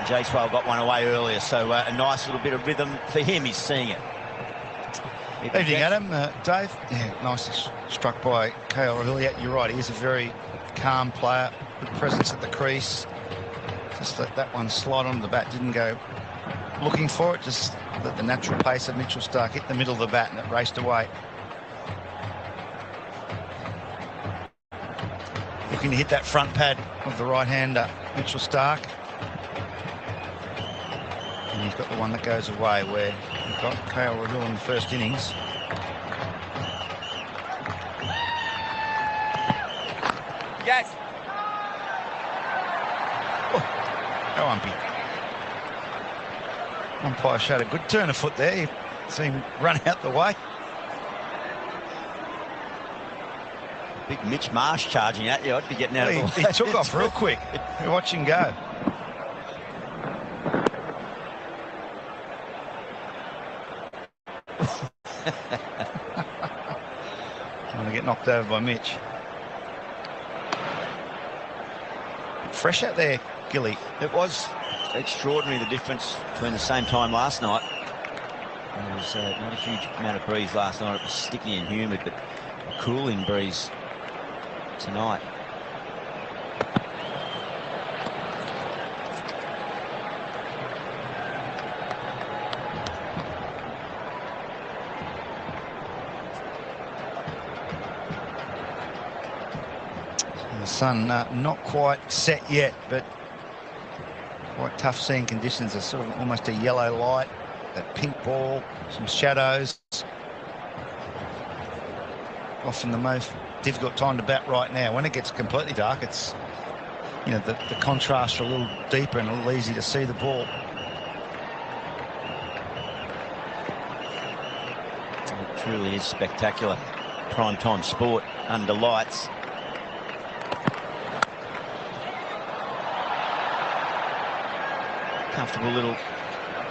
Jaiswal got one away earlier, so a nice little bit of rhythm for him. He's seeing it. Evening, Adam. Dave, yeah, nicely struck by Kohli. Yeah, you're right, he is a very calm player, good presence at the crease. Just let that one slide onto the bat, didn't go looking for it, just let the natural pace of Mitchell Starc hit the middle of the bat and it raced away. Looking to hit that front pad of the right-hander, Mitchell Starc. And he's got the one that goes away where he got Kohli in the first innings. Yes. Oh, how umpy. Umpire showed a good turn of foot there. You see him run out the way. Big Mitch Marsh charging at you. I'd be getting out of the way. He took off real quick. Watch him go. Trying to get knocked over by Mitch. Fresh out there, Gilly. It was extraordinary, the difference between the same time last night. There was not a huge amount of breeze last night. It was sticky and humid, but a cooling breeze tonight. The sun not quite set yet, but quite tough seeing conditions. There's sort of almost a yellow light, that pink ball, some shadows. Often the most difficult time to bat right now. When it gets completely dark, it's, you know, the contrasts are a little deeper and a little easier to see the ball. It truly is spectacular. Prime time sport under lights. Comfortable little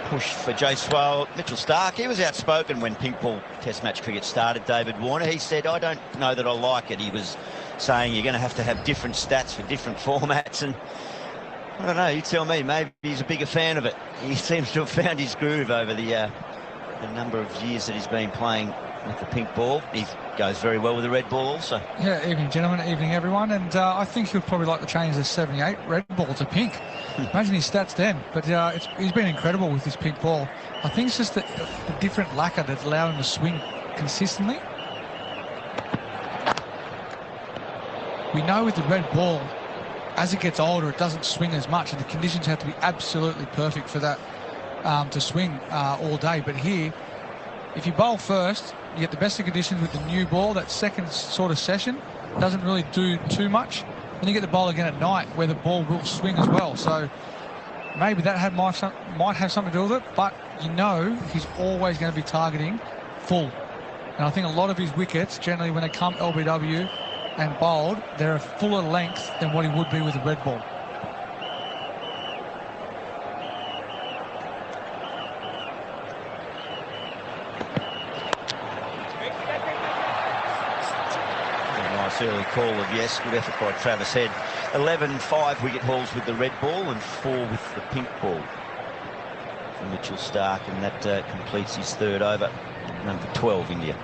push for Jaiswal. Mitchell Starc, he was outspoken when pink ball test match cricket started, David Warner. He said, I don't know that I like it. He was saying you're going to have different stats for different formats, and I don't know, you tell me, maybe he's a bigger fan of it. He seems to have found his groove over the number of years that he's been playing with the pink ball. He goes very well with the red ball also. Yeah, evening gentlemen, evening everyone, and I think he'll probably like to change the 78 red ball to pink. Imagine his stats then, but he's been incredible with this pink ball. I think it's just the different lacquer that's allowing him to swing consistently. We know with the red ball, as it gets older, it doesn't swing as much, and the conditions have to be absolutely perfect for that to swing all day. But here, if you bowl first, you get the best of conditions with the new ball. That second sort of session doesn't really do too much. Then you get the bowl again at night where the ball will swing as well. So maybe that might have something to do with it, but you know he's always going to be targeting full. And I think a lot of his wickets, generally when they come LBW and bowled, they're a fuller length than what he would be with a red ball. Early call of yes, good effort by Travis Head. 11 5-wicket hauls with the red ball and 4 with the pink ball for Mitchell Starc, and that completes his third over. Number 12, India.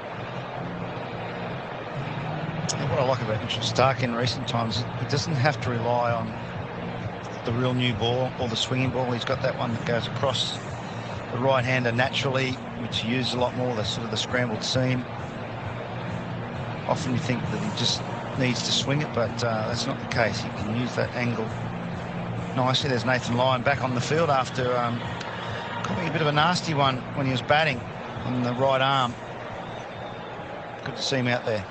What I like about Mitchell Starc in recent times, he doesn't have to rely on the real new ball or the swinging ball. He's got that one that goes across the right-hander naturally, which he uses a lot more, the sort of the scrambled seam. Often you think that he just needs to swing it, but that's not the case. He can use that angle nicely. There's Nathan Lyon back on the field after caught a bit of a nasty one when he was batting on the right arm. Good to see him out there.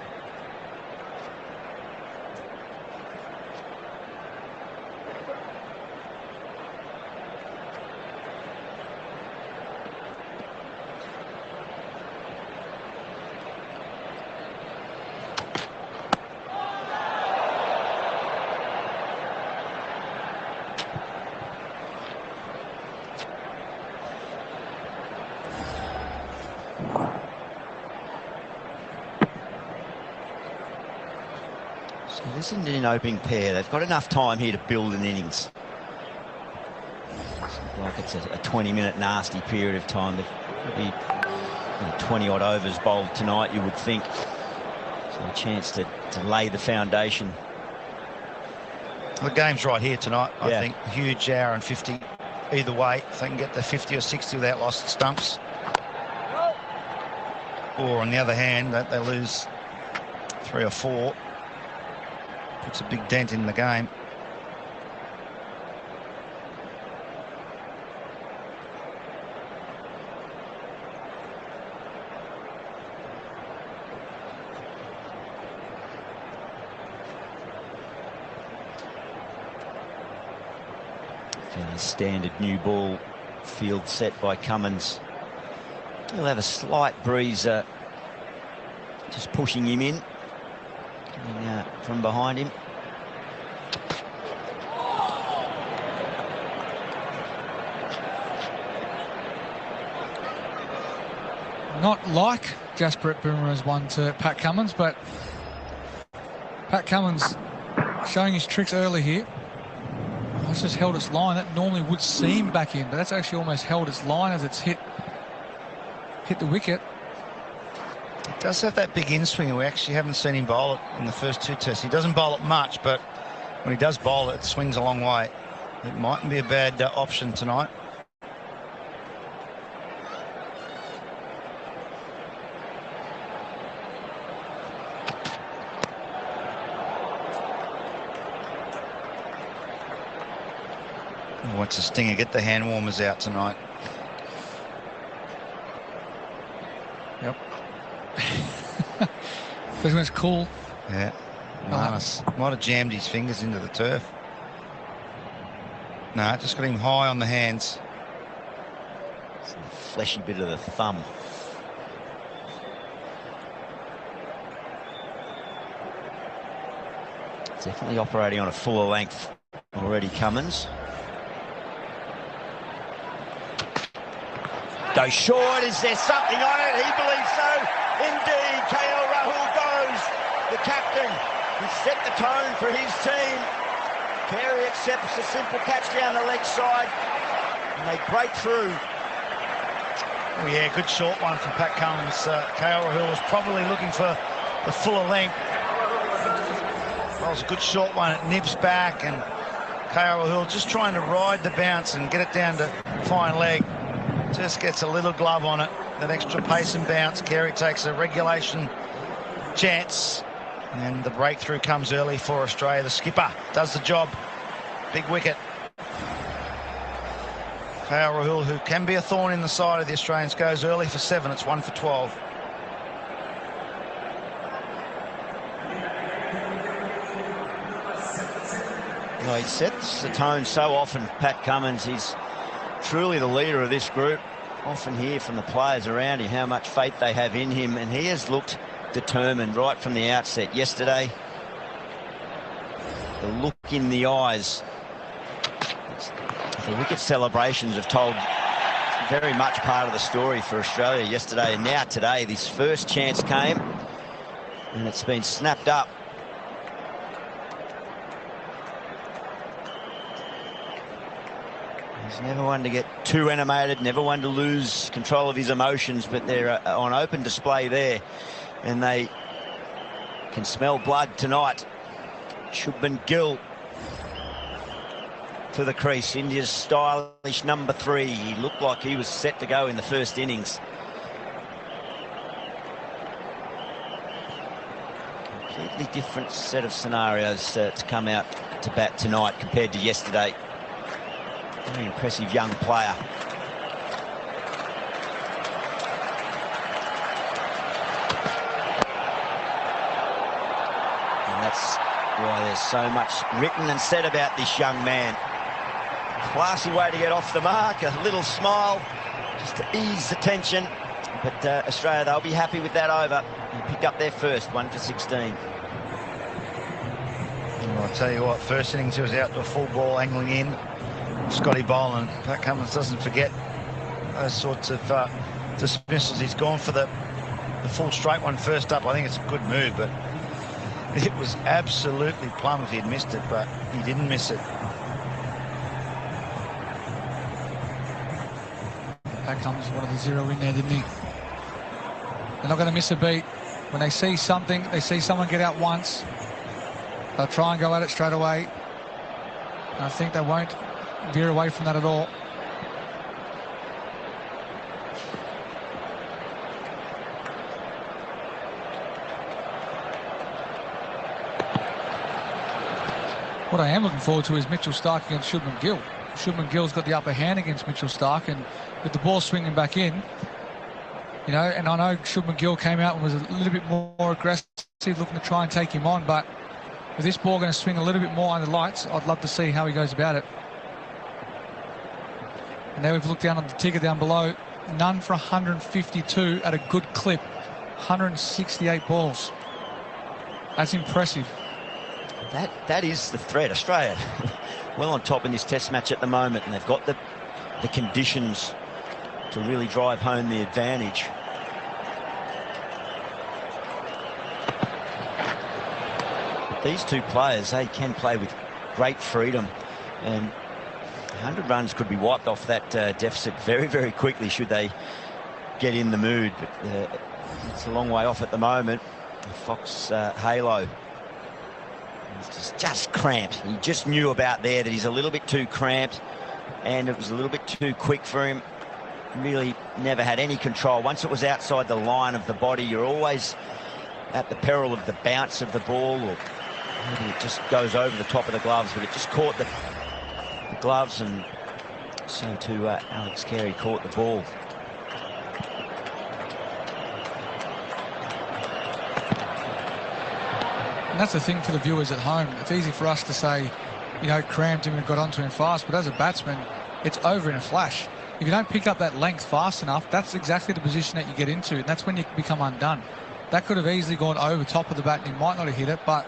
This isn't an opening pair. They've got enough time here to build an innings. Like it's a 20-minute nasty period of time. There'll be 20-odd overs bowled tonight, you would think. So a chance to lay the foundation. The game's right here tonight, I think. Huge hour and 50 either way. If they can get the 50 or 60 without lost stumps. Or on the other hand, that they lose 3 or 4. Puts a big dent in the game. Fairly standard new ball field set by Cummins. He'll have a slight breeze just pushing him in, coming from behind him. Not like Jasprit Bumrah's one to Pat Cummins, but Pat Cummins showing his tricks early here. It's just held its line. That normally would seam back in, but that's actually almost held its line as it's hit the wicket. It does have that big in-swing, and we actually haven't seen him bowl it in the first 2 tests. He doesn't bowl it much, but when he does bowl it, it swings a long way. It mightn't be a bad option tonight. What's a stinger? Get the hand warmers out tonight. Yep. Especially when it's cool. Yeah. Marnus might have jammed his fingers into the turf. No, just got him high on the hands. It's a fleshy bit of the thumb. Definitely operating on a fuller length already, Cummins. Goes short. Is there something on it? He believes so. Indeed, KL Rahul goes. The captain. He's set the tone for his team. Carey accepts a simple catch down the leg side, and they break through. Oh yeah, good short one from Pat Cummins. KL Rahul was probably looking for the fuller length. That was a good short one. It nibs back, and KL Rahul just trying to ride the bounce and get it down to fine leg. Just gets a little glove on it. That extra pace and bounce. Carey takes a regulation chance, and the breakthrough comes early for Australia. The skipper does the job. Big wicket. KL Rahul, who can be a thorn in the side of the Australians, goes early for 7. It's 1 for 12. Well, he sets the tone so often, Pat Cummins. He's truly the leader of this group. Often hear from the players around him how much faith they have in him, and he has looked determined right from the outset. Yesterday, the look in the eyes, the wicket celebrations have told very much part of the story for Australia yesterday. And now today, this first chance came, and it's been snapped up. He's never one to get too animated, never one to lose control of his emotions, but they're on open display there, and they can smell blood tonight. Shubman Gill to the crease, India's stylish number 3. He looked like he was set to go in the first innings. Completely different set of scenarios to come out to bat tonight compared to yesterday. Very impressive young player. And that's why there's so much written and said about this young man. Classy way to get off the mark, a little smile just to ease the tension. But Australia, they'll be happy with that over. They picked up their first, 1 for 16. Well, I'll tell you what, first innings he was out to a full ball angling in. Scotty Boland. Pat Cummins doesn't forget those sorts of dismissals. He's gone for the full straight one first up. I think it's a good move, but it was absolutely plumb if he'd missed it, but he didn't miss it. Pat Cummins wanted the 0 in there, didn't he? They're not going to miss a beat. When they see something, they see someone get out once, they'll try and go at it straight away. And I think they won't veer away from that at all. What I am looking forward to is Mitchell Starc against Shubman Gill. Shubman Gill's got the upper hand against Mitchell Starc, and with the ball swinging back in, you know, and I know Shubman Gill came out and was a little bit more aggressive, looking to try and take him on, but with this ball going to swing a little bit more under lights, I'd love to see how he goes about it. And now we've looked down on the ticker down below. None for 152 at a good clip. 168 balls. That's impressive. That is the threat. Australia well on top in this test match at the moment, and they've got the conditions to really drive home the advantage. These two players, they can play with great freedom, and 100 runs could be wiped off that deficit very, very quickly should they get in the mood. But it's a long way off at the moment. Fox halo. He's just cramped. He just knew about there that he's a little bit too cramped, and it was a little bit too quick for him. Really never had any control. Once it was outside the line of the body, you're always at the peril of the bounce of the ball, or maybe it just goes over the top of the gloves, but it just caught the gloves, and so too Alex Carey caught the ball. And that's the thing for the viewers at home. It's easy for us to say, you know, cramped him and got onto him fast, but as a batsman, it's over in a flash. If you don't pick up that length fast enough, that's exactly the position that you get into, and that's when you become undone. That could have easily gone over top of the bat, and he might not have hit it, but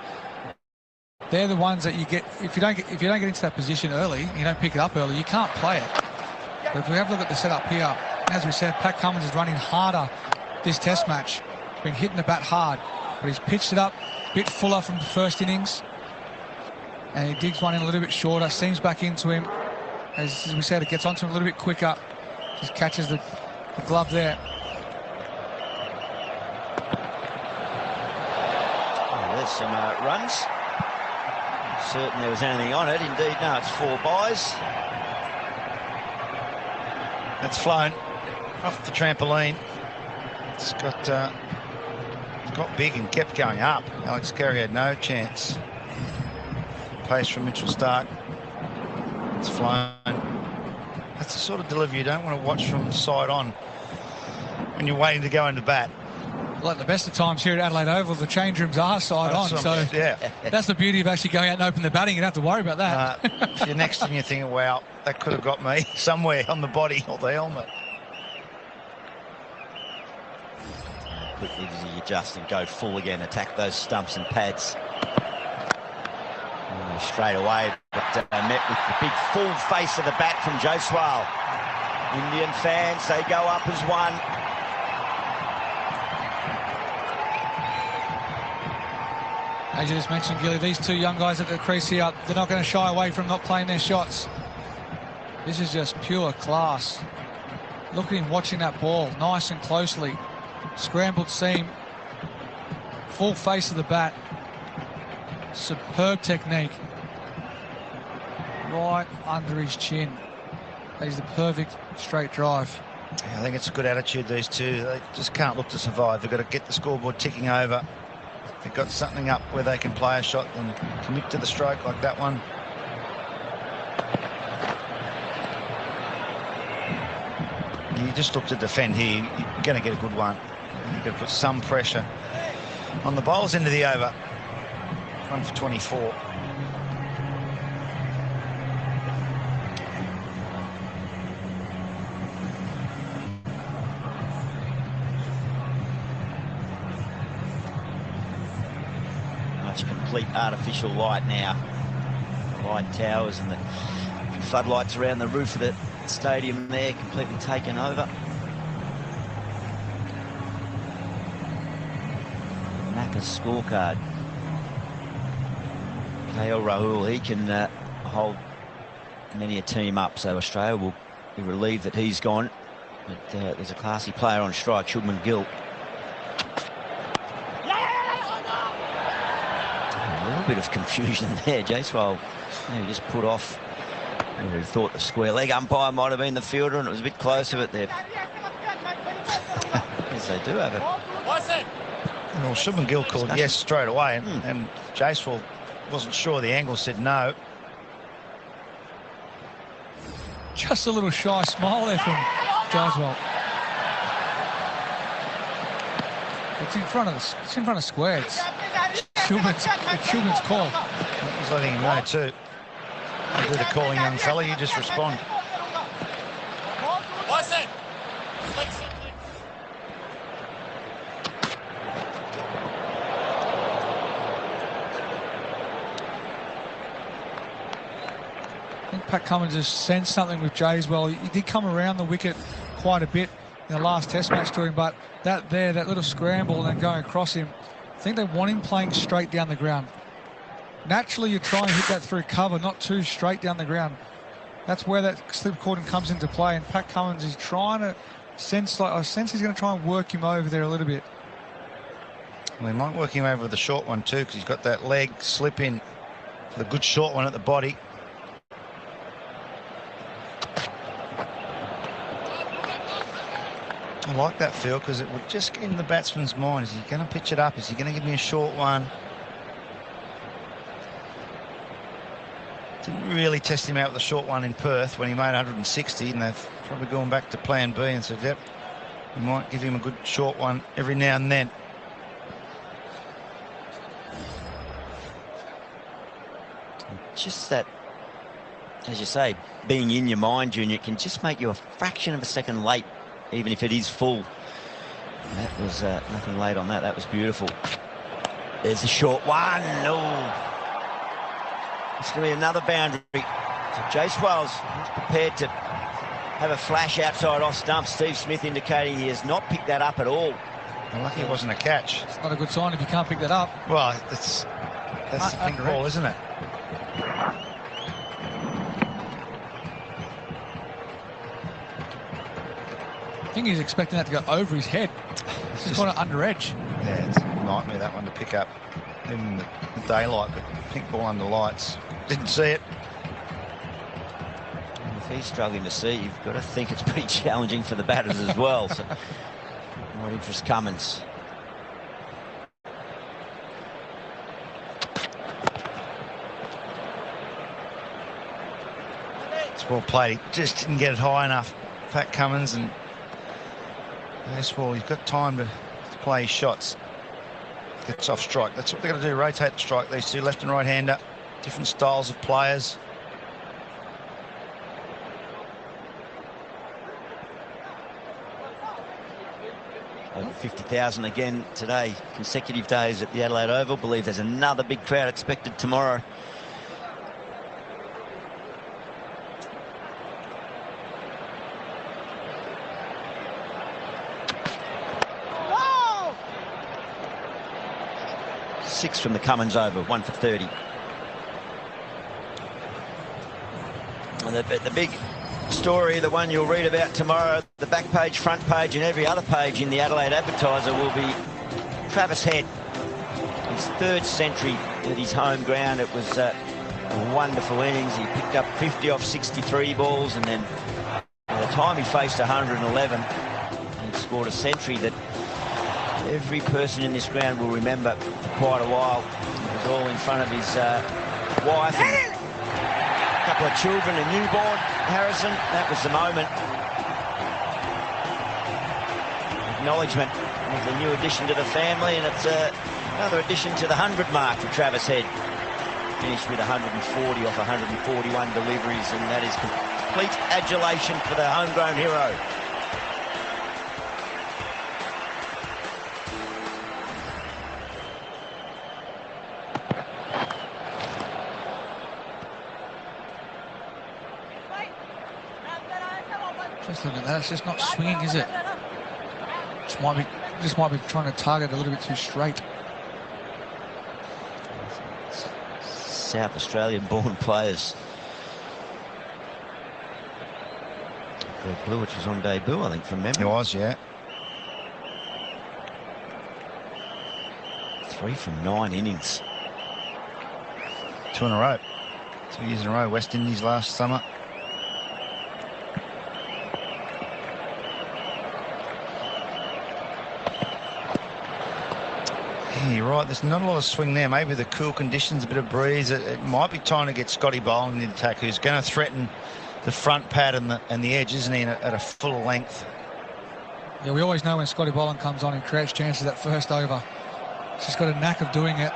they're the ones that you get. If you don't get into that position early, you don't pick it up early, you can't play it. But if we have a look at the setup here, as we said, Pat Cummins is running harder this test match. He's been hitting the bat hard, but he's pitched it up a bit fuller from the first innings, and he digs one in a little bit shorter, seams back into him. As we said, it gets onto him a little bit quicker. Just catches the glove there. Oh, there's some runs. Certain there was anything on it. Indeed, no, it's 4 byes. That's flown off the trampoline. It's got big and kept going up. Alex Carey had no chance. Pace from Mitchell Starc. It's flown. That's the sort of delivery you don't want to watch from the side on when you're waiting to go into bat. Like the best of times here at Adelaide Oval, the change rooms are side on, so yeah, that's the beauty of actually going out and opening the batting. You don't have to worry about that. If you're next and you're thinking, wow, that could have got me somewhere on the body or the helmet. Quickly does he adjust and go full again, attack those stumps and pads. Straight away, but met with the big full face of the bat from Jaiswal. Indian fans, they go up as one. As you just mentioned, Gilly, these two young guys at the crease here, they're not going to shy away from not playing their shots. This is just pure class. Look at him watching that ball nice and closely. Scrambled seam, full face of the bat. Superb technique. Right under his chin. That is the perfect straight drive. Yeah, I think it's a good attitude, these two. They just can't look to survive. They've got to get the scoreboard ticking over. They've got something up where they can play a shot and commit to the stroke like that one. You just look to defend here. You're going to get a good one. You've got to put some pressure on the bowls into the over. 1 for 24. Much complete artificial light now. Light towers and the floodlights around the roof of the stadium there completely taken over. Macca's scorecard. KL Rahul, he can hold many a team up, so Australia will be relieved that he's gone. But there's a classy player on strike, Gill. A little bit of confusion there. Jaiswal, he just put off. He thought the square leg umpire might have been the fielder, and it was a bit closer, but they're... yes, they do have it. Well, Gill called yes straight away, and Jaiswal wasn't sure. The angle said no. Just a little shy smile there from Jaiswal. It's in front of square. It's Shulman's call. He's letting him know too. You do the calling, young fella. You just respond. I think Pat Cummins has sensed something with Jaiswal. He did come around the wicket quite a bit in the last Test match to him, but that little scramble and then going across him, I think they want him playing straight down the ground. Naturally, you try and hit that through cover, not too straight down the ground. That's where that slip cording comes into play, and Pat Cummins is trying to sense, I sense he's going to try and work him over there a little bit. Well, he might work him over with the short one too, because he's got that leg slip in for the good short one at the body. I like that feel, because it would just get in the batsman's mind. Is he going to pitch it up? Is he going to give me a short one? Didn't really test him out with the short one in Perth when he made 160, and they've probably gone back to plan B and said, yep, we might give him a good short one every now and then. Just that, as you say, being in your mind, Junior, can just make you a fraction of a second late, even if it is full. And that was nothing late on that. That was beautiful. There's a short one. No. It's going to be another boundary. So Jaiswal's prepared to have a flash outside off stump. Steve Smith indicating he has not picked that up at all. Well, lucky it wasn't a catch. It's not a good sign if you can't pick that up. Well, that's the pink ball, isn't it? I think he's expecting that to go over his head. It's just kind of under edge. Yeah, it's a nightmare, that one, to pick up in the daylight, but pink ball under lights. Didn't see it. And if he's struggling to see, you've got to think it's pretty challenging for the batters as well. So might interest Cummins. It's well played. He just didn't get it high enough. Pat Cummins, and Jaiswal, he's got time to play his shots. Gets off strike. That's what they're going to do, rotate the strike. These two, left and right hander, different styles of players. Over 50,000 again today, consecutive days at the Adelaide Oval. Believe there's another big crowd expected tomorrow. Six from the Cummins over, 1 for 30. And the big story, the one you'll read about tomorrow, the back page, front page and every other page in the Adelaide Advertiser will be Travis Head. His third century at his home ground. It was a wonderful innings. He picked up 50 off 63 balls, and then by the time he faced 111, he scored a century that every person in this ground will remember for quite a while. It was all in front of his wife and a couple of children, a newborn, Harrison. That was the moment. Acknowledgement of the new addition to the family, and it's another addition to the 100 mark for Travis Head. Finished with 140 off 141 deliveries, and that is complete adulation for the homegrown hero. Just look at that. It's just not swinging, is it? Just might be trying to target a little bit too straight. South Australian born players Greg Blewich was on debut, I think, from memory. He was, yeah. 3 from 9 innings. 2 in a row. 2 years in a row. West Indies last summer. Yeah, you're right. There's not a lot of swing there. Maybe the cool conditions, a bit of breeze. It might be time to get Scotty Boland in the attack, who's going to threaten the front pad and the edge, isn't he, at a full length. Yeah, we always know when Scotty Boland comes on, he creates chances that first over. He's just got a knack of doing it.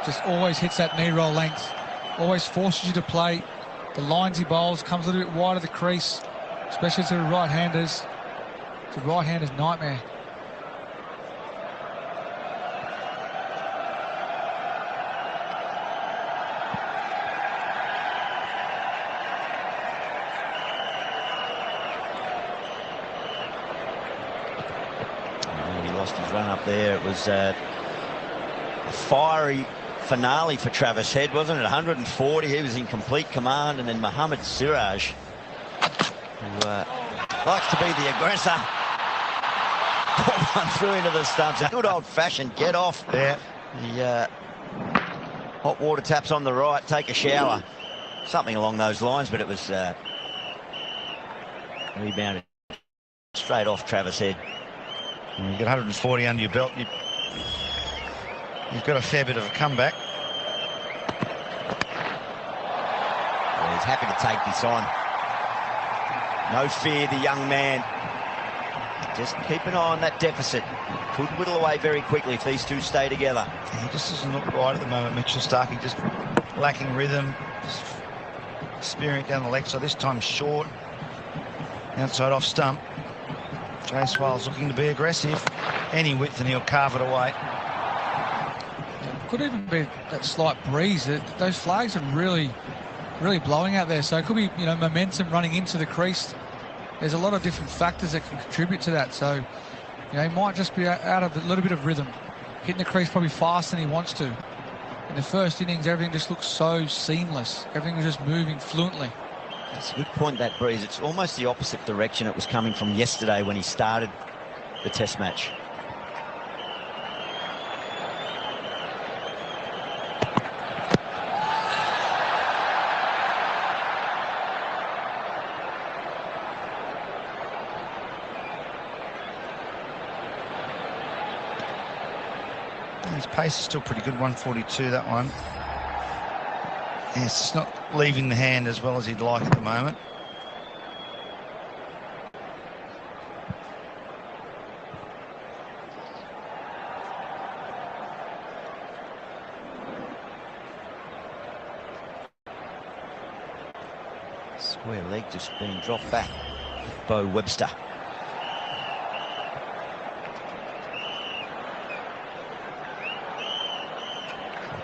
Just always hits that knee roll length. Always forces you to play. The lines he bowls comes a little bit wide of the crease, especially to the right-handers. It's a right-hander's nightmare. Run up there. It was a fiery finale for Travis Head, wasn't it? 140. He was in complete command, and then Mohammad Siraj, who likes to be the aggressor, ball one through into the stumps. A good old-fashioned get off. Yeah. The hot water taps on the right. Take a shower. Something along those lines, but it was rebounded straight off Travis Head. You get 140 under your belt, you've got a fair bit of a comeback. Well, he's happy to take this on. No fear, the young man. Just keep an eye on that deficit. Could whittle away very quickly if these two stay together. He just doesn't look right at the moment, Mitchell Starc. He just lacking rhythm, just spearing it down the leg. So this time short, outside off stump. Jaiswal's looking to be aggressive. Any width and he'll carve it away. Could even be that slight breeze. Those flags are really blowing out there. So it could be, you know, momentum running into the crease. There's a lot of different factors that can contribute to that. So, you know, he might just be out of a little bit of rhythm. Hitting the crease probably faster than he wants to. In the first innings, everything just looks so seamless. Everything was just moving fluently. That's a good point, that breeze. It's almost the opposite direction it was coming from yesterday when he started the Test match. His pace is still pretty good, 142, that one. Yeah, it's just not leaving the hand as well as he'd like at the moment. Square leg just being dropped back. Bo Webster.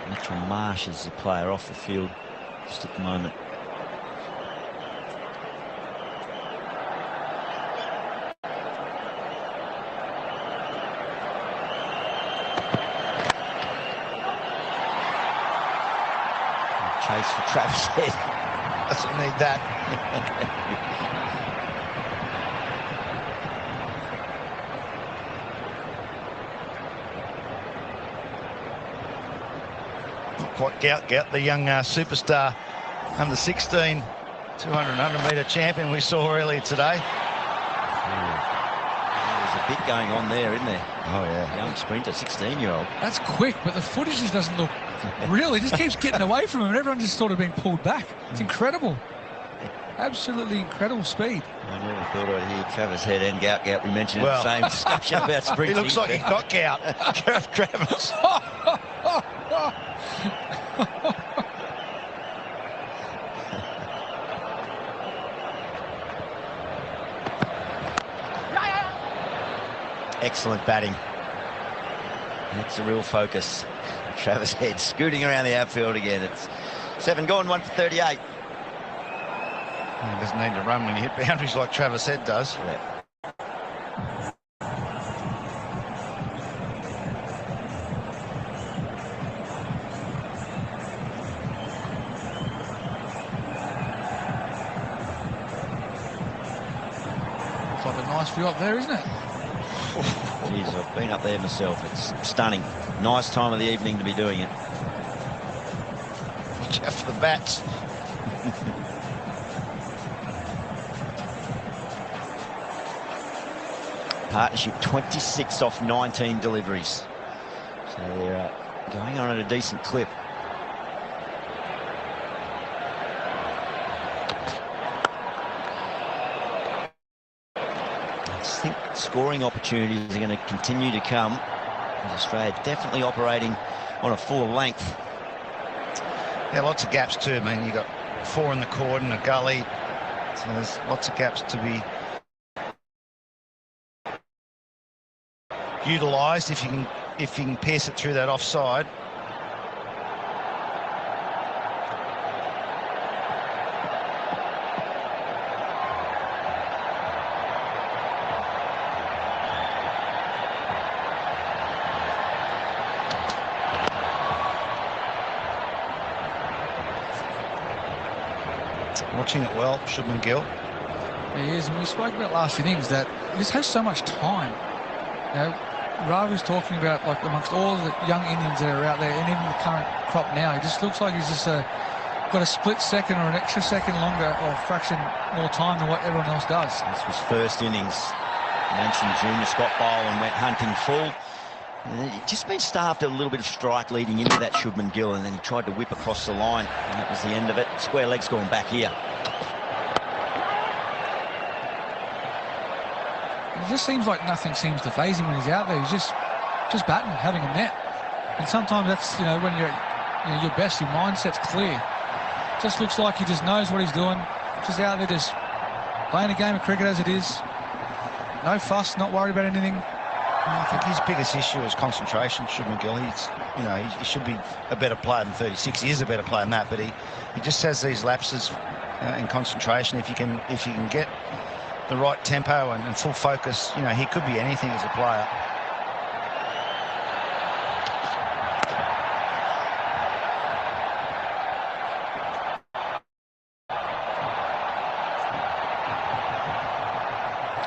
Mitchell Marsh is the player off the field just at the moment. Chase for Travis Head. Doesn't need that. Quite gout, the young superstar, under 16, 200 metre champion we saw earlier today. There's a bit going on there, isn't there? Oh, yeah. Young sprinter, 16-year-old. That's quick, but the footage just doesn't look real. It just keeps getting away from him, and everyone just sort of being pulled back. It's incredible. Absolutely incredible speed. I never thought I'd hear Travis Head and gout. We mentioned in the same discussion about sprinting. He looks like he's got gout. Travis. Excellent batting. That's the real focus. Travis Head scooting around the outfield again. It's 7 gone, 1 for 38. He doesn't need to run when you hit boundaries like Travis Head does. Yeah. It's like a nice view up there, isn't it? Jeez, I've been up there myself. It's stunning. Nice time of the evening to be doing it. Watch out for the bats. Partnership 26 off 19 deliveries. So they're going on at a decent clip. I think scoring opportunities are going to continue to come. Australia definitely operating on a full length. Yeah, lots of gaps too. I mean, you've got 4 in the cordon, a gully. So there's lots of gaps to be utilised if you can pierce it through that offside. Watching it well, Shubman Gill. He is, and we spoke about last innings that this has so much time. You know, Ravi's talking about, like, amongst all the young Indians that are out there, and even the current crop now, he just looks like he's just got a split second or an extra second longer or a fraction more time than what everyone else does. This was first innings. Manson Jr. Scott Boland went hunting full. He'd just been starved a little bit of strike leading into that Shubman Gill, and then he tried to whip across the line, and that was the end of it. Square leg's gone back here. It just seems like nothing seems to faze him when he's out there. He's just batting, having a net. And sometimes that's, you know, when you're at your best, your mindset's clear. Just looks like he just knows what he's doing. Just out there, just playing a game of cricket as it is. No fuss, not worried about anything. I think his biggest issue is concentration. Shubman Gill, he should be a better player than 36. He is a better player than that, but he just has these lapses in concentration. If you can get the right tempo and full focus, you know, he could be anything as a player.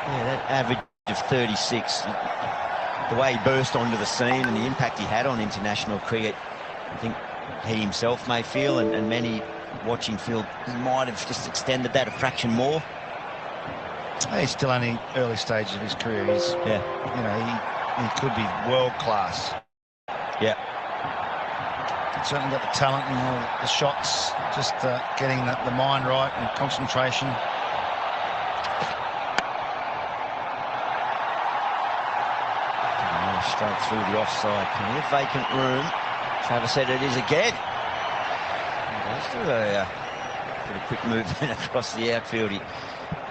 Yeah, that average of 36. The way he burst onto the scene and the impact he had on international cricket, I think he himself may feel, and many watching feel, he might have just extended that a fraction more. He's still only early stages of his career. He could be world class. Yeah. He's certainly got the talent and all the shots, just getting the mind right and concentration. Straight through the offside. Plenty of vacant room. Travis said it is again. He goes to a pretty quick movement across the outfield. He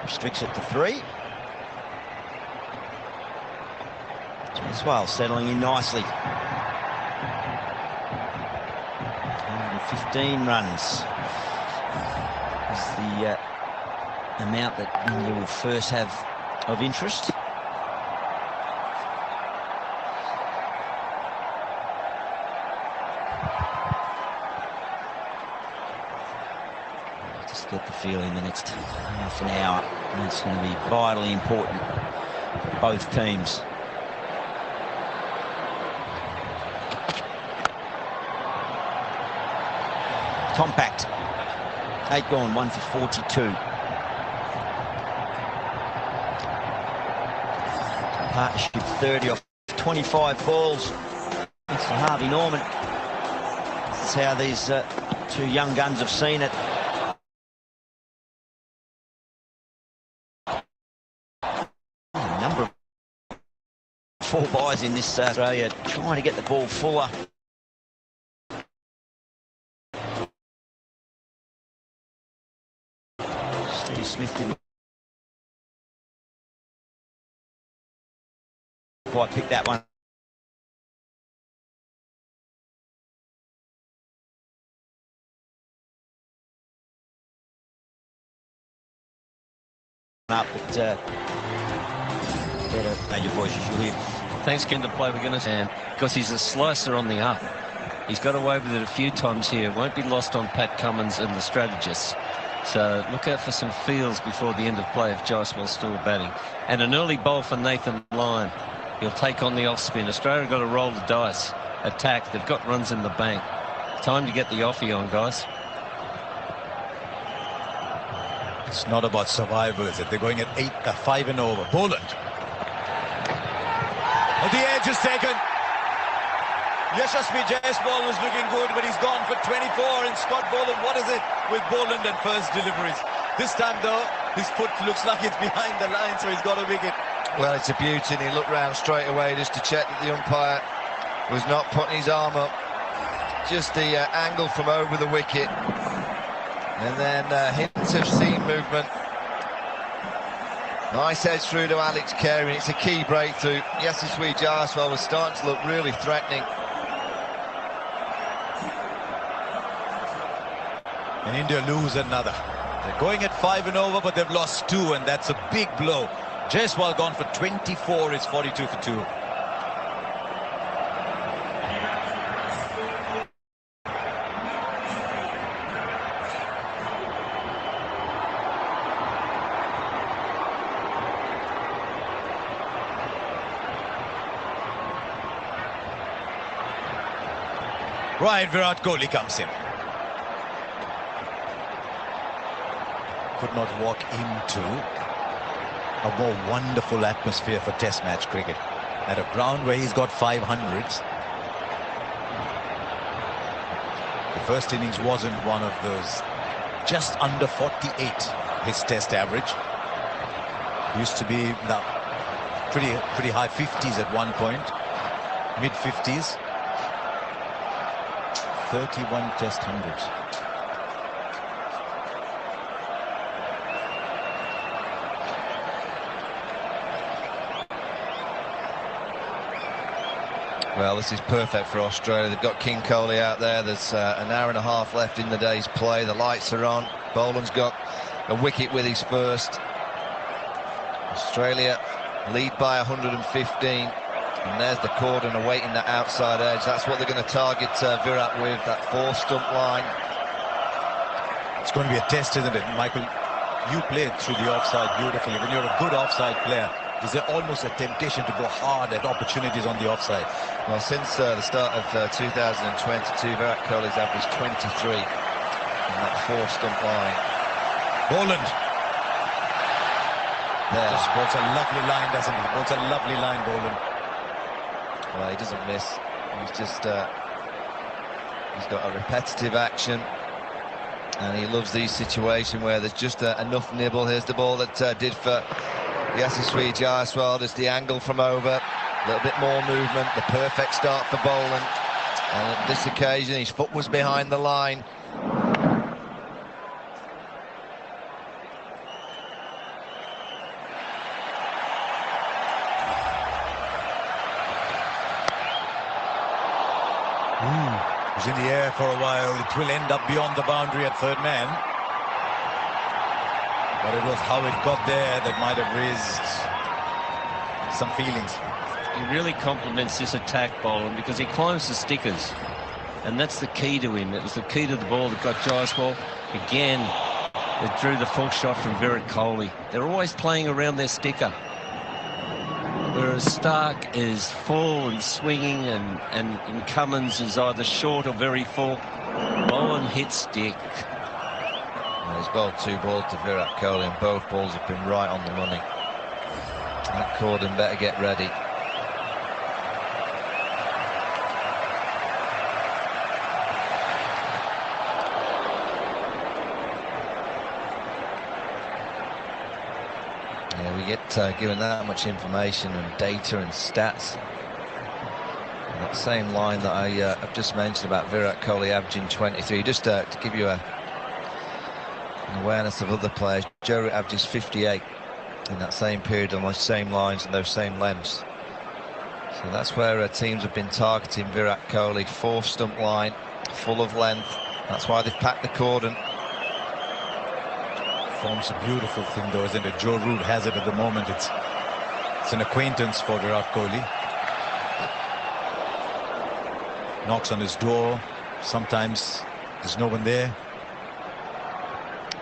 restricts it to 3. Jaiswal settling in nicely. 115 runs is the amount that India will first have of interest. Get the feeling the next half an hour, and it's going to be vitally important for both teams. Compact. 8 gone, 1 for 42. Partnership 30 off 25 balls. That's for Harvey Norman. That's how these 2 young guns have seen it. Four byes in this Australia, trying to get the ball fuller. Steve Smith didn't quite pick that one up, but better major voices you'll hear. Thanks again to play with Guinness, and because he's a slicer on the up. He's got away with it a few times here. Won't be lost on Pat Cummins and the strategists. So look out for some fields before the end of play if Jaiswal's still batting. And an early bowl for Nathan Lyon. He'll take on the off spin. Australia got to roll the dice. Attack. They've got runs in the bank. Time to get the offie on, guys. It's not about survival, is it? They're going at 5 and over. Boland. Oh, the edge is taken. Yashasvi Jaiswal was looking good, but he's gone for 24. And Scott Boland, what is it with Boland and first deliveries? This time, though, his foot looks like it's behind the line, so he's got a wicket. Well, it's a beauty, and he looked round straight away just to check that the umpire was not putting his arm up. Just the angle from over the wicket. And then hints of seam movement. Nice edge through to Alex Carey. It's a key breakthrough. Yashasvi Jaiswal was starting to look really threatening. And India lose another. They're going at 5 and over, but they've lost 2, and that's a big blow. Jaiswal gone for 24, is 42 for 2. Right, Virat Kohli comes in. Could not walk into a more wonderful atmosphere for Test match cricket. At a ground where he's got 500s. The first innings wasn't one of those. Just under 48, his Test average. Used to be the pretty high 50s at one point. Mid 50s. 31 Test hundreds. Well, this is perfect for Australia. They've got King Kohli out there. There's an hour and a half left in the day's play. The lights are on. Boland's got a wicket with his first. Australia lead by 115. And there's the cordon awaiting that outside edge. That's what they're going to target Virat with, that 4-stump line. It's going to be a test, isn't it, Michael? You played through the offside beautifully. When you're a good offside player, is there almost a temptation to go hard at opportunities on the offside? Well, since the start of 2022, Virat Kohli's averaged 23 in that 4-stump line. Boland. There. Just bowls a lovely line, doesn't he? Bowls a lovely line, Boland. Well, he doesn't miss. He's just he's got a repetitive action, and he loves these situations where there's just enough nibble. Here's the ball that did for Yashasvi Jaiswal. Just the angle from over, a little bit more movement. The perfect start for Boland, and at this occasion his foot was behind the line. It was in the air for a while. It will end up beyond the boundary at third man. But it was how it got there that might have raised some feelings. He really complements this attack, Boland, because he climbs the stickers. And that's the key to him. It was the key to the ball that got Jaiswal. Again, it drew the full shot from Virat Kohli. They're always playing around their sticker. Whereas Starc is full and swinging, and Cummins is either short or very full. Boland hits stick. Well, he's bowled 2 balls to Virat Kohli, and both balls have been right on the money. That cordon better get ready. Yeah, we get given that much information and data and stats. And that same line that I've just mentioned about Virat Kohli averaging 23, just to give you an awareness of other players. Joe Root averages 58 in that same period on those same lines and those same lengths. So that's where teams have been targeting Virat Kohli. 4-stump line, full of length. That's why they've packed the cordon. Form's a beautiful thing, though, isn't it? Joe Root has it at the moment. It's an acquaintance for Virat Kohli. Knocks on his door. Sometimes there's no one there.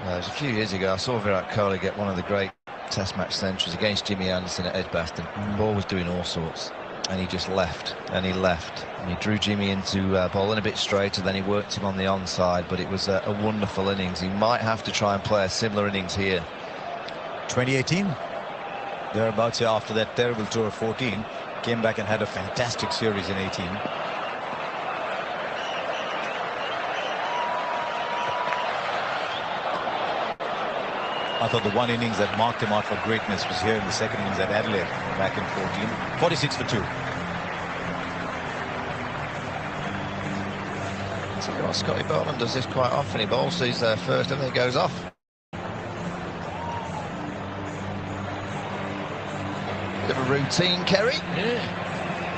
It was a few years ago. I saw Virat Kohli get one of the great Test match centuries against Jimmy Anderson at Edgbaston. The ball was doing all sorts, and he just left, and he left. And he drew Jimmy into bowling a bit straighter, then he worked him on the onside, but it was a wonderful innings. He might have to try and play a similar innings here. 2018, thereabouts, after that terrible tour of 14, came back and had a fantastic series in 18. I thought the one innings that marked him out for greatness was here in the second innings at Adelaide back in 14. 46 for 2. So Scotty Boland does this quite often. He bowls these first and then he goes off. Bit of a routine, Kerry. Yeah,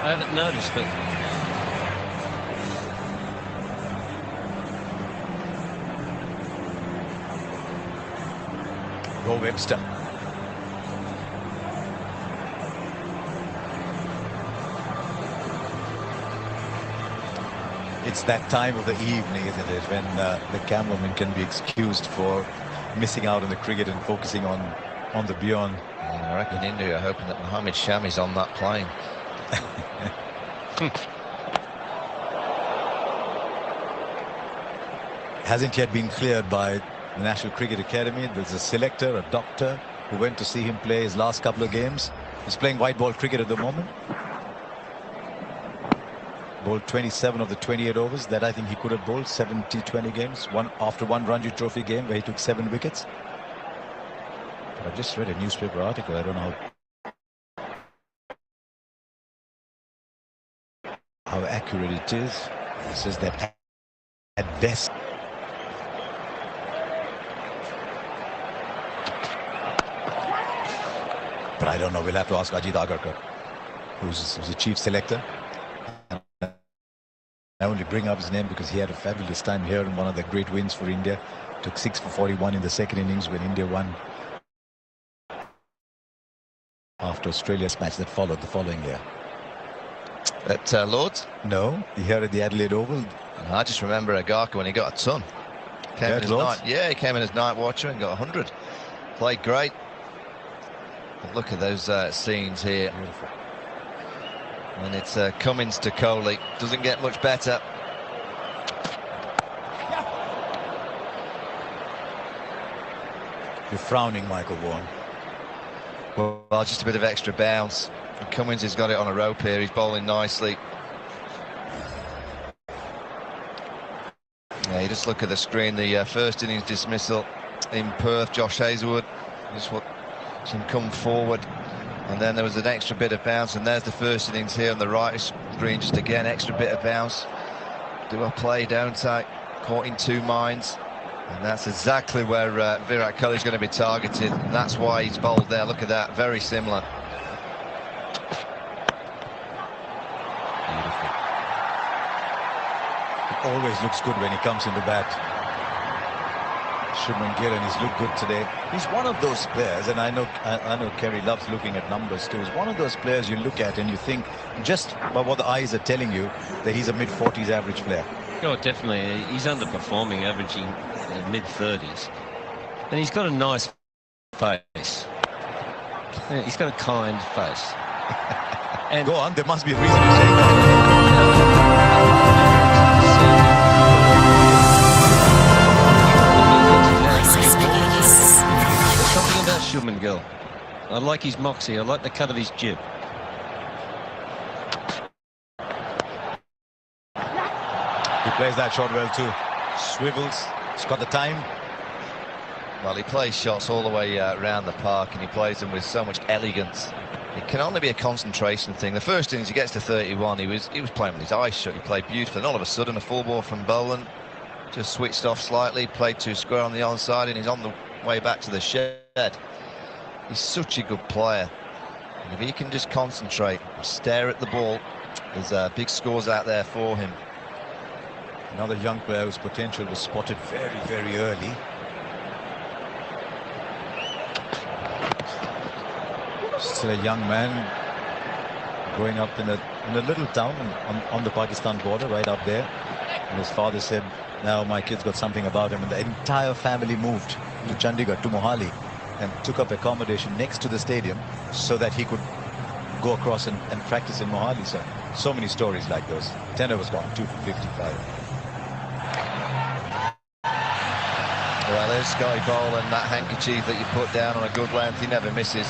I haven't noticed it. Go Webster. It's that time of the evening, isn't it, when the cameraman can be excused for missing out on the cricket and focusing on the beyond. I reckon India are hoping that Mohammed Shami's on that plane. Hasn't yet been cleared by the National Cricket Academy. There's a selector, a doctor, who went to see him play his last couple of games. He's playing white ball cricket at the moment. Bowled 27 of the 28 overs that I think he could have bowled. 70-20 games. After one Ranji Trophy game where he took 7 wickets. But I just read a newspaper article. I don't know how accurate it is. It says that at best, but I don't know. We'll have to ask Ajit Agarkar, who's the chief selector. I only bring up his name because he had a fabulous time here in one of the great wins for India. Took 6 for 41 in the second innings when India won after Australia's match that followed the following year. At Lord's? No, here at the Adelaide Oval. I just remember Agarkar when he got a ton. Came in as he came in as night watcher and got 100. Played great. But look at those scenes here. Beautiful. And it's Cummins to Kohli. Doesn't get much better. You're frowning, Michael Vaughan. Well, just a bit of extra bounce. And Cummins has got it on a rope here. He's bowling nicely. Yeah, you just look at the screen. The first innings dismissal in Perth. Josh Hazlewood just watch him come forward. And then there was an extra bit of bounce, and there's the first innings here on the right screen. Just again, extra bit of bounce. Do I play, don't I? Caught in two minds. And that's exactly where Virat Kohli is going to be targeted. And that's why he's bowled there. Look at that, very similar. Beautiful. It always looks good when he comes in the bat. Shubman Gill, and he's looked good today. He's one of those players, and I know Kerry loves looking at numbers too. He's one of those players you look at and you think, just by what the eyes are telling you, that he's a mid-40s average player. Oh, definitely. He's underperforming, averaging mid-30s. And he's got a nice face. Yeah, he's got a kind face. And go on, there must be a reason to say that. Something about Shubman Gill. I like his moxie. I like the cut of his jib. He plays that shot well too. Swivels. He's got the time. Well, he plays shots all the way around the park, and he plays them with so much elegance. It can only be a concentration thing. The first innings, he gets to 31. He was playing with his eyes shut. He played beautifully, and all of a sudden, a full ball from Boland. Just switched off slightly, played too square on the onside, and he's on the way back to the shed. He's such a good player. And if he can just concentrate, stare at the ball, there's big scores out there for him. Another young player whose potential was spotted very, very early. Still a young man growing up in a little town on the Pakistan border, right up there. And his father said, now my kid's got something about him, and the entire family moved to Chandigarh, to Mohali, and took up accommodation next to the stadium so that he could go across and practice in Mohali. So many stories like those. Tenor was gone, 2 for 55. Well, there's Scotty Boland, that handkerchief that you put down on a good length, he never misses.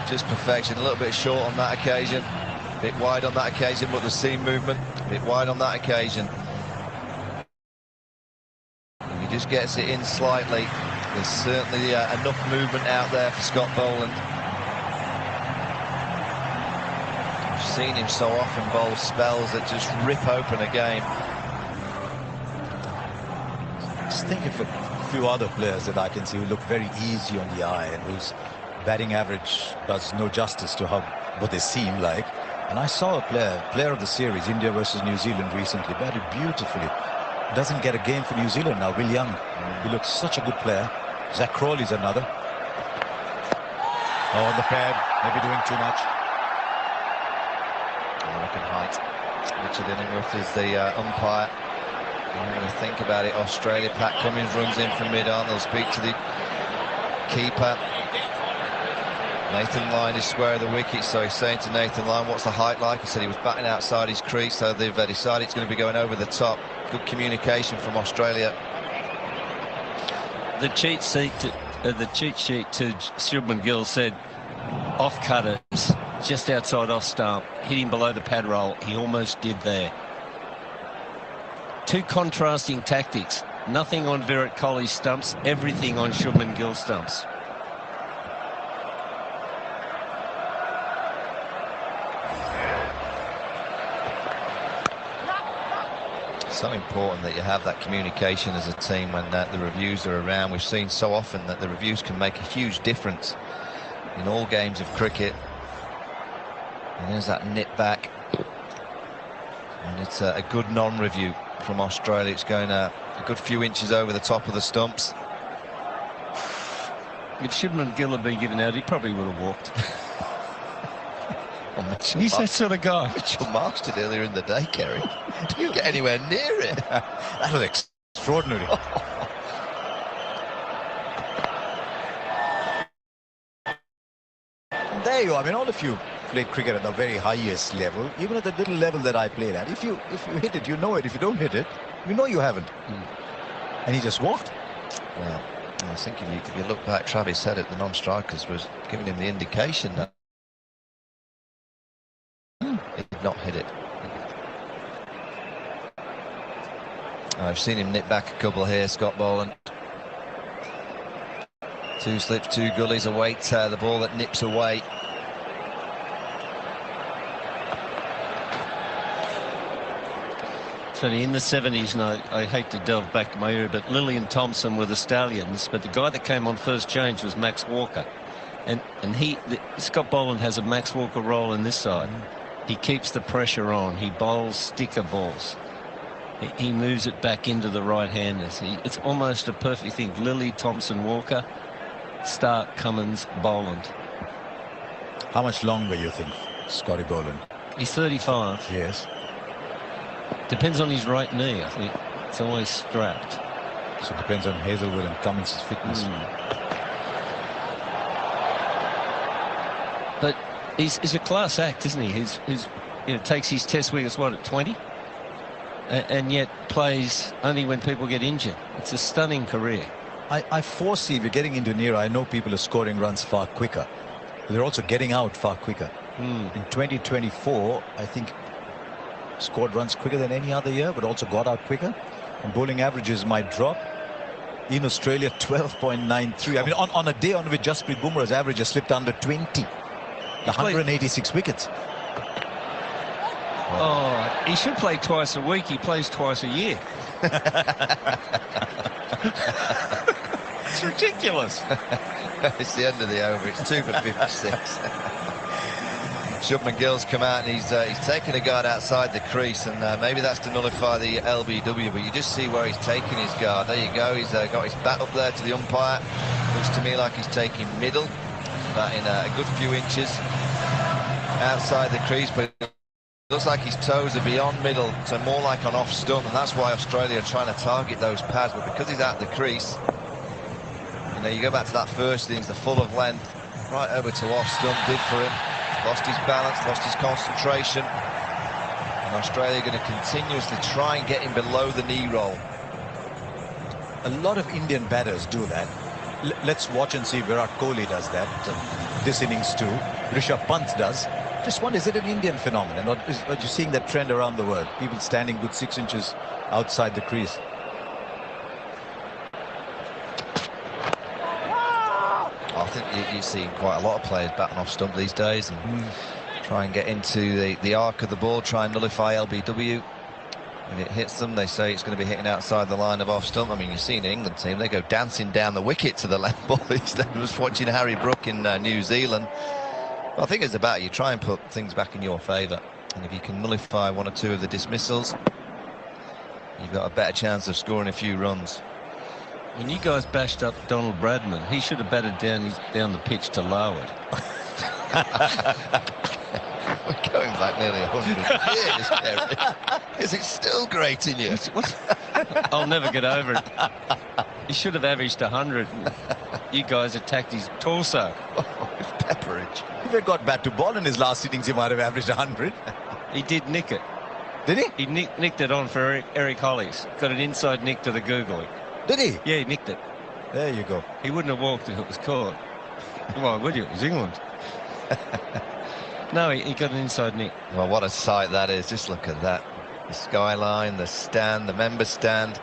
Just perfection. A little bit short on that occasion, a bit wide on that occasion, but the seam movement, a bit wide on that occasion. He just gets it in slightly. There's certainly enough movement out there for Scott Boland. I've seen him so often bowl spells that just rip open a game. Just think of a few other players that I can see who look very easy on the eye and whose batting average does no justice to what they seem like. And I saw a player of the series, India versus New Zealand, recently, batted beautifully. Doesn't get a game for New Zealand now, Will Young. He looks such a good player. Zach Crawley's another. Oh, on the pad, maybe doing too much. American height. Richard Illingworth is the umpire. I'm going to think about it. Australia, Pat Cummins runs in from mid-on. They'll speak to the keeper. Nathan Lyon is square of the wicket, so he's saying to Nathan Lyon, what's the height like? He said he was batting outside his crease, so they've decided it's going to be going over the top. Good communication from Australia. The cheat sheet to Shubman Gill said off cutters just outside off stump, hit him below the pad roll. He almost did there. Two contrasting tactics. Nothing on Virat Kohli's stumps, everything on Shubman Gill's stumps. So important that you have that communication as a team when the reviews are around. We've seen so often that the reviews can make a huge difference in all games of cricket. And there's that nip back, and it's a good non-review from Australia. It's going a good few inches over the top of the stumps. If Shubman Gill had been given out, he probably would have walked. He's that sort of guy. Mitchell Marsh did earlier in the day, Kerry. Do you get anywhere near it? That was extraordinary. There you are. I mean, all of you played cricket at the very highest level, even at the little level that I played at. If you hit it, you know it. If you don't hit it, you know you haven't. And he just walked. Well, I think if you look back, Travis said it, the non-strikers was giving him the indication that he did not hit it. I've seen him nip back a couple here, Scott Boland. Two slips, two gullies, await the ball that nips away. So in the 70s, and I hate to delve back to my era, but Lilly and Thompson were the stallions, but the guy that came on first change was Max Walker. And Scott Boland has a Max Walker role in this side. He keeps the pressure on. He bowls sticker balls. He moves it back into the right-handers. It's almost a perfect thing. Lilly, Thompson, Walker, Starc, Cummins, Boland. How much longer you think, Scotty Boland? He's 35. Yes. Depends on his right knee, I think. It's always strapped. So it depends on Hazelwood and Cummins' fitness. But he's a class act, isn't he? He's takes his test wickets, what, at 20? And yet plays only when people get injured. It's a stunning career. I foresee if you're getting into an era, I know people are scoring runs far quicker. But they're also getting out far quicker. In 2024, I think scored runs quicker than any other year, but also got out quicker. And bowling averages might drop. In Australia, 12.93. I mean, on a day on which Jasprit Bumrah's average has slipped under 20. 186 wickets. Oh, he should play twice a week. He plays twice a year. It's ridiculous. It's the end of the over. It's 2 for 56. Shubman Gill's come out and he's taken a guard outside the crease, and maybe that's to nullify the LBW, but you just see where he's taking his guard. There you go. He's got his bat up there to the umpire. Looks to me like he's taking middle, but in a good few inches outside the crease, but it looks like his toes are beyond middle, so more like on off stump, and that's why Australia are trying to target those pads. But because he's out the crease, You know, you go back to that first innings, the full of length, right over to off stump, did for him. Lost his balance, lost his concentration. And Australia going to continuously try and get him below the knee roll. A lot of Indian batters do that. Let's watch and see Virat Kohli does that this innings too. Rishabh Pant does. Just wonder, is it an Indian phenomenon, or are you seeing that trend around the world? People standing good 6 inches outside the crease. I think you're seeing quite a lot of players batting off stump these days and try and get into the arc of the ball, try and nullify LBW. When it hits them, they say it's going to be hitting outside the line of off stump. I mean, you've seen the England team, they go dancing down the wicket to the left ball instead of just watching Harry Brook in New Zealand. Well, I think it's about you try and put things back in your favour. And if you can nullify 1 or 2 of the dismissals, you've got a better chance of scoring a few runs. When you guys bashed up Donald Bradman, he should have batted down the pitch to Larwood. We're going back nearly 100 years, Kerry. Is it still grating you? I'll never get over it. He should have averaged 100. You guys attacked his torso. Pepperidge. If he got back to ball in his last innings, he might have averaged 100. He did nick it. Did he? He nicked it on for Eric Hollies. Got an inside nick to the googly. Did he? Yeah, he nicked it. There you go. He wouldn't have walked if it was caught. Why would you? It was England. No, he got an inside nick. Well, what a sight that is. Just look at that. The skyline, the stand, the member stand.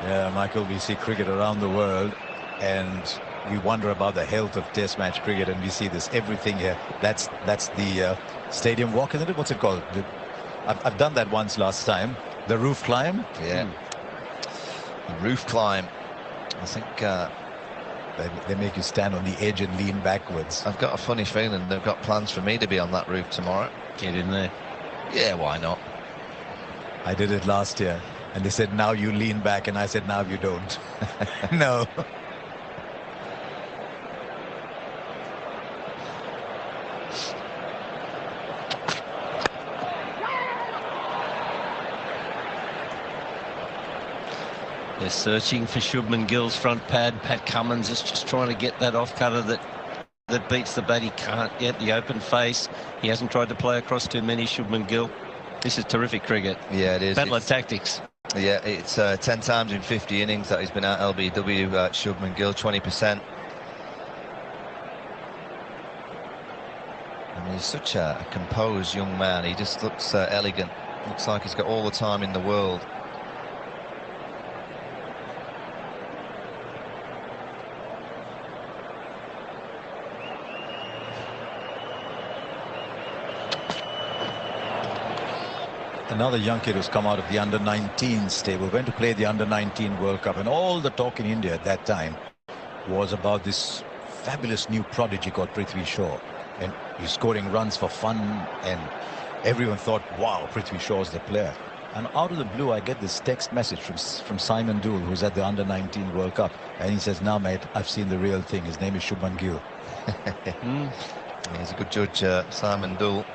Yeah, Michael, we see cricket around the world and we wonder about the health of Test match cricket, and we see this everything here. That's the stadium walk, isn't it? What's it called? I've done that once last time. The roof climb. Yeah. The roof climb. I think they make you stand on the edge and lean backwards. I've got a funny feeling they've got plans for me to be on that roof tomorrow. Get in there. Yeah, why not? I did it last year and they said now you lean back, and I said now you don't. No. They're searching for Shubman Gill's front pad. Pat Cummins is just trying to get that off cutter that beats the bat. He can't get the open face. He hasn't tried to play across too many, Shubman Gill. This is terrific cricket. Yeah, it is. Battler tactics. Yeah, it's 10 times in 50 innings that he's been at LBW, Shubman Gill, 20%. And he's such a composed young man. He just looks elegant. Looks like he's got all the time in the world. Another young kid who's come out of the under-19 stable, went to play the under-19 World Cup, and all the talk in India at that time was about this fabulous new prodigy called Prithvi Shaw, and he's scoring runs for fun, and everyone thought, wow, Prithvi Shaw is the player. And out of the blue, I get this text message from Simon Dool, who's at the under-19 World Cup, and he says, "Now, mate, I've seen the real thing. His name is Shubman Gill." He's a good judge, Simon Dool.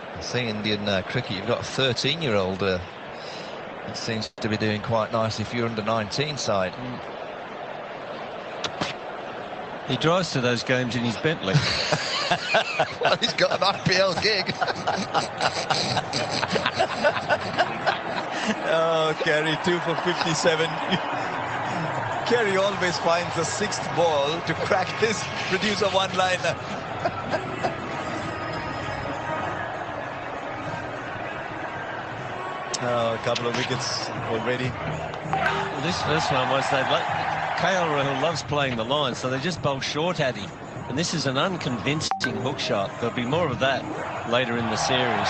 I see Indian cricket, you've got a 13-year-old that seems to be doing quite nicely for your under-19 side. He drives to those games in his Bentley. Well, he's got an IPL gig. Oh, Kerry, 2 for 57. Kerry always finds the 6th ball to crack his producer one-liner. A couple of wickets already. Well, this first one was KL Rahul loves playing the line, so they just bowl short at him. And this is an unconvincing hook shot. There'll be more of that later in the series.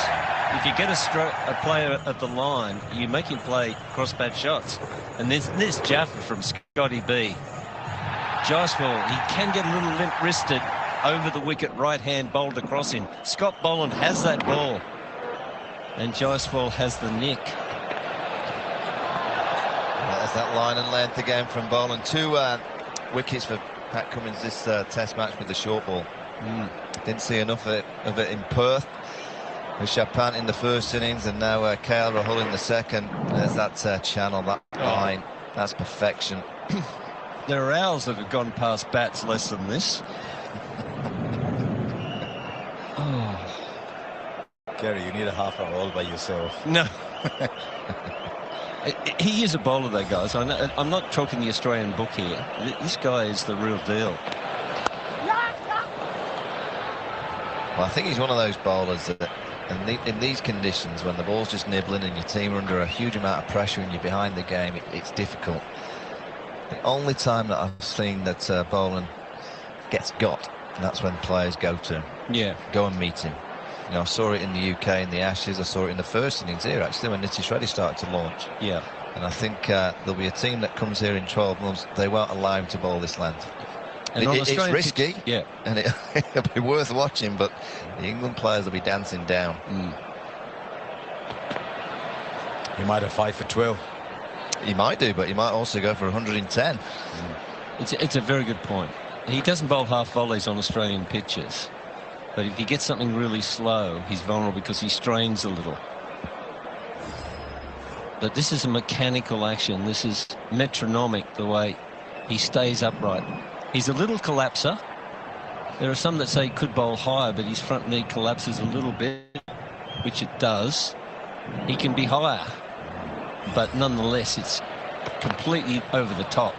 If you get a player at the line, you make him play cross-bat shots. And this Jaffa from Scotty B. Jaiswal, he can get a little limp-wristed over the wicket, right-hand bowled across him. Scott Boland has that ball. And Jaiswal has the nick. There's that line and length again from Boland. 2 wickets for Pat Cummins this Test match with the short ball. Didn't see enough of it in Perth. Pant in the first innings, and now KL Rahul in the second. There's that channel, that line. That's perfection. There are owls that have gone past bats less than this. Gary, you need a half hour all by yourself. No. He is a bowler, though, guys. I'm not talking the Australian book here. This guy is the real deal. Well, I think he's one of those bowlers that, in these conditions, when the ball's just nibbling and your team are under a huge amount of pressure and you're behind the game, it's difficult. The only time that I've seen that Boland gets got, and that's when players go and meet him. You know, I saw it in the UK in the Ashes. I saw it in the first innings here, actually, when Nitish Reddy started to launch. Yeah. And I think there'll be a team that comes here in 12 months. They won't allow him to bowl this length. It's risky, and it'll be worth watching, but the England players will be dancing down. He might have 5 for 12. He might do, but he might also go for 110. It's a very good point. He doesn't bowl half volleys on Australian pitches, but if he gets something really slow, he's vulnerable because he strains a little. But this is a mechanical action. This is metronomic, the way he stays upright. He's a little collapser. There are some that say he could bowl higher, but his front knee collapses a little bit, which it does. He can be higher, but nonetheless, it's completely over the top,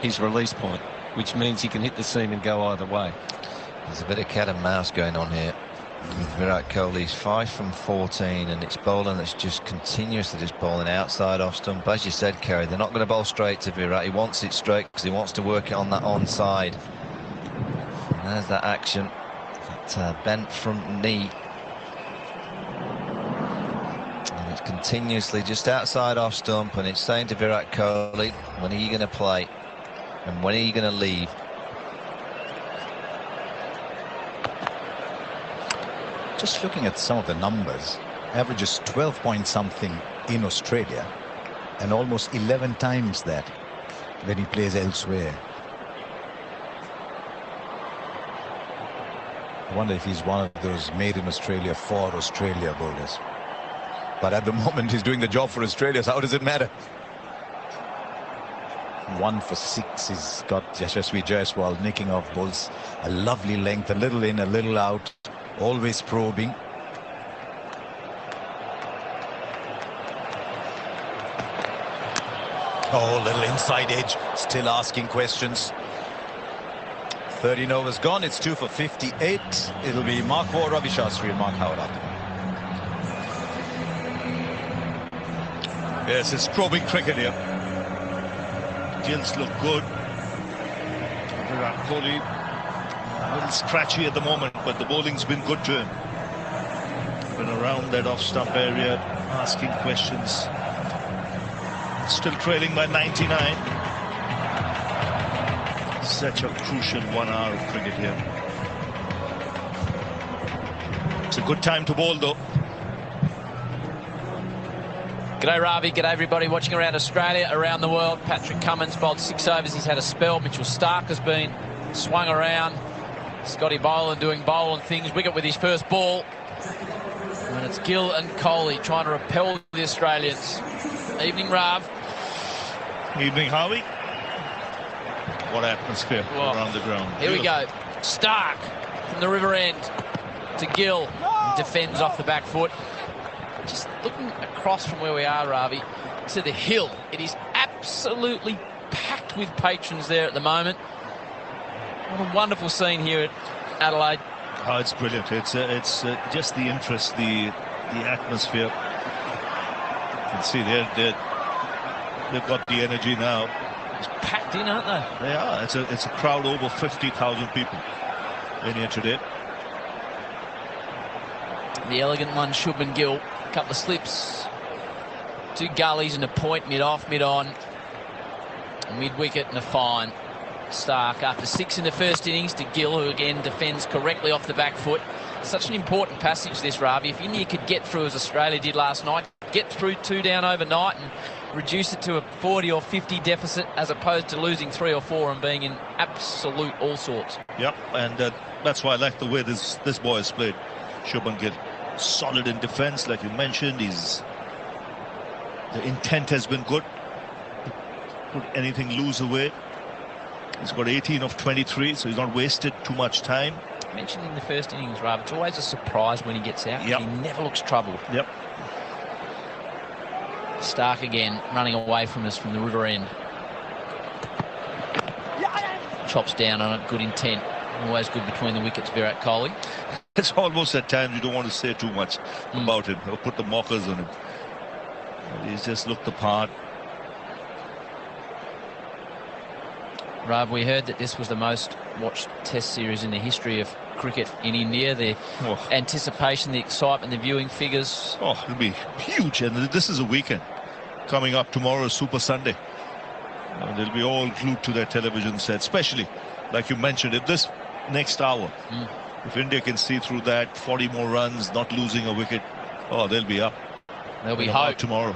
his release point, which means he can hit the seam and go either way. There's a bit of cat and mouse going on here with Virat Kohli. He's 5 from 14, and it's Boland that's just continuously just bowling outside off stump. As you said, Kerry, they're not going to bowl straight to Virat. He wants it straight because he wants to work it on that onside. And there's that action, that bent front knee. And it's continuously just outside off stump, and it's saying to Virat Kohli, when are you going to play? And when are you going to leave? Just looking at some of the numbers, averages 12 point something in Australia and almost 11 times that when he plays elsewhere. I wonder if he's one of those made in Australia for Australia bowlers. But at the moment he's doing the job for Australia, so how does it matter? 1 for 6. He's got Yashasvi Jaiswal nicking off balls. A lovely length, a little in, a little out. Always probing. Oh, little inside edge, still asking questions. 13 overs gone, it's 2 for 58. It'll be Mark Waugh, Ravi Shastri and Mark Howard up. Yes, it's probing cricket here. Gills look good. Virat Kohli a little scratchy at the moment, but the bowling's been good to him. Been around that off-stump area, asking questions. Still trailing by 99. Such a crucial 1 hour of cricket here. It's a good time to bowl, though. G'day Ravi, g'day everybody watching around Australia, around the world. Patrick Cummins bowled 6 overs, he's had a spell. Mitchell Starc has been swung around. Scotty Boland doing Boland things. Wicket with his first ball. And it's Gill and Kohli trying to repel the Australians. Evening, Rav. Evening, Harvey. What atmosphere around the ground. Here we go. Starc from the river end to Gill. He defends off the back foot. Just looking across from where we are, Ravi, to the hill. It is absolutely packed with patrons there at the moment. What a wonderful scene here at Adelaide. Oh, it's brilliant. It's just the interest, the atmosphere. You can see they've got the energy now. It's packed in, aren't they? They are. It's a crowd over 50,000 people in here today. The elegant one, Shubman Gill. A couple of slips. 2 gullies and a point, mid-off, mid-on. Mid-wicket and a fine. Starc after 6 in the first innings to Gill, who again defends correctly off the back foot. Such an important passage this, Ravi. If India could get through as Australia did last night, get through 2 down overnight and reduce it to a 40 or 50 deficit as opposed to losing 3 or 4 and being in absolute all sorts. Yep, and that's why I like the way this boy has played, Shubman Gill. solid in defence, like you mentioned. The intent has been good. Put anything loose away. He's got 18 of 23, so he's not wasted too much time. I mentioned in the first innings, Rav, it's always a surprise when he gets out. Yep. He never looks troubled. Yep. Starc again running away from us from the river end. Chops down on it, good intent. Always good between the wickets, Virat Kohli. It's almost at times you don't want to say too much about him or put the mockers on him. He's just looked the part. Rav, we heard that this was the most watched test series in the history of cricket in India. The anticipation, the excitement, the viewing figures. Oh, it'll be huge. And this is a weekend. Coming up tomorrow, Super Sunday. And they'll be all glued to their television set, especially, like you mentioned, in this next hour. If India can see through that, 40 more runs, not losing a wicket, oh, they'll be up. There'll be hope tomorrow.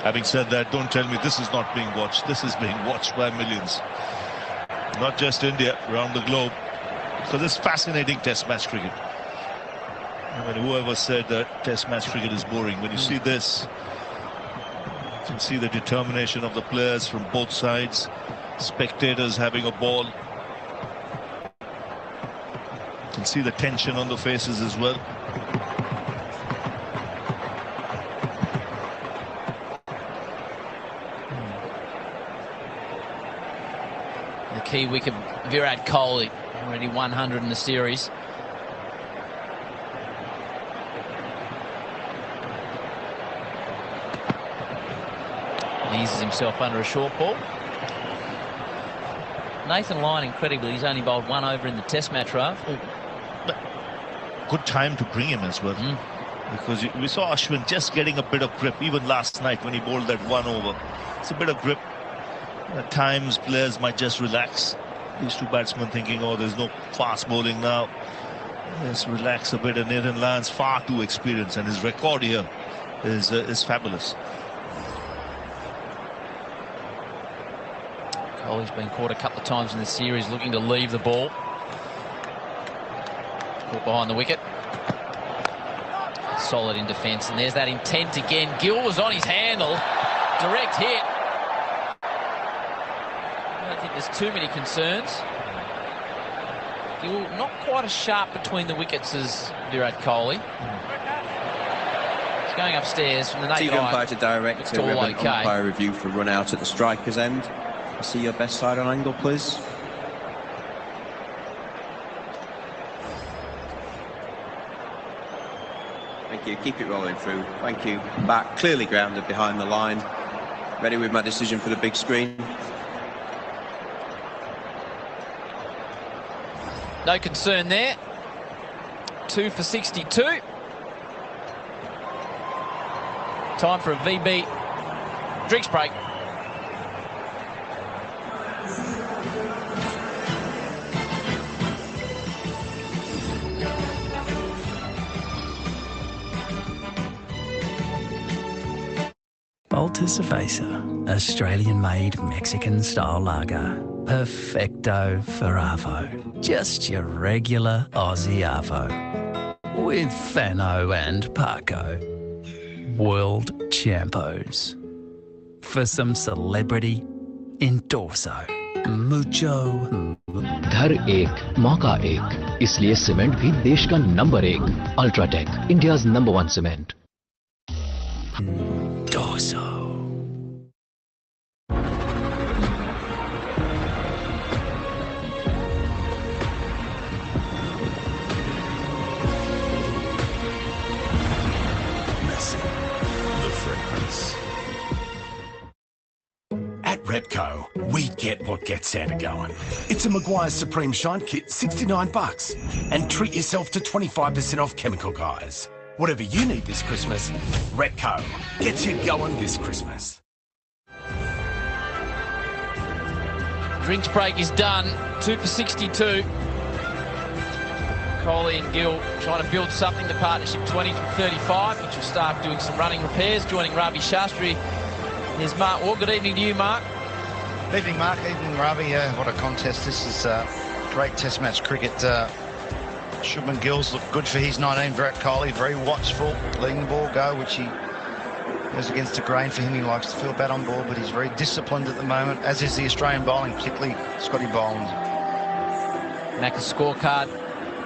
Having said that, don't tell me this is not being watched. This is being watched by millions. Not just India, around the globe. So this fascinating test match cricket. I mean, whoever said that test match cricket is boring, when you see this, you can see the determination of the players from both sides. Spectators having a ball. You can see the tension on the faces as well. The key wicket, Virat Kohli, already 100 in the series. Eases himself under a short ball. Nathan Lyon, incredibly, he's only bowled one over in the test match, Rav. Good time to bring him as well. Because we saw Ashwin just getting a bit of grip, even last night when he bowled that one over. It's a bit of grip. At times, players might just relax. These two batsmen thinking, oh, there's no fast bowling now. Let's relax a bit. And Nathan Lyon's far too experienced, and his record here is fabulous. Kohli's been caught a couple of times in the series looking to leave the ball. Caught behind the wicket. Solid in defence, and there's that intent again. Gill was on his handle. Direct hit. I don't think there's too many concerns. Gill not quite as sharp between the wickets as Virat Kohli. He's going upstairs from the naked eye. umpire to direct It's a all relevant okay. umpire review for run out at the striker's end. See your best side on angle, please. Thank you. Keep it rolling through. Thank you. Back, clearly grounded behind the line. Ready with my decision for the big screen. No concern there. 2 for 62. Time for a VB drinks break. Bolter Cerveza, Australian-made Mexican-style lager. Perfecto Faravo. Just your regular Aussie Arvo. With Fano and Paco. World Champos. For some celebrity, endorso. Mucho. घर एक मौका एक, इसलिए cement भी देश का number 1 UltraTech, India's number 1 cement. Dorso. At Repco, we get what gets Santa going. It's a Maguire's Supreme Shine Kit, $69. And treat yourself to 25% off chemical guys. Whatever you need this Christmas, Repco gets you going this Christmas. Drinks break is done. 2 for 62. Kohli and Gill trying to build something. The partnership 20 from 35. Mitchell Starc doing some running repairs. Joining Ravi Shastri. Here's Mark. Well, good evening to you, Mark. Evening, Mark. Evening, Ravi. What a contest. This is great test match cricket. Shubman Gill's looked good for his 19. Virat Kohli, very watchful, letting the ball go, which he goes against the grain for him. He likes to feel bat on ball, but he's very disciplined at the moment, as is the Australian bowling, particularly Scotty Boland. Macca's scorecard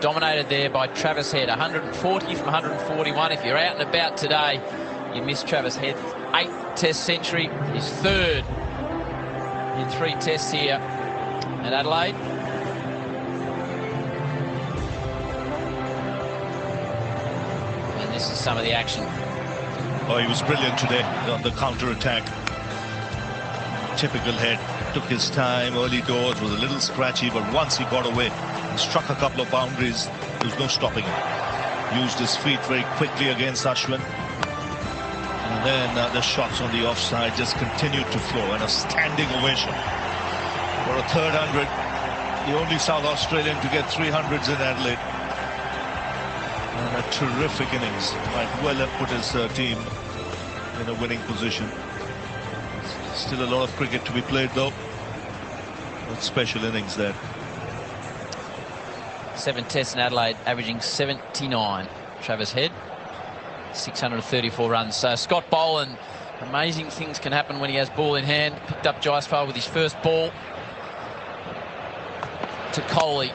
dominated there by Travis Head, 140 from 141. If you're out and about today, you missed Travis Head's 8th Test century, his 3rd in 3 tests here at Adelaide. And this is some of the action. Oh, he was brilliant today on the counter-attack. Typical Head, took his time, early doors, was a little scratchy, but once he got away, he struck a couple of boundaries, there was no stopping him. Used his feet very quickly against Ashwin. And then the shots on the offside just continued to flow, and a standing ovation for a 3rd 100. The only South Australian to get 300s in Adelaide. And a terrific innings. Might well have put his team in a winning position. Still a lot of cricket to be played though. What special innings there. 7 tests in Adelaide, averaging 79. Travis Head, 634 runs. So Scott Boland, amazing things can happen when he has ball in hand. Picked up Jaiswal with his first ball. To Kohli.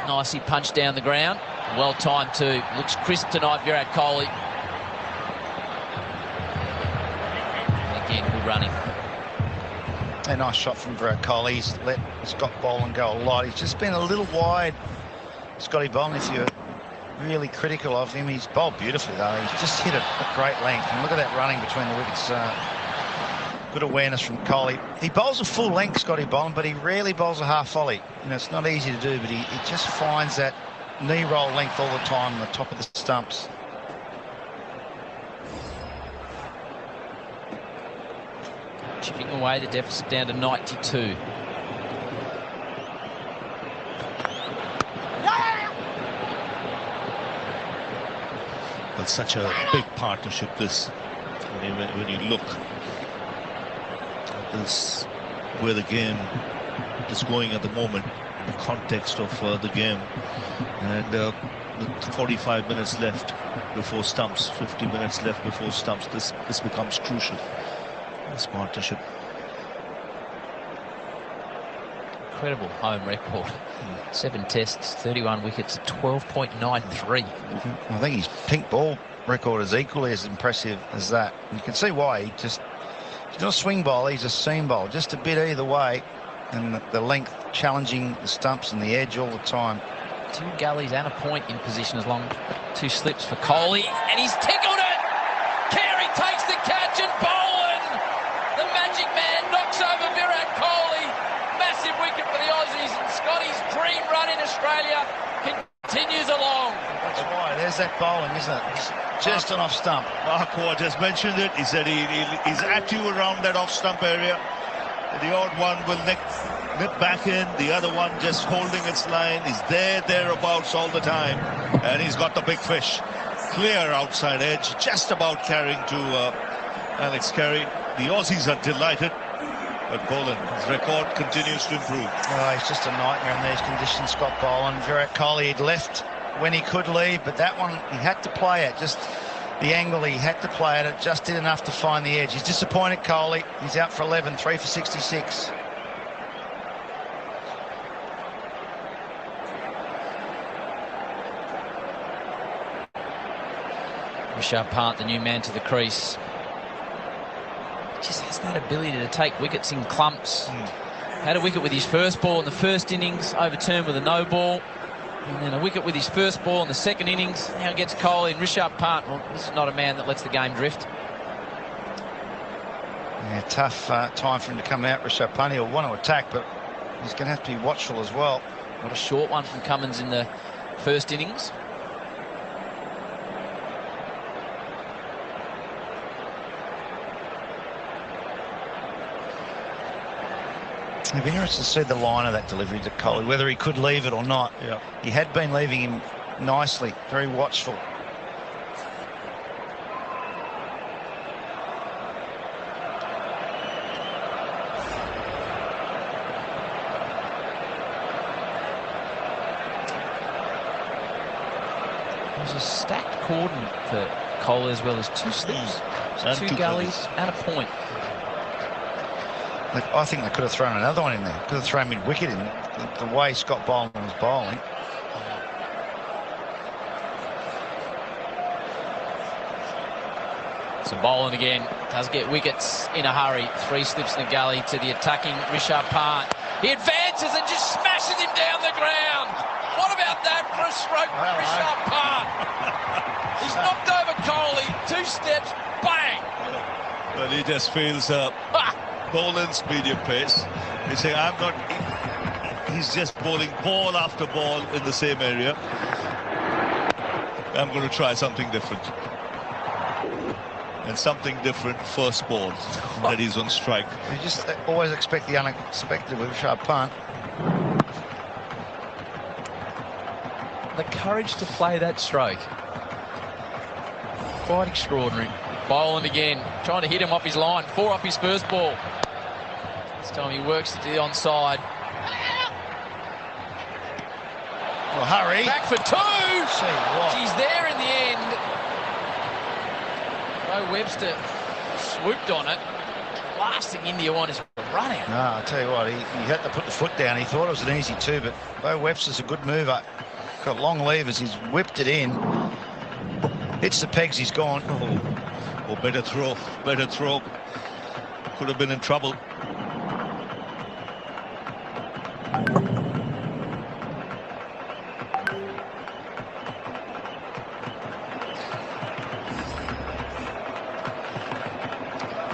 Nicely punched down the ground. Well timed too. Looks crisp tonight, Virat Kohli. Again, good running. A nice shot from Virat Kohli. He's let Scott Boland go a lot. He's just been a little wide, Scotty Boland, if you're really critical of him. He's bowled beautifully though. He's just hit it at great length. And look at that running between the wickets. Good awareness from Kohli. He bowls a full length, Scotty Boland, but he rarely bowls a half volley. You know, it's not easy to do, but he just finds that knee roll length all the time on the top of the stumps. Chipping away the deficit down to 92. Well, such a big partnership this, when you look at this, where the game is going at the moment, in the context of the game, and with 45 minutes left before stumps, 50 minutes left before stumps, this becomes crucial, this partnership. Incredible home record. 7 tests, 31 wickets, 12.93. I think his pink ball record is equally as impressive as that. You can see why. He's not a swing bowler, he's a seam bowler, just a bit either way, and the length challenging the stumps and the edge all the time. 2 gullies and a point in position as long. 2 slips for Kohli, and he's tickled it! Carey takes the catch, and Boland, the magic man, knocks over Virat Kohli. Massive wicket for the Aussies, and Scotty's dream run in Australia continues along. That's why. There's that bowling, isn't it? It's just an off-stump. Marco just mentioned it. He said he's active around that off-stump area. The odd one will nip back in. The other one just holding its line. He's thereabouts all the time. And he's got the big fish. Clear outside edge, just about carrying to Alex Carey. The Aussies are delighted. But Boland, his record continues to improve. Oh, he's just a nightmare in these conditions, Scott Boland. Virat Kohli had left when he could leave, but that one he had to play it. Just the angle he had to play it. It just did enough to find the edge. He's disappointed, Kohli. He's out for 11, 3 for 66. Rishabh Pant, the new man to the crease. Just has that ability to take wickets in clumps. Had a wicket with his first ball in the first innings, overturned with a no ball. And then a wicket with his first ball in the second innings. Now gets Kohli, and Rishabh Pant, well, this is not a man that lets the game drift. Yeah, tough time for him to come out, Rishabh Pant. He'll want to attack, but he's going to have to be watchful as well. What a short one from Cummins in the first innings. It'd be interesting to see the line of that delivery to Kohli, whether he could leave it or not. Yeah. He had been leaving him nicely, very watchful. was a stacked cordon for Kohli, as well as 2 slips, And 2 2 gullies, and a point. Look, I think they could have thrown another one in there. Could have thrown mid-wicket in. The way Scott Boland was bowling. So Boland again does get wickets in a hurry. 3 slips in the gully to the attacking Rishabh Pant. He advances and just smashes him down the ground. What about that for a stroke from Rishabh Pant? He's knocked over Kohli. 2 steps, bang! Well, he just feels Boland's medium pace. He's saying, I'm not... He's just bowling ball after ball in the same area. I'm going to try something different. And something different first ball that he's on strike. You just always expect the unexpected with Rishabh Pant. The courage to play that stroke. Quite extraordinary. Boland again, trying to hit him off his line. 4 off his first ball. This time he works to the onside. Well, hurry. Back for 2. He's there in the end. Webster swooped on it. Last thing India want is a run out. No, I'll tell you what, he had to put the foot down. He thought it was an easy 2, but Bo Webster's a good mover. Got long levers. He's whipped it in. Hits the pegs. He's gone. Oh, better throw. Better throw. Could have been in trouble.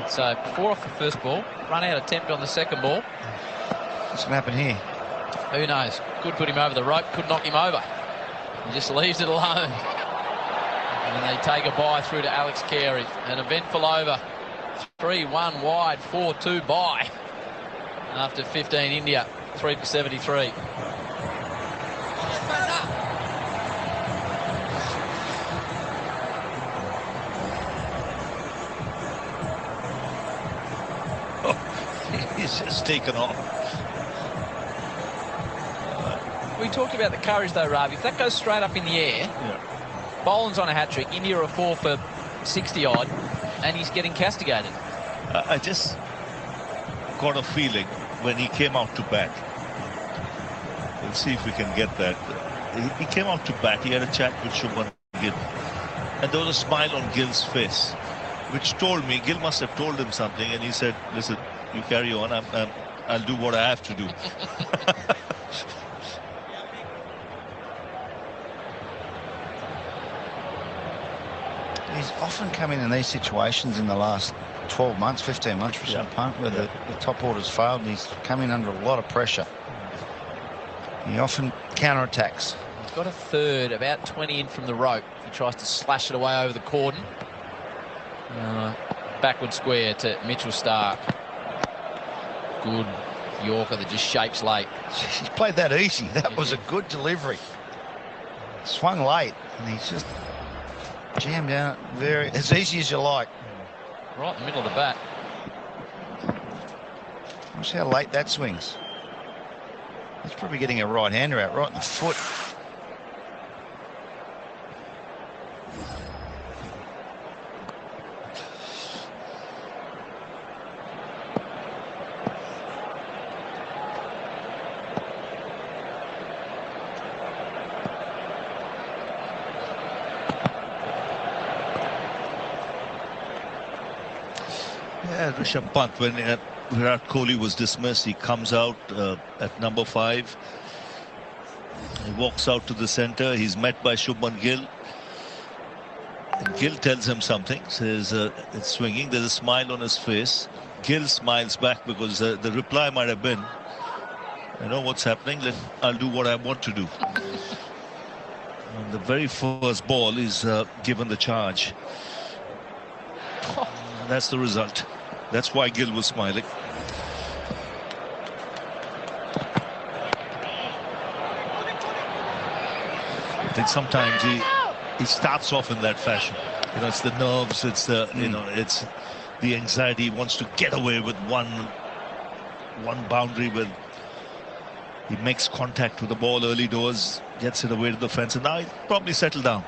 So 4 off the first ball, run out attempt on the second ball. What's going to happen here? Who knows? Could put him over the rope, could knock him over. He just leaves it alone. And they take a bye through to Alex Carey. An eventful over. 3-1 wide, 4-2 bye. After 15 India, 3 for 73. He's just taken off. We talked about the courage though, Ravi. If that goes straight up in the air, Boland's on a hat-trick, India are 4 for 60-odd, and he's getting castigated. I just got a feeling when he came out to bat. Let's see if we can get that. He came out to bat, he had a chat with Shubman Gill, and there was a smile on Gill's face, which told me, Gill must have told him something, and he said, listen, you carry on, I'll do what I have to do. He's often come in these situations in the last 12 months, 15 months, Rishabh Pant, where the top order's failed, and he's come in under a lot of pressure. He often counterattacks. He's got a third, about 20 in from the rope. He tries to slash it away over the cordon. Backward square to Mitchell Starc. Good Yorker that just shapes late. He's played that easy. That was a good delivery. Swung late, and he's just jammed down as easy as you like. Right in the middle of the bat. Watch how late that swings. He's probably getting a right-hander out right in the foot. Yeah, Rishabh Pant, when Virat Kohli was dismissed, he comes out at number 5. He walks out to the centre. He's met by Shubman Gill. And Gill tells him something, says it's swinging. There's a smile on his face. Gill smiles back because the reply might have been, I know what's happening. I'll do what I want to do. And the very first ball is given the charge. That's the result. That's why Gill was smiling. I think sometimes he starts off in that fashion. You know, it's the nerves, it's the it's the anxiety. He wants to get away with one boundary. With he makes contact with the ball early doors, gets it away to the fence, and now he'll probably settle down.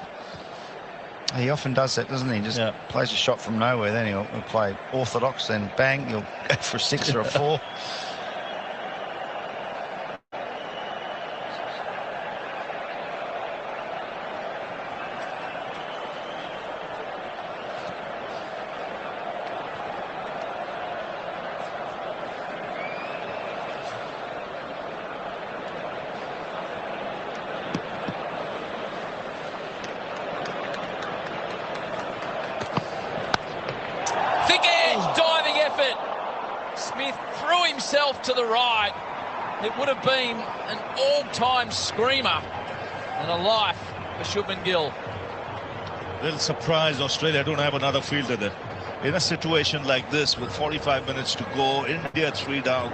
He often does that, doesn't he? Just plays a shot from nowhere, then he'll play orthodox, then bang, he'll go for a 6 or a 4. To the right, it would have been an all-time screamer and a life for Shubman Gill. Little surprise, Australia don't have another fielder there. In a situation like this, with 45 minutes to go, India 3 down,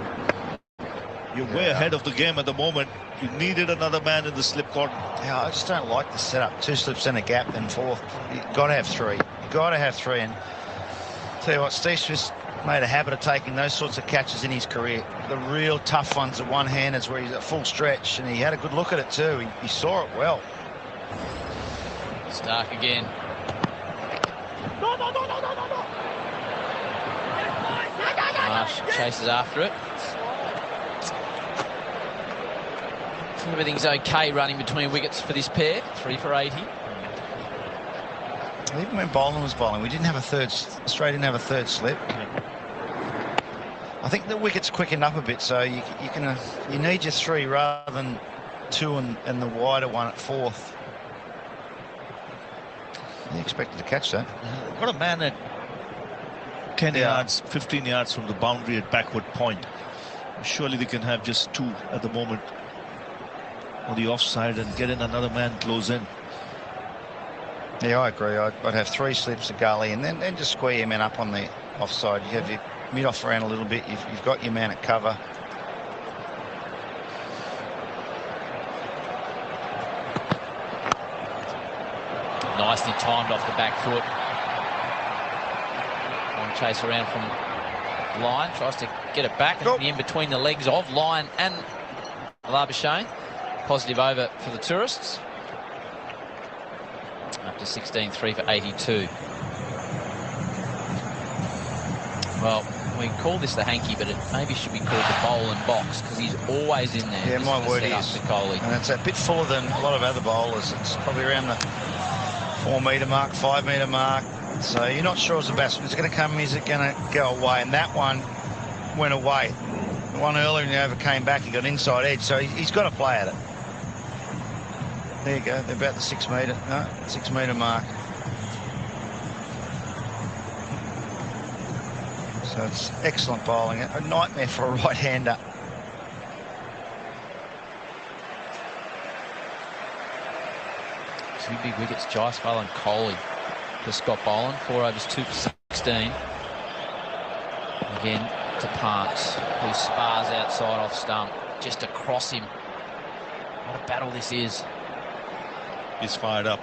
you're way ahead of the game at the moment. You needed another man in the slip cordon. Yeah, I just don't like the setup. 2 slips and a gap, then 4th. You've got to have 3. You've got to have 3. And tell you what, Steve Smith's made a habit of taking those sorts of catches in his career. The real tough ones, the one-handers where he's at full stretch, and he had a good look at it too. He saw it well. Starc again. Marsh chases after it. Everything's okay running between wickets for this pair. 3 for 80. Even when Boland was bowling, we didn't have a third. Australia didn't have a third slip. I think the wicket's quickened up a bit, so you need your 3 rather than 2 and the wider one at 4th. You expected to catch that. Got a man at 10 yards, 15 yards from the boundary at backward point. Surely they can have just 2 at the moment on the offside and get in another man close in. Yeah, I agree. I'd have 3 slips, a gully, and then just square your man up on the offside. You have your mid-off around a little bit. You've got your man at cover. Nicely timed off the back foot. Long chase around from Line. Tries to get it back. And in between the legs of Line and Labuschagne. Positive over for the tourists. After 16, 3 for 82. Well, we call this the hanky, but it maybe should be called the Boland box because he's always in there. Yeah, my word is. Kohli. And it's a bit fuller than a lot of other bowlers. It's probably around the 4 metre mark, 5 metre mark. So you're not sure as a batsman, is it going to come, is it going to go away? And that one went away. The one earlier in the over came back, he got inside edge, so he's got to play at it. There you go, they're about the 6 metre mark. So it's excellent bowling, a nightmare for a right-hander. Two big wickets, Jaiswal and Kohli for Scott Boland. 4 overs, 2 for 16. Again to Pant, who spars outside off stump, just across him. What a battle this is. He's fired up.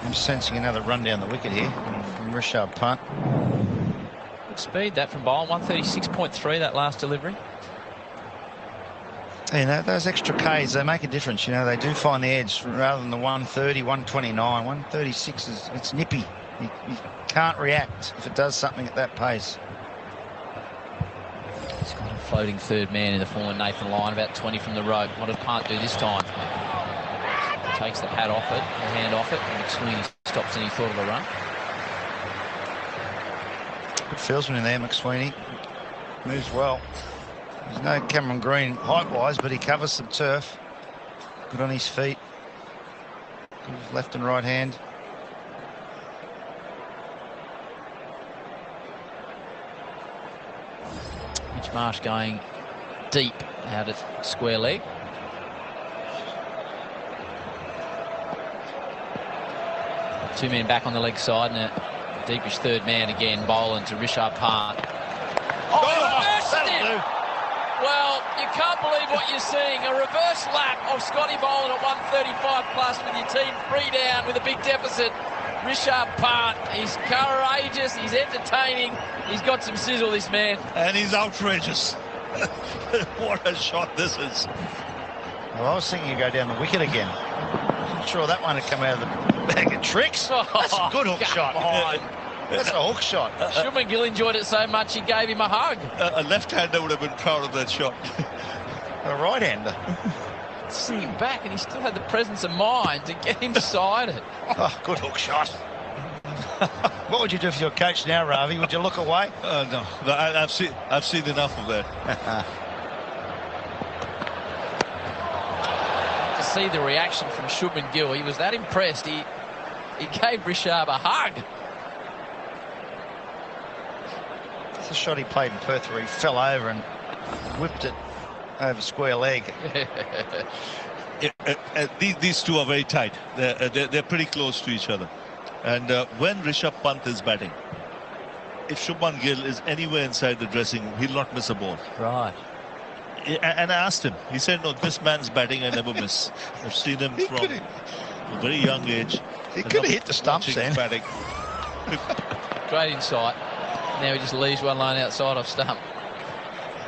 I'm sensing another run down the wicket here from Rishabh Pant. Good speed that from Boland, 136.3 that last delivery. You know, those extra Ks, they make a difference. You know, they do find the edge rather than the 130, 129. 136 it's nippy. You can't react if it does something at that pace. He's got a floating third man in the form of Nathan Lyon, about 20 from the rope. What did Pant do this time? Takes the pad off it, the hand off it, and McSweeney stops any thought of a run. Good fieldsman in there, McSweeney. Moves well. There's no Cameron Green height-wise, but he covers some turf. Good on his feet. Good with left and right hand. Mitch Marsh going deep out at square leg. Two men back on the leg side and a deepish third man again. Boland to Rishabh Pant. Oh, reversed it! Well, you can't believe what you're seeing. A reverse lap of Scotty Boland at 135 plus with your team 3 down with a big deficit. Rishabh Pant, he's courageous, he's entertaining, he's got some sizzle, this man. And he's outrageous. What a shot this is. Well, I was thinking he'd go down the wicket again. I'm sure that one had come out of the Bag of tricks. That's a good hook shot. That's a hook shot. Shubman Gill enjoyed it so much he gave him a hug. A left-hander would have been proud of that shot. A right-hander. Sitting back, and he still had the presence of mind to get inside it. Oh, good hook shot. What would you do if you're coach now, Ravi? Would you look away? No, I've seen enough of that. To see the reaction from Shubman Gill, he was that impressed. He gave Rishab a hug. It's a shot he played in Perth where he fell over and whipped it over square leg. These two are very tight. They're pretty close to each other. And when Rishabh Pant is batting, if Shubman Gill is anywhere inside the dressing room, he'll not miss a ball. Right. And I asked him. He said, no, this man's batting, I never miss. I've seen him from a very young age. He could have hit the stumps then. Batting. Great insight. Now he just leaves one line outside off stump.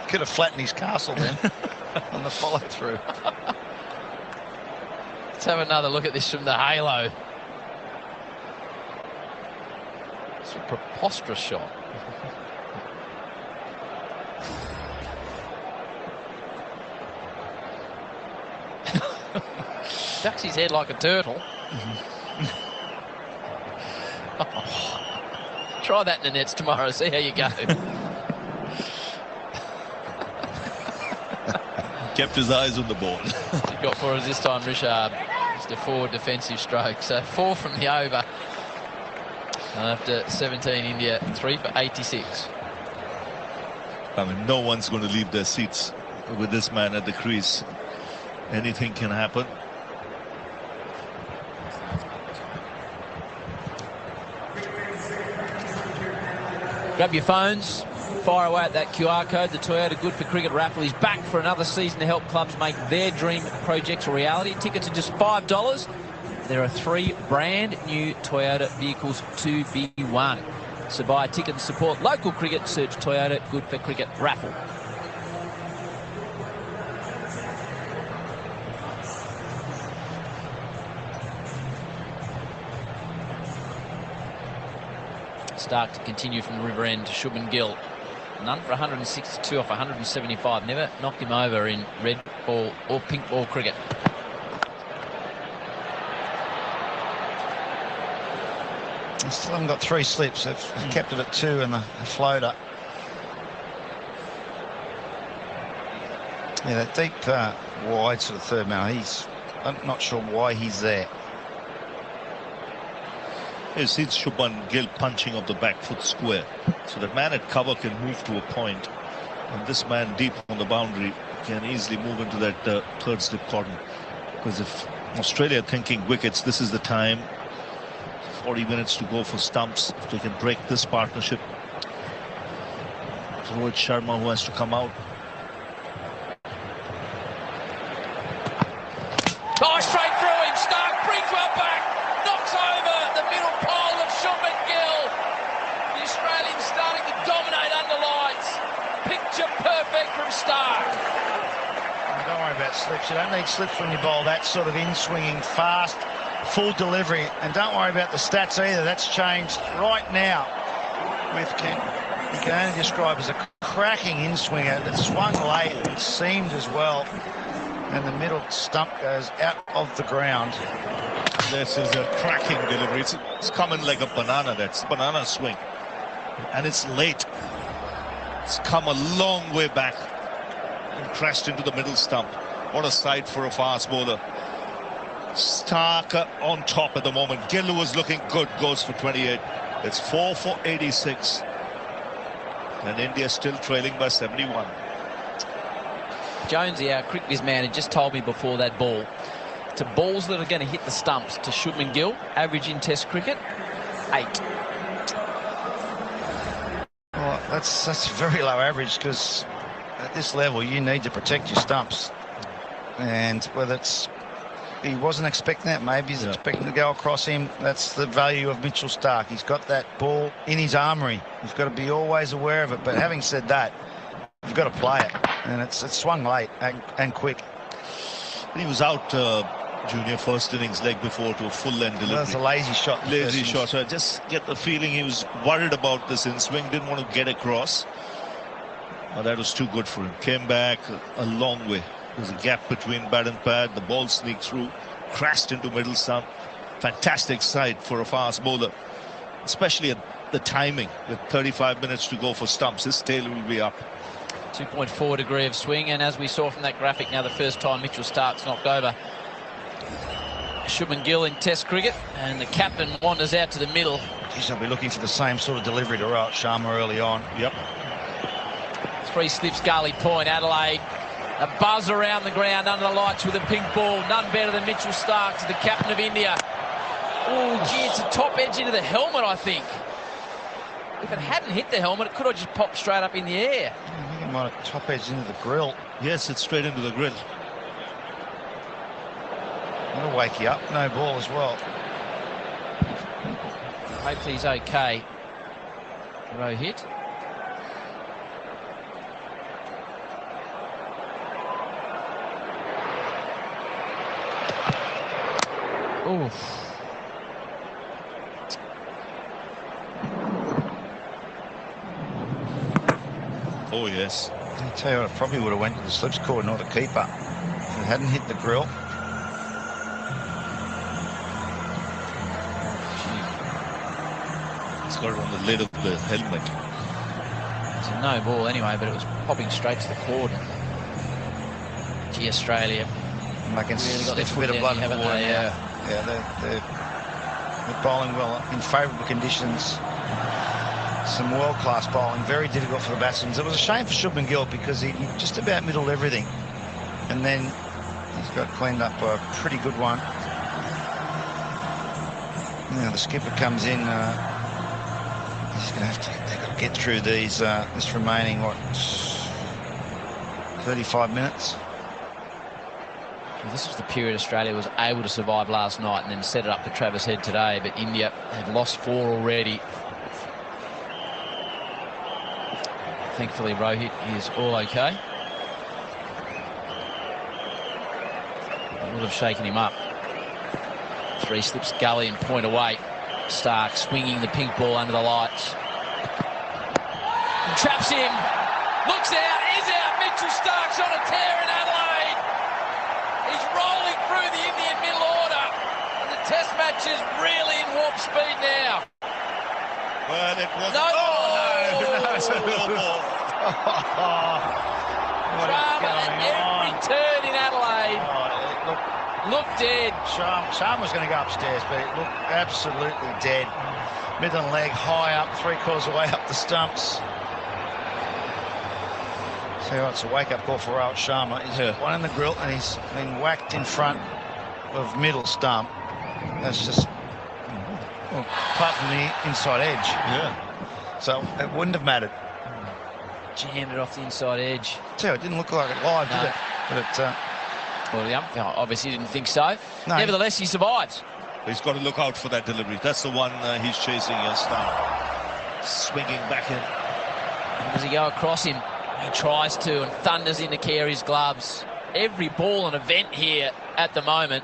Could have flattened his castle then on the follow through. Let's have another look at this from the halo. It's a preposterous shot. Ducks his head like a turtle. Try that in the nets tomorrow, see how you go. Kept his eyes on the ball. He got for us this time, Rishab. Just a forward defensive stroke. So 4 from the over. After 17, India 3 for 86. I mean, no one's going to leave their seats with this man at the crease. Anything can happen. Grab your phones, fire away at that QR code. The Toyota Good for Cricket raffle is back for another season to help clubs make their dream projects a reality. Tickets are just $5. There are 3 brand new Toyota vehicles to be won. So buy a ticket and support local cricket. Search Toyota Good for Cricket raffle. Starc to continue from the river end to Shubman Gill. None for 162 off 175. Never knocked him over in red ball or pink ball cricket. They still haven't got 3 slips. They've kept it at 2 and the floater. Yeah, that deep wide sort of third man. I'm not sure why he's there. You've seen Shubman Gill punching off the back foot square. So the man at cover can move to a point. And this man deep on the boundary can easily move into that third slip cordon. Because if Australia are thinking wickets, this is the time. 40 minutes to go for stumps. If they can break this partnership. Rohit Sharma who has to come out. Oh, straight through him. Starc brings one back. Knocks over the middle pole of Shubman Gill. The Australians starting to dominate under lights. Picture perfect from Starc. Don't worry about slips. You don't need slips when you bowl that sort of in-swinging, fast, full delivery. And don't worry about the stats either. That's changed right now. With you can only describe as a cracking in-swinger that swung late and seamed as well. And the middle stump goes out of the ground. This is a cracking delivery. It's coming like a banana. That's banana swing. And it's late. It's come a long way back and crashed into the middle stump. What a sight for a fast bowler. Starc on top at the moment. Gill, who was looking good, goes for 28. It's 4 for 86. And India still trailing by 71. Jonesy, our cricket viz man, had just told me before that ball, to balls that are going to hit the stumps to Shubman Gill, average in Test cricket, 8. Well, that's very low average, because at this level you need to protect your stumps. And whether it's he wasn't expecting that, maybe he's expecting to go across him. That's the value of Mitchell Starc. He's got that ball in his armoury. He's got to be always aware of it. But having said that, you've got to play it, and it's swung late and quick. He was out Junior first innings leg before to a full length delivery. That's a lazy shot. Lazy shot. So I just get the feeling he was worried about this in swing, didn't want to get across. Oh, that was too good for him. Came back a long way. There's a gap between bat and pad. The ball sneaked through, crashed into middle stump. Fantastic sight for a fast bowler, especially at the timing with 35 minutes to go for stumps. His tail will be up. 2.4 degree of swing, and as we saw from that graphic, now the first time Mitchell Starc's knocked over Shubman Gill in Test cricket, and the captain wanders out to the middle. Geez, I'll be looking for the same sort of delivery to Rohit Sharma early on. Yep. 3 slips Gully point, Adelaide. A buzz around the ground under the lights with a pink ball. None better than Mitchell Starc to the captain of India. Oh, gee, it's a top edge into the helmet, I think. If it hadn't hit the helmet, it could have just popped straight up in the air. I think it might have top edged into the grill. Yes, it's straight into the grill. That'll wake you up. No ball as well. Hopefully he's okay. Rohit. Oh. Oh, yes. I tell you what, it probably would have went to the slips cord, not the keeper. If it hadn't hit the grill. It's got it on the lid of the helmet. It's a no ball anyway, but it was popping straight to the cord. Gee, Australia. And they can really got their sniff a foot bit of down blood here, and haven't water. they? Yeah, they're bowling well in favourable conditions. Some world-class bowling, very difficult for the batsmen. It was a shame for Shubman Gill because he just about middled everything. And then he's got cleaned up by a pretty good one. Now the skipper comes in. He's going to have to, they've got to get through these, this remaining, 35 minutes. Well, this was the period Australia was able to survive last night and then set it up for Travis Head today, but India have lost 4 already. Thankfully, Rohit is all okay. It would have shaken him up. 3 slips Gully and point away. Starc swinging the pink ball under the lights. Traps him. Looks out. Is out. Mitchell Starc's on a tear in Adelaide. He's rolling through the Indian middle order. And the test match is really in warp speed now. Well, it was... No ball. Drama at every turn in Adelaide. Looked dead. Sharma was going to go upstairs, but it looked absolutely dead. Mid on leg, high up, 3/4 away up the stumps. So it's a wake-up call for Rohit Sharma. He's one in the grill, and he's been whacked in front of middle stump. That's just, well, apart from the inside edge. Yeah. So it wouldn't have mattered. Jammed it off the inside edge. So it didn't look like it live, did it? But it, well, the umpire obviously didn't think so. No. Nevertheless, he survives. He's got to look out for that delivery. That's the one he's chasing as swinging back in. And does he go across him? He tries to and thunders into Carey's gloves. Every ball an event here at the moment.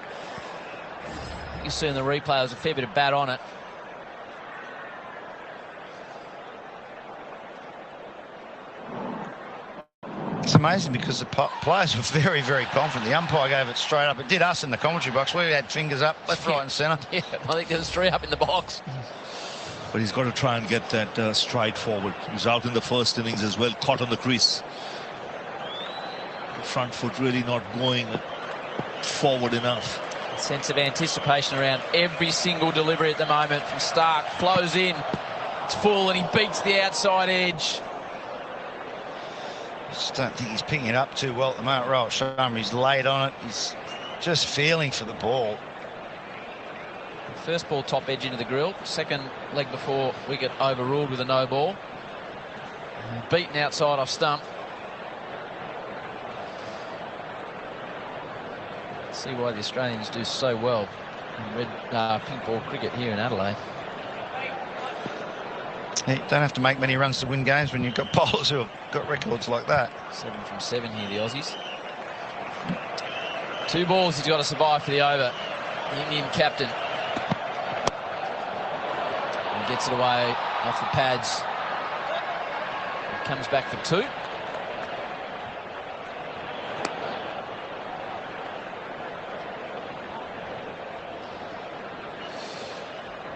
You see in the replay, there's a fair bit of bat on it. It's amazing because the players were very, very confident. The umpire gave it straight up. It did us in the commentary box. We had fingers up, left, right and centre. Yeah, I think there's 3 up in the box. But he's got to try and get that stride forward. He's out in the first innings as well, caught on the crease. The front foot really not going forward enough. Sense of anticipation around every single delivery at the moment from Starc. Flows in. It's full and he beats the outside edge. I just don't think he's picking it up too well at the moment. Rohit Sharma, he's laid on it. He's just feeling for the ball. First ball top edge into the grill. Second leg before wicket overruled with a no ball. Beaten outside off stump. See why the Australians do so well in pink ball cricket here in Adelaide. You don't have to make many runs to win games when you've got bowlers who have got records like that. 7 from 7 here, the Aussies. 2 balls he's got to survive for the over. The Indian captain. And gets it away off the pads. He comes back for 2.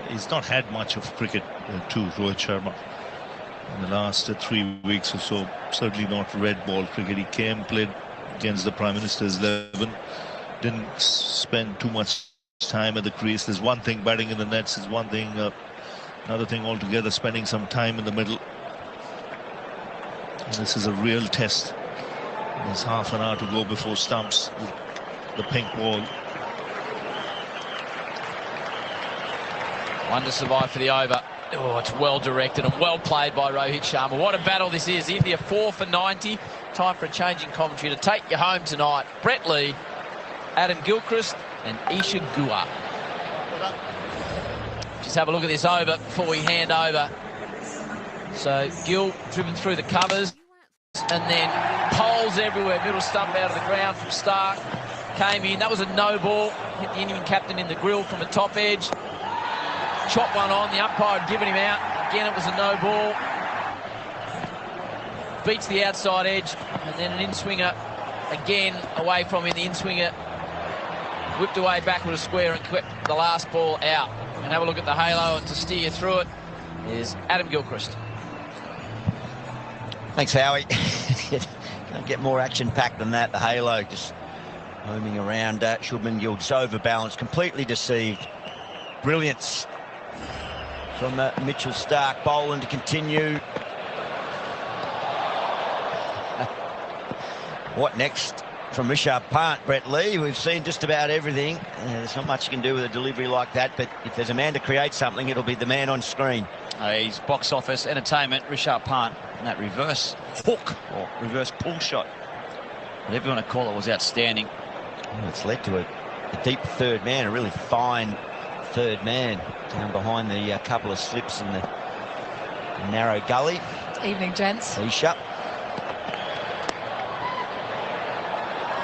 He's not had much of cricket too, Rohit Sharma, in the last 3 weeks or so. Certainly not red ball cricket. He came, played against the Prime Minister's 11, didn't spend too much time at the crease. There's one thing, batting in the nets is one thing, another thing altogether, spending some time in the middle. And this is a real test. There's half an hour to go before stumps with the pink ball. 1 to survive for the over. Oh, it's well directed and well played by Rohit Sharma. What a battle this is. India 4 for 90. Time for a changing commentary to take you home tonight. Brett Lee, Adam Gilchrist and Isha Guha. Just have a look at this over before we hand over. So Gill driven through the covers and then poles everywhere. Middle stump out of the ground from Starc. Came in. That was a no ball. Hit the Indian captain in the grill from the top edge. Chop one on, the umpire had given him out. Again, it was a no ball. Beats the outside edge, and then an in-swinger again away from him. The in-swinger whipped away back with a square and kept the last ball out. And have a look at the halo, and to steer you through it is Adam Gilchrist. Thanks, Howie. Can't get more action-packed than that. The halo just homing around Shubman Gill, just overbalanced, completely deceived. Brilliance from Mitchell Starc. Boland to continue. What next from Rishabh Pant, Brett Lee? We've seen just about everything. There's not much you can do with a delivery like that, but if there's a man to create something, it'll be the man on screen. He's box office entertainment, Rishabh Pant. And that reverse hook or reverse pull shot, whatever you want to call it, was outstanding. Well, it's led to a deep third man, a really fine third man down behind the couple of slips in the narrow gully. Evening, gents. Isha.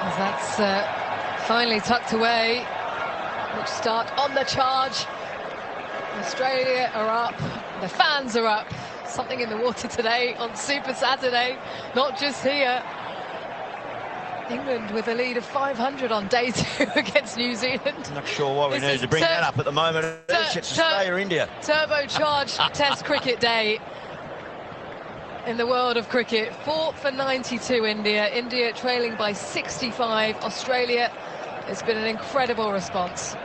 As that's finally tucked away. Mitch Starc on the charge. Australia are up. The fans are up. Something in the water today on Super Saturday. Not just here. England with a lead of 500 on day 2 against New Zealand. Not sure why we need to bring that up at the moment. It's Australia, India. Turbocharged Test cricket day in the world of cricket. 4 for 92 India. India trailing by 65. Australia, it's been an incredible response.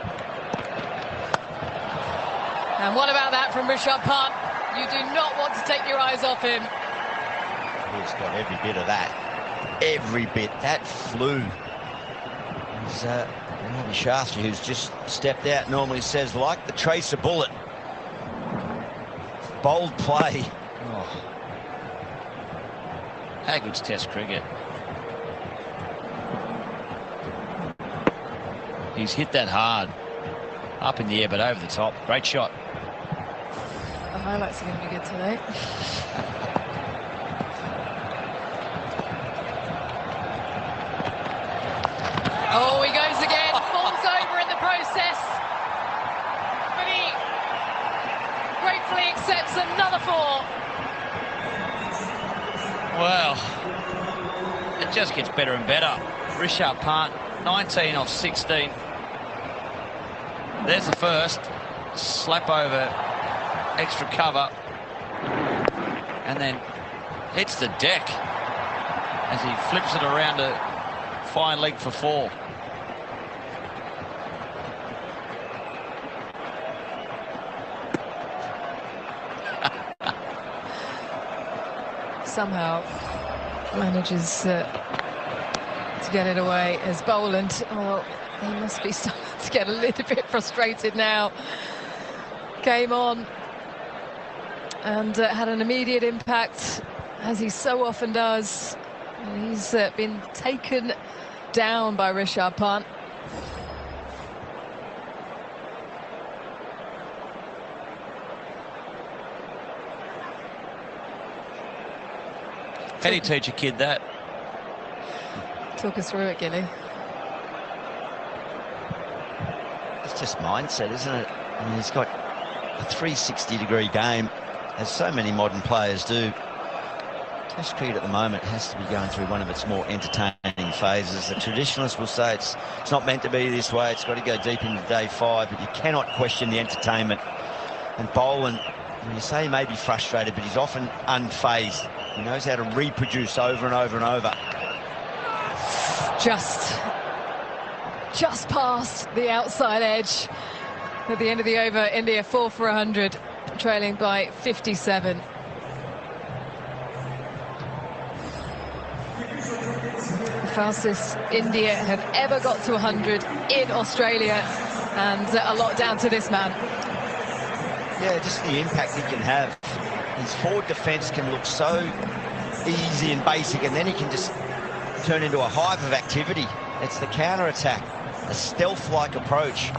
And what about that from Rishabh Pant? You do not want to take your eyes off him. He's got every bit of that. Every bit. That flew. As Ravi Shastri, who's just stepped out, normally says, like the tracer bullet. Bold play. Oh. How good's Test cricket? He's hit that hard. Up in the air, but over the top. Great shot. The highlights are going to be good today. Oh, he goes again. Falls over in the process. But he gratefully accepts another 4. Well, it just gets better and better. Rishabh Pant, 19 off 16. There's the first. Slap over, extra cover. And then hits the deck as he flips it around a fine leg for 4. Somehow manages to get it away as Boland. Well, he must be starting to get a little bit frustrated now. Came on and had an immediate impact, as he so often does. He's been taken down by Rishabh Pant. How do you teach a kid that? Talk us through it, Gilly. it's just mindset, isn't it? I mean, he's got a 360-degree game, as so many modern players do. Test cricket at the moment has to be going through one of its more entertaining phases. The traditionalists will say it's not meant to be this way. It's got to go deep into day 5, but you cannot question the entertainment. And Boland, when you say he may be frustrated, but he's often unfazed. He knows how to reproduce over and over and over. Just past the outside edge. At the end of the over, India 4 for 100, trailing by 57. The fastest India have ever got to 100 in Australia, and a lot down to this man. Yeah, just the impact he can have. His forward defence can look so easy and basic, and then he can just turn into a hive of activity. It's the counter-attack, a stealth-like approach.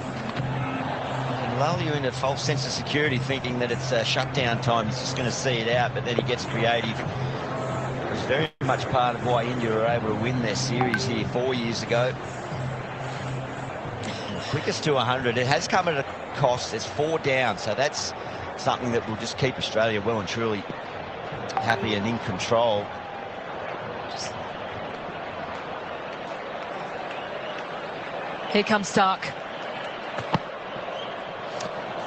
Lull you into a false sense of security, thinking that it's shutdown time, he's just going to see it out, but then he gets creative. It was very much part of why India were able to win their series here 4 years ago. Quickest to 100, it has come at a cost. There's 4 down, so that's something that will just keep Australia well and truly happy and in control. Here comes Starc.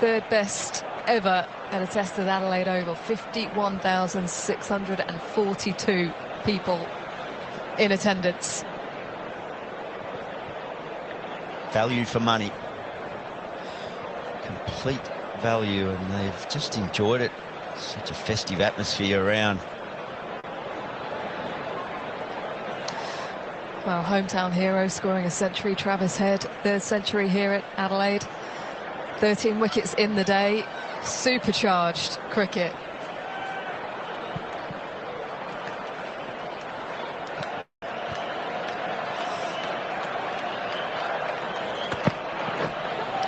Third best ever at a test at Adelaide Oval. 51,642 people in attendance. Value for money. Complete value, and they've just enjoyed it. Such a festive atmosphere around. Well, hometown hero scoring a century, Travis Head, 3rd century here at Adelaide. 13 wickets in the day, supercharged cricket.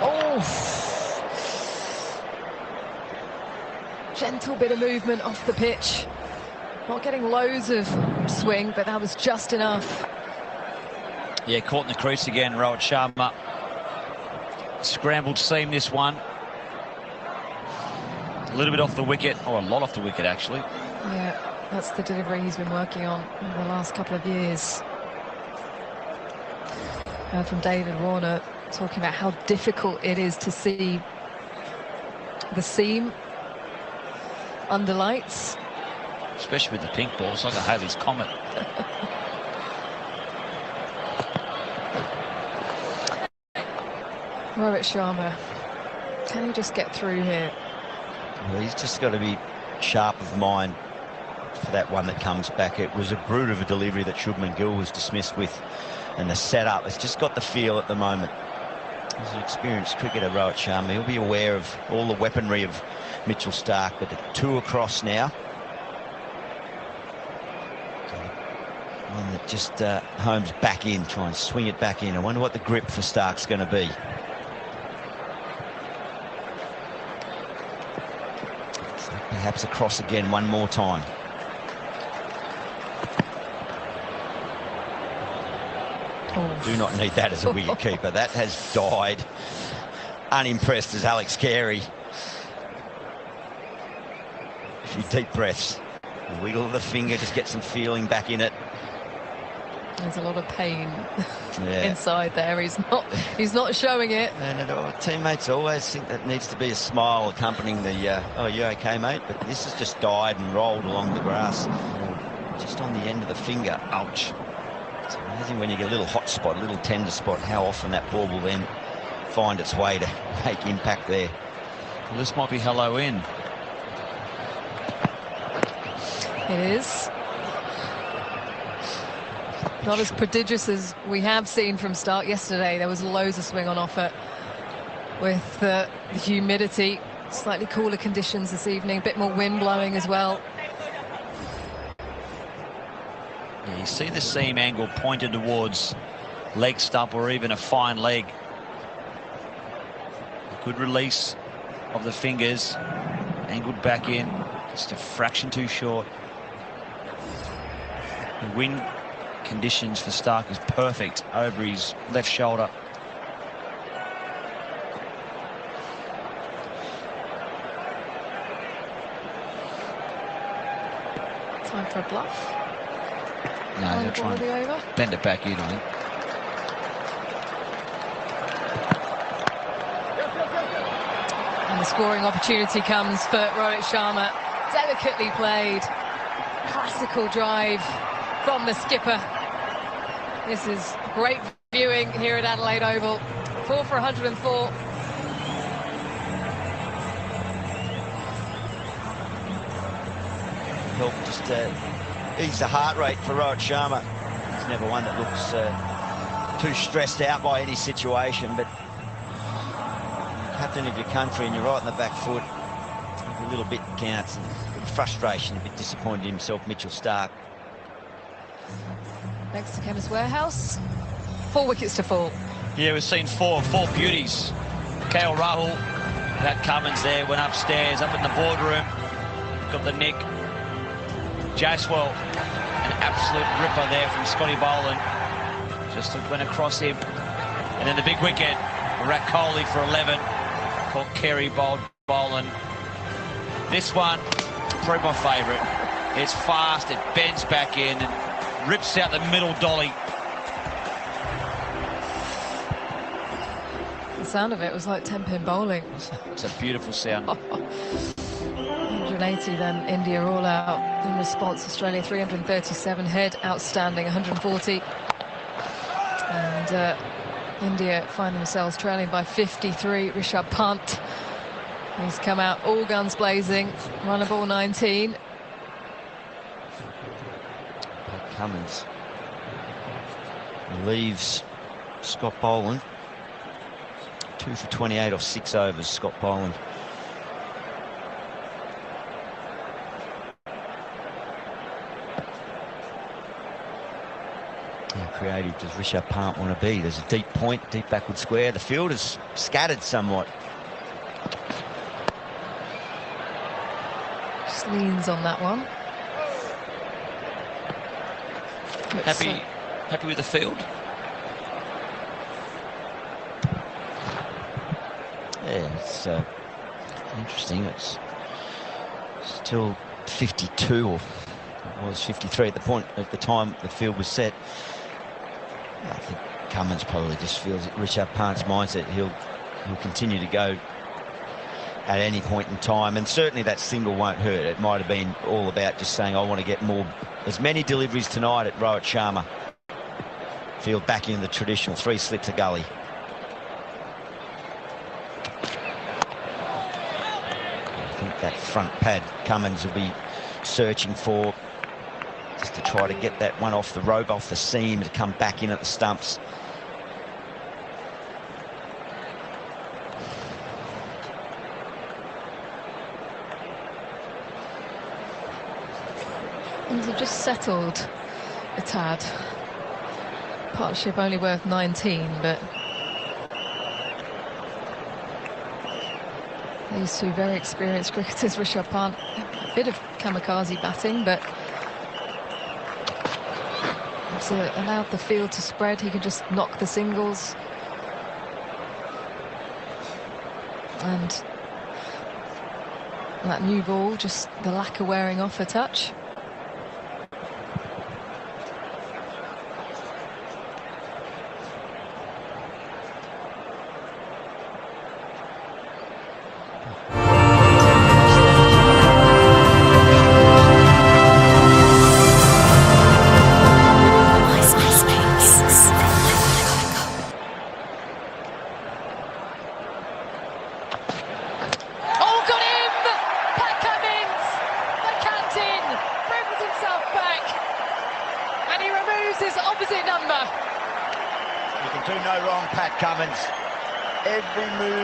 Oh, gentle bit of movement off the pitch. Not getting loads of swing, but that was just enough. Yeah, caught in the crease again, Rohit Sharma. Scrambled seam, this one. A little bit off the wicket, or a lot off the wicket, actually. Yeah, that's the delivery he's been working on in the last couple of years. Heard from David Warner talking about how difficult it is to see the seam under lights. Especially with the pink ball, it's like a Halley's Comet. Rohit Sharma, can he just get through here? Well, he's just got to be sharp of mind for that one that comes back. It was a brute of a delivery that Shubman Gill was dismissed with, and the setup has just got the feel at the moment. He's an experienced cricketer, Rohit Sharma. He'll be aware of all the weaponry of Mitchell Starc, but the 2 across now. One that just homes back in, try and swing it back in. I wonder what the grip for Starc's going to be. Perhaps across again one more time. Oh. Do not need that as a wicket keeper. That has died. Unimpressed as Alex Carey. A few deep breaths. A wiggle of the finger, just get some feeling back in it. There's a lot of pain inside there. He's not showing it. And our teammates always think that needs to be a smile accompanying the oh, you okay, mate? But this has just died and rolled along the grass, just on the end of the finger. Ouch. It's amazing when you get a little hot spot, a little tender spot, how often that ball will then find its way to make impact there. Well, this might be hello in. It is. Not as prodigious as we have seen from Starc yesterday. There was loads of swing on offer with the humidity, slightly cooler conditions this evening, a bit more wind blowing as well. Yeah, you see the seam angle pointed towards leg stump or even a fine leg. A good release of the fingers, angled back in, just a fraction too short. The wind conditions for Starc is perfect over his left shoulder. for a bluff. No, they'll try and bend it back in, I think. And the scoring opportunity comes for Rohit Sharma. Delicately played. Classical drive from the skipper. This is great viewing here at Adelaide Oval. 4 for 104. Help just ease the heart rate for Rohit Sharma. He's never one that looks too stressed out by any situation, but captain of your country and you're right in the back foot, a little bit counts, and a bit frustration, a bit disappointed in himself, Mitchell Starc. Next to Chemist Warehouse, 4 wickets to fall. Yeah, we've seen four beauties. KL Rahul, Pat Cummins there, went upstairs, up in the boardroom, got the nick. Jaiswal, an absolute ripper there from Scotty Boland. Just went across him. And then the big wicket, Kohli for 11. Caught Kerry Boland. This one, probably my favourite. It's fast, it bends back in and rips out the middle dolly. The sound of it was like 10-pin bowling. It's a beautiful sound. 180 then, India all out in response. Australia 337, head outstanding 140. And India find themselves trailing by 53. Rishabh Pant, he's come out all guns blazing, run of ball 19. Pat Cummins leaves Scott Boland. 2 for 28 off 6 overs, Scott Boland. How creative does Rishabh Pant want to be? There's a deep point, deep backward square. The field is scattered somewhat. Just leans on that one. Happy with the field? Yeah, it's interesting. It's still 52, or it was 53 at the time the field was set. I think Cummins probably just feels that Rishabh Pant's mindset, he'll continue to go at any point in time, and certainly that single won't hurt. It might have been all about just saying, I want to get as many deliveries tonight at Rohit Sharma. Field back in the traditional 3 slips a gully. I think that front pad Cummins will be searching for, just to try to get that one off the rope, off the seam, to come back in at the stumps. Things have just settled a tad. Partnership only worth 19, but these two very experienced cricketers, Rishabh Pant, a bit of kamikaze batting, but it's allowed the field to spread. He can just knock the singles. And that new ball, just the lacquer wearing off a touch.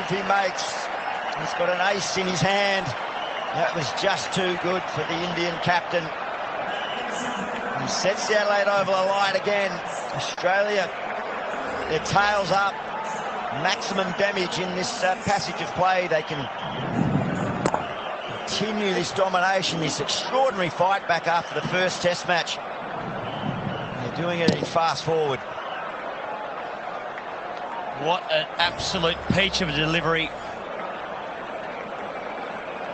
He makes, he's got an ace in his hand. That was just too good for the Indian captain. He sets the Adelaide Oval alight again. Australia, their tails up, maximum damage in this passage of play. They can continue this domination, this extraordinary fight back after the first test match. They're doing it in fast forward. What an absolute peach of a delivery.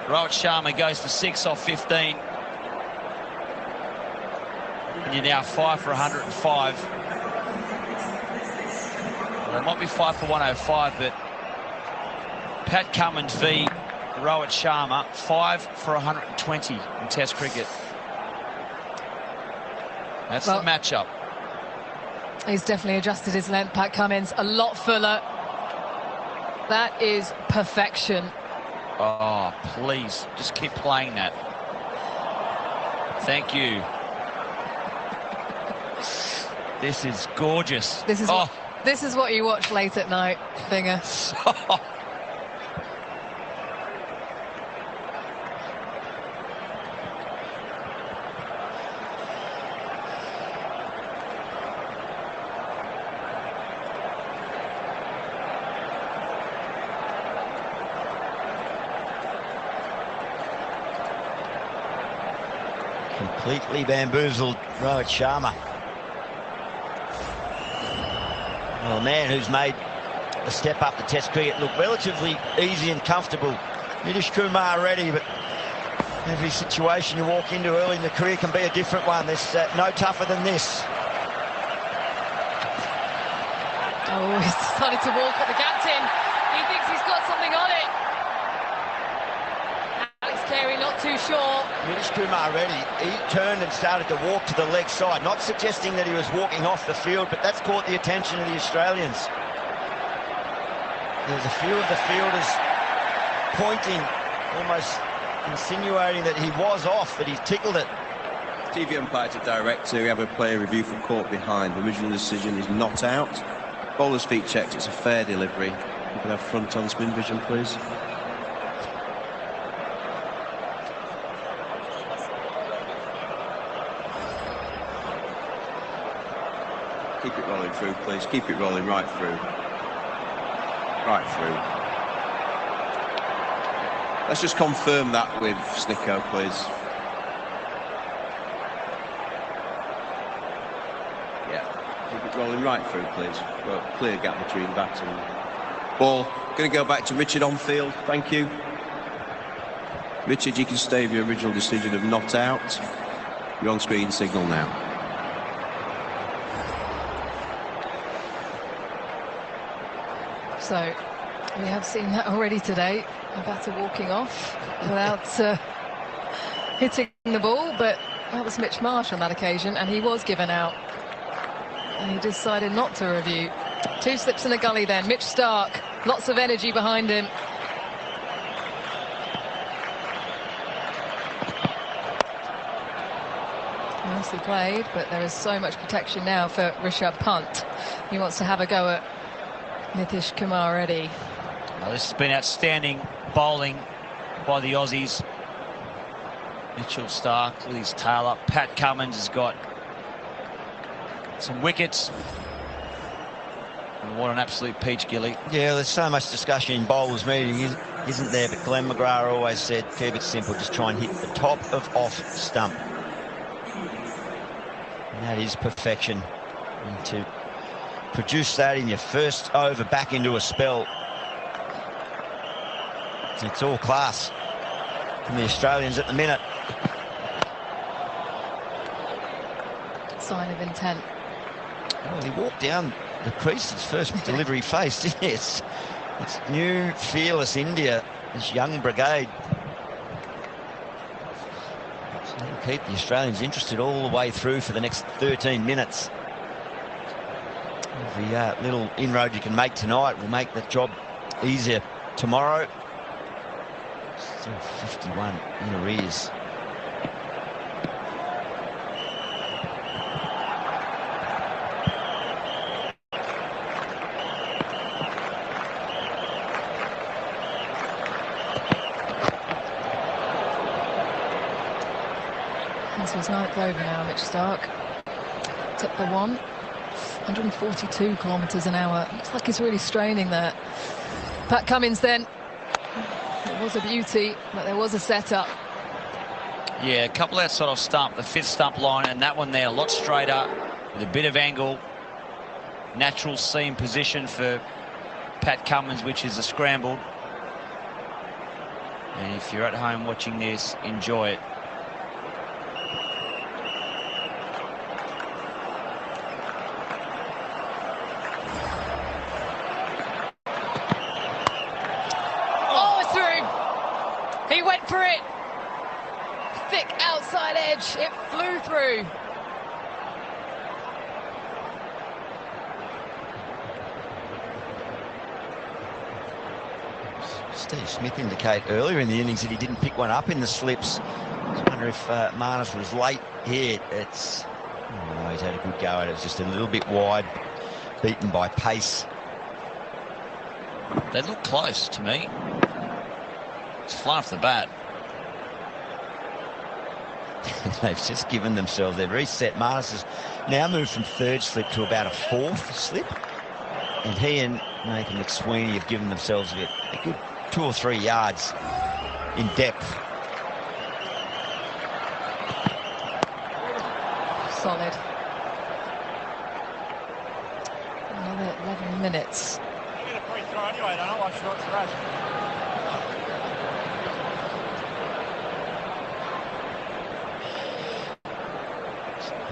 Rohit Sharma goes for 6 off 15. And you're now 5 for 105. Well, they might be 5 for 105, but Pat Cummins v. Rohit Sharma, 5 for 120 in Test cricket. That's the matchup. He's definitely adjusted his length, Pat Cummins, a lot fuller. That is perfection. Oh, please, just keep playing that. Thank you. This is gorgeous. This is what you watch late at night, Finger. Completely bamboozled Rohit Sharma. Well, a man who's made a step up to Test cricket look relatively easy and comfortable. Nitish Kumar Reddy, but every situation you walk into early in the career can be a different one. There's no tougher than this. Oh, he's decided to walk at the captain. He thinks he's got something on it. Alex Carey not too sure. Nitish Kumar Reddy, he turned and started to walk to the leg side, not suggesting that he was walking off the field, but that's caught the attention of the Australians. There's a few of the fielders pointing, almost insinuating that he was off, but he tickled it. TV umpire to director, we have a player review from court behind. The original decision is not out. Bowler's feet checked, it's a fair delivery. You can have front on spin vision, please. Keep it rolling through, please. Keep it rolling right through. Right through. Let's just confirm that with Snicko, please. Yeah. Keep it rolling right through, please. Well, clear gap between bat and ball. Going to go back to Richard on field. Thank you. Richard, you can stay with your original decision of not out. Your on-screen signal now. So we have seen that already today. A batter walking off without hitting the ball, but that was Mitch Marsh on that occasion, and he was given out. And he decided not to review. 2 slips in the gully then. Mitch Starc, lots of energy behind him. Nicely played, but there is so much protection now for Rishabh Pant. He wants to have a go at Nitish Kumar Reddy. Well, this has been outstanding bowling by the Aussies. Mitchell Starc with his tail up. Pat Cummins has got some wickets. And what an absolute peach, Gilly. Yeah, there's so much discussion in bowlers meeting, isn't there? But Glenn McGrath always said, keep it simple, just try and hit the top of off stump. And that is perfection. And to produce that in your first over back into a spell, it's all class from the Australians at the minute. Sign of intent. Well, he walked down the crease, his first delivery faced. Yes, it's new, fearless India, this young brigade. So they'll keep the Australians interested all the way through for the next 13 minutes. Every little inroad you can make tonight will make the job easier tomorrow. Still 51 in arrears. This was 9th over now, Mitch Starc. Took the 142 kilometres an hour. Looks like he's really straining there. Pat Cummins then. It was a beauty, but there was a setup. Yeah, a couple outside of stump, the 5th stump line, and that one there a lot straighter with a bit of angle. Natural seam position for Pat Cummins, which is a scrambled. And if you're at home watching this, enjoy it. for it. Thick outside edge. It flew through. Steve Smith indicate earlier in the innings that he didn't pick one up in the slips. I wonder if Marnus was late here. It's... Oh, he's had a good go at it. It's just a little bit wide, beaten by pace. They look close to me. It's fly off the bat. They've just given themselves, they've reset. Marnus has now moved from third slip to about a fourth slip. And he and Nathan McSweeney have given themselves a good 2 or 3 yards in depth. Solid. Another 11 minutes.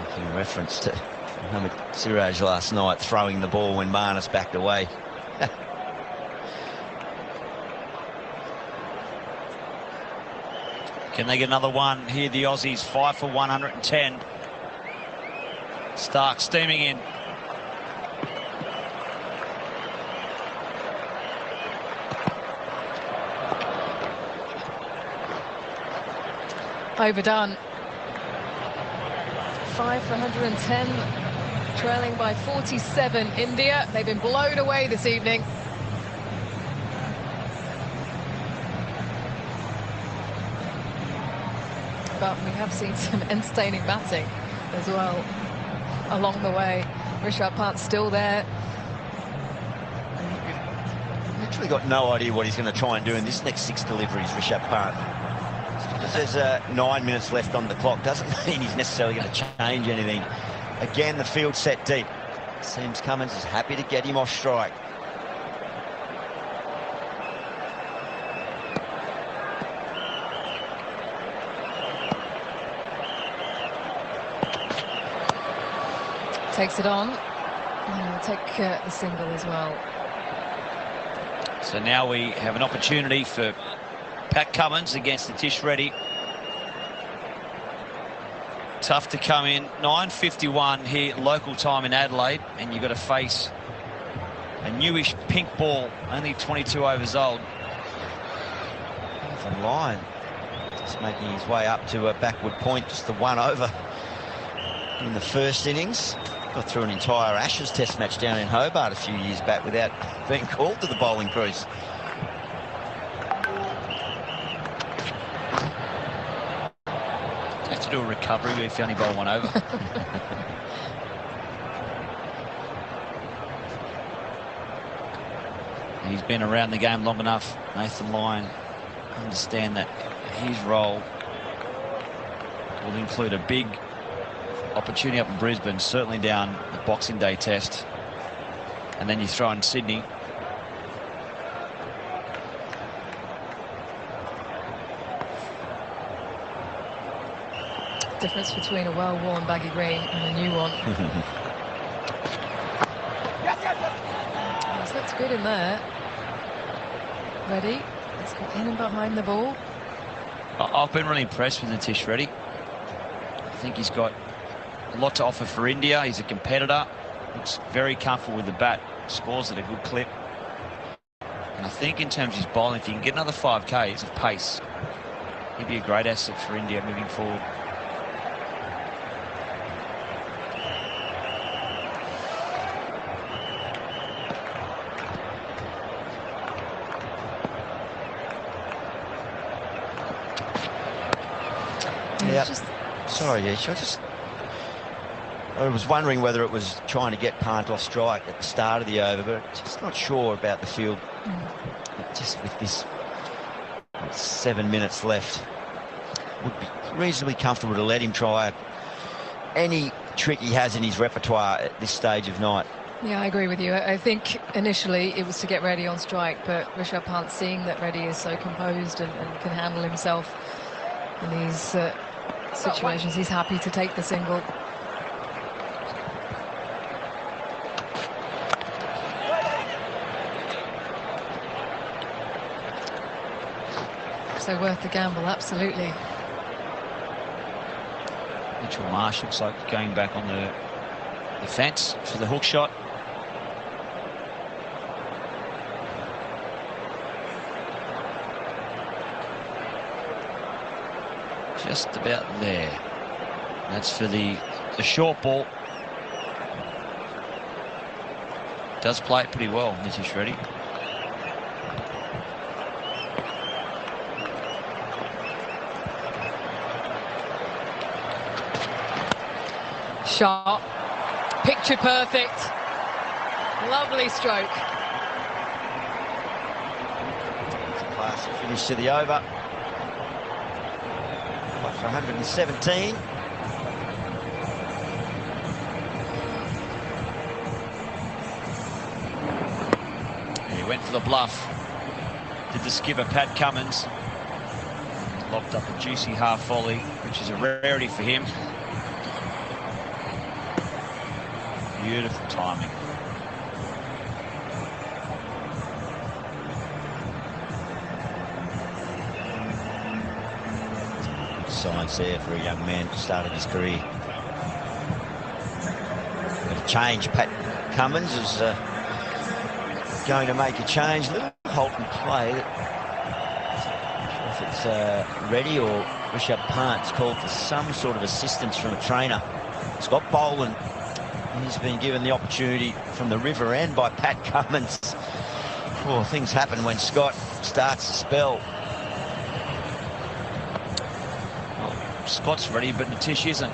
Making reference to Mohamed Siraj last night throwing the ball when Marnus backed away. Can they get another one here? The Aussies 5 for 110. Starc steaming in. Overdone. 5 for 110, trailing by 47. India, they've been blown away this evening. But we have seen some entertaining batting as well along the way. Rishabh Pant still there. Literally got no idea what he's going to try and do in this next 6 deliveries, Rishabh Pant. Because there's 9 minutes left on the clock doesn't mean he's necessarily going to change anything. Again, the field set deep. Seems Cummins is happy to get him off strike. Takes it on, and he'll take the single as well. So now we have an opportunity for Pat Cummins against Nitish Reddy. Tough to come in. 9:51 here, local time in Adelaide, and you've got to face a newish pink ball, only 22 overs old. From line, just making his way up to a backward point, just the 1 over in the first innings. Got through an entire Ashes test match down in Hobart a few years back without being called to the bowling crease. Have to do a recovery if you only bowl 1 over. He's been around the game long enough, Nathan Lyon, understand that his role will include a big opportunity up in Brisbane, certainly down the Boxing Day test, and then you throw in Sydney. Difference between a well-worn baggy green and a new one. This looks good in there. Reddy, let's go in and behind the ball. I've been really impressed with Nitish Reddy. I think he's got a lot to offer for India. He's a competitor, looks very comfortable with the bat, scores at a good clip. And I think in terms of his bowling, if he can get another 5 Ks of pace, he'd be a great asset for India moving forward. Yeah. Sorry, Yesh, I was wondering whether it was trying to get Pant off strike at the start of the over, but just not sure about the field. Just with this 7 minutes left, would be reasonably comfortable to let him try any trick he has in his repertoire at this stage of night. Yeah, I agree with you. I think initially it was to get Reddy on strike, but Rishabh Pant, seeing that Reddy is so composed and can handle himself in these situations, he's happy to take the single. So worth the gamble, absolutely. Mitchell Marsh looks like going back on the fence for the hook shot. Just about there. That's for the short ball. Does play it pretty well, Nitish Reddy. Shot. Picture perfect. Lovely stroke. Classic finish to the over. For 117. He went for the bluff. Did the skipper Pat Cummins. Locked up a juicy half volley, which is a rarity for him. Beautiful timing. Signs there for a young man who started his career. Got a change. Pat Cummins is going to make a change. Little halt and play. Not sure if it's Reddy or Rishabh Pant's called for some sort of assistance from a trainer. Scott Boland. He's been given the opportunity from the river end by Pat Cummins. Oh, things happen when Scott starts to spell. Scott's ready, but Nitish isn't.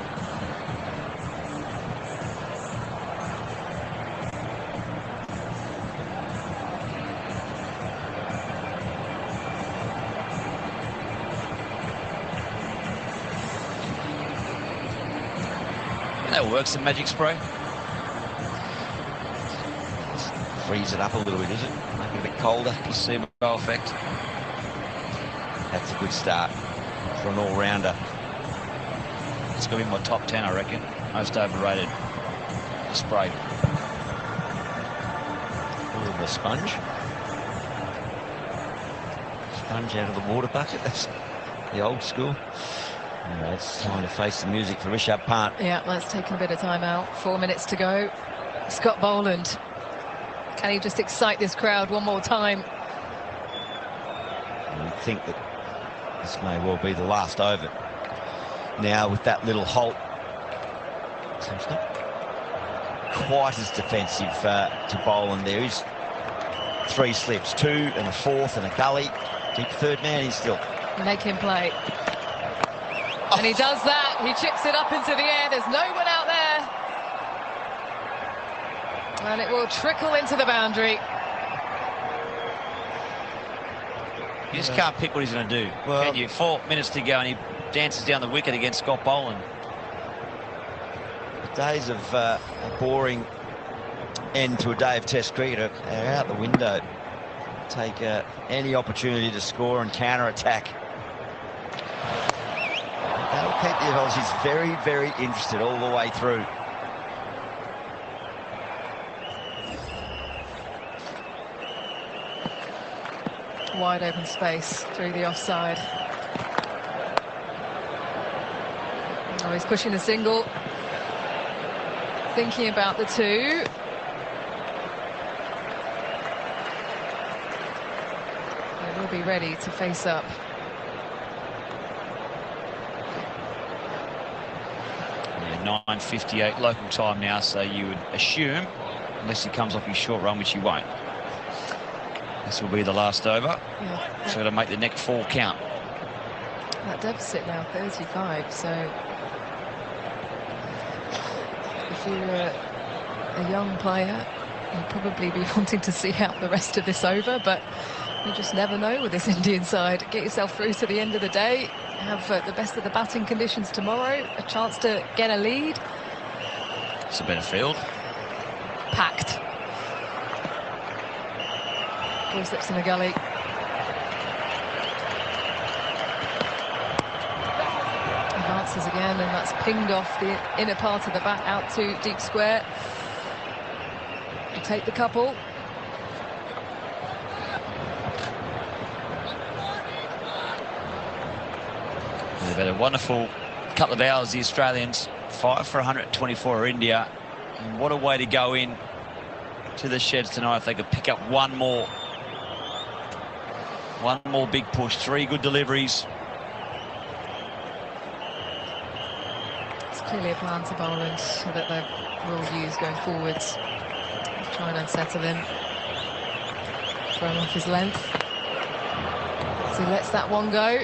That works, the magic spray. Freeze it up a little bit, is it? Make it a bit colder. Placebo effect. That's a good start for an all-rounder. It's going to be my top 10, I reckon. Most overrated spray. A little bit of sponge. Sponge out of the water bucket. That's the old school. Anyway, it's time to face the music for Rishabh Pant. Yeah, that's taken a bit of time out. 4 minutes to go. Scott Boland. Can he just excite this crowd one more time? I think that this may well be the last over. Now with that little halt, so it's not quite as defensive to Boland. There is 3 slips, 2 and a 4th and a gully. Deep third man is still. Make him play. Oh. And he does that. He chips it up into the air. There's no one out there. And it will trickle into the boundary. You just can't pick what he's going to do. Well, can you? 4 minutes to go and he dances down the wicket against Scott Boland. The days of a boring end to a day of Test cricket are out the window. Take any opportunity to score and counter-attack. That'll keep the Aussies very, very interested all the way through. Wide open space through the offside. Oh, he's pushing the single. Thinking about the 2. They will be ready to face up. Yeah, 9:58 local time now, so you would assume, unless he comes off his short run, which he won't, this will be the last over. Yeah. So to make the next 4 count. That deficit now 35, so if you're a young player, you'd probably be wanting to see out the rest of this over, but you just never know with this Indian side. Get yourself through to the end of the day, have the best of the batting conditions tomorrow, a chance to get a lead. It's a better field. Packed. 4 slips in the gully. Advances again, and that's pinged off the inner part of the bat out to deep square. To take the couple. They've had a wonderful couple of hours, the Australians. 5 for 124 India. And what a way to go in to the sheds tonight if they could pick up one more big push. 3 good deliveries. It's clearly a plan to Boland that they will use going forwards. Try and unsettle him. Throw him off his length. So he lets that one go.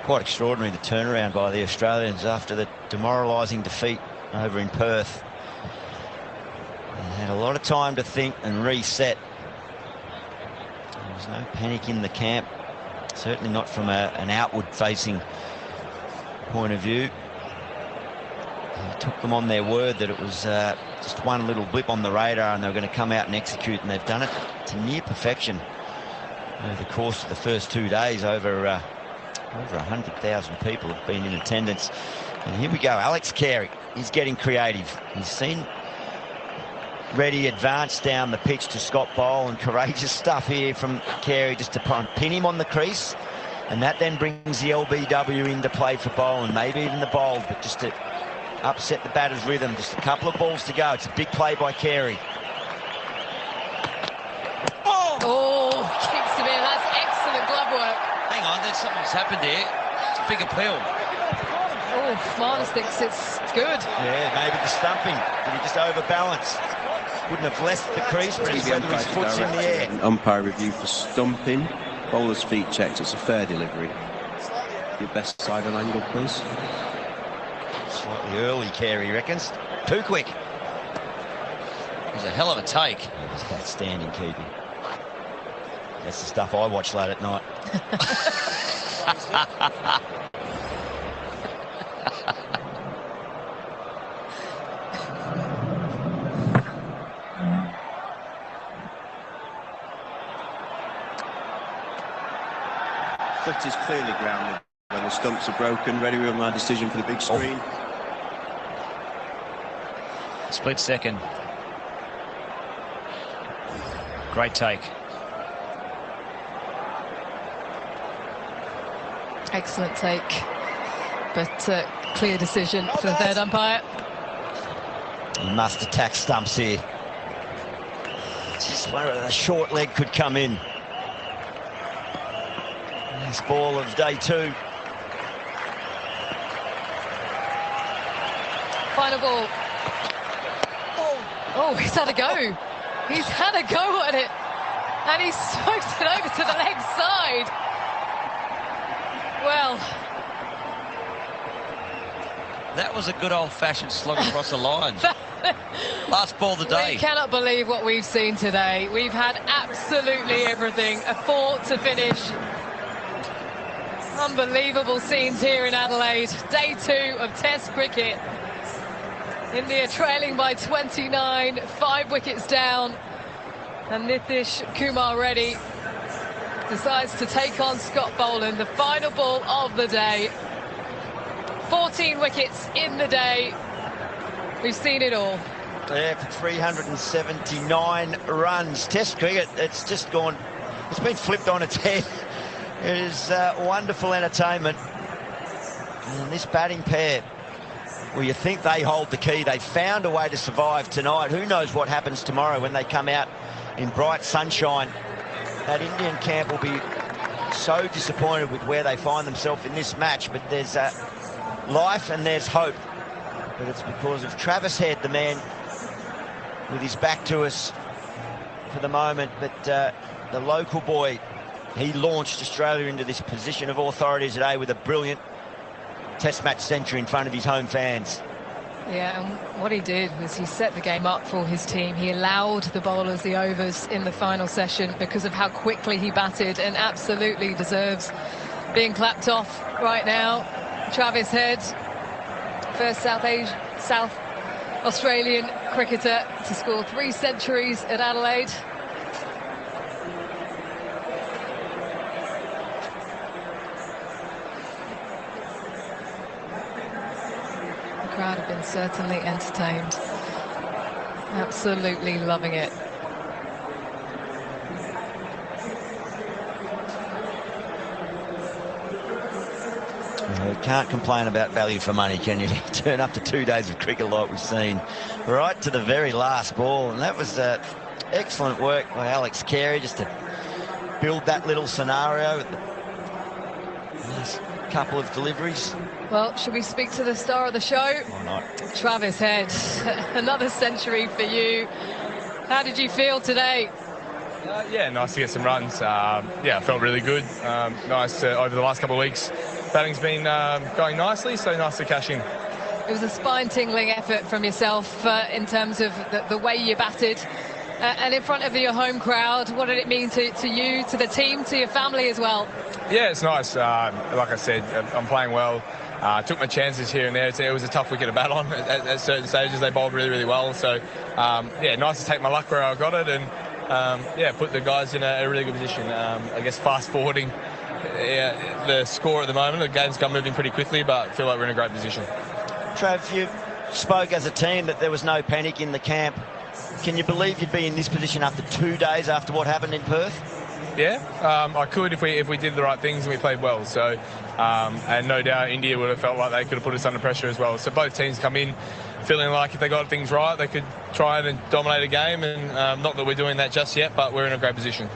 Quite extraordinary, the turnaround by the Australians after the demoralising defeat over in Perth. They had a lot of time to think and reset. There was no panic in the camp, certainly not from an outward-facing point of view. It took them on their word that it was just one little blip on the radar and they were going to come out and execute, and they've done it to near perfection over the course of the first 2 days. Over 100,000 people have been in attendance. And here we go, Alex Carey. He's getting creative. He's seen Reddy advance down the pitch to Scott Boland. Courageous stuff here from Carey, just to pin him on the crease. And that then brings the LBW into play for Boland, maybe even the bowled, but just to upset the batter's rhythm. Just a couple of balls to go. It's a big play by Carey. Oh, keeps him in. That's excellent glove work. Hang on, there's something's happened here. It's a big appeal. Oh, Marnus thinks it's good. Yeah, maybe the stumping. Did he just overbalance? Wouldn't have left the crease, but he's whether his foot's in the air. An umpire review for stumping. Bowler's feet checked. It's a fair delivery. Your best side on angle, please. Slightly early, Carey reckons. Too quick. It was a hell of a take. It's that standing keeping. That's the stuff I watch late at night. Foot is clearly grounded when the stumps are broken. Ready with my decision for the big screen. Split second. Great take. Excellent take, but clear decision for the third umpire. He must attack stumps here. Just where a short leg could come in. This ball of day 2. Final ball. Oh, he's had a go. He's had a go at it. And he smoked it over to the leg side. Well, that was a good old-fashioned slug across the line. Last ball of the day. We cannot believe what we've seen today. We've had absolutely everything. A 4 to finish. Unbelievable scenes here in Adelaide. Day 2 of Test cricket. India trailing by 29, 5 wickets down. And Nitish Kumar Reddy decides to take on Scott Boland, the final ball of the day. 14 wickets in the day. We've seen it all. Yeah, for 379 runs. Test cricket, it's just gone, it's been flipped on its head. It is wonderful entertainment. And this batting pair, well, you think they hold the key. They found a way to survive tonight. Who knows what happens tomorrow when they come out in bright sunshine. That Indian camp will be so disappointed with where they find themselves in this match, but there's life and there's hope. But it's because of Travis Head, the man with his back to us for the moment, but the local boy, he launched Australia into this position of authority today with a brilliant Test match century in front of his home fans. Yeah, and what he did was he set the game up for his team. He allowed the bowlers the overs in the final session because of how quickly he batted, and absolutely deserves being clapped off right now. Travis Head, first South Australian cricketer to score 3 centuries at Adelaide. The crowd have been certainly entertained. Absolutely loving it. can't complain about value for money, can you? Turn up to 2 days of cricket like we've seen, right to the very last ball. And that was excellent work by Alex Carey just to build that little scenario with the last couple of deliveries. Well, should we speak to the star of the show? Why not? Travis Head, another century for you. How did you feel today? Yeah, nice to get some runs. Yeah, I felt really good. Nice over the last couple of weeks. Batting's been going nicely, so nice to cash in. It was a spine-tingling effort from yourself in terms of the way you batted. And in front of your home crowd, what did it mean to you, to the team, to your family as well? Yeah, it's nice. Like I said, I'm playing well. Took my chances here and there. It was a tough wicket to bat on at certain stages. They bowled really, really well. So, yeah, nice to take my luck where I got it and, yeah, put the guys in a really good position. I guess fast-forwarding the score at the moment, the game's come moving pretty quickly, but I feel like we're in a great position. Trav, you spoke as a team that there was no panic in the camp. Can you believe you'd be in this position after 2 days after what happened in Perth? Yeah, I could if we did the right things and we played well. So, and no doubt India would have felt like they could have put us under pressure as well. So both teams come in feeling like if they got things right, they could try and dominate a game. And not that we're doing that just yet, but we're in a great position.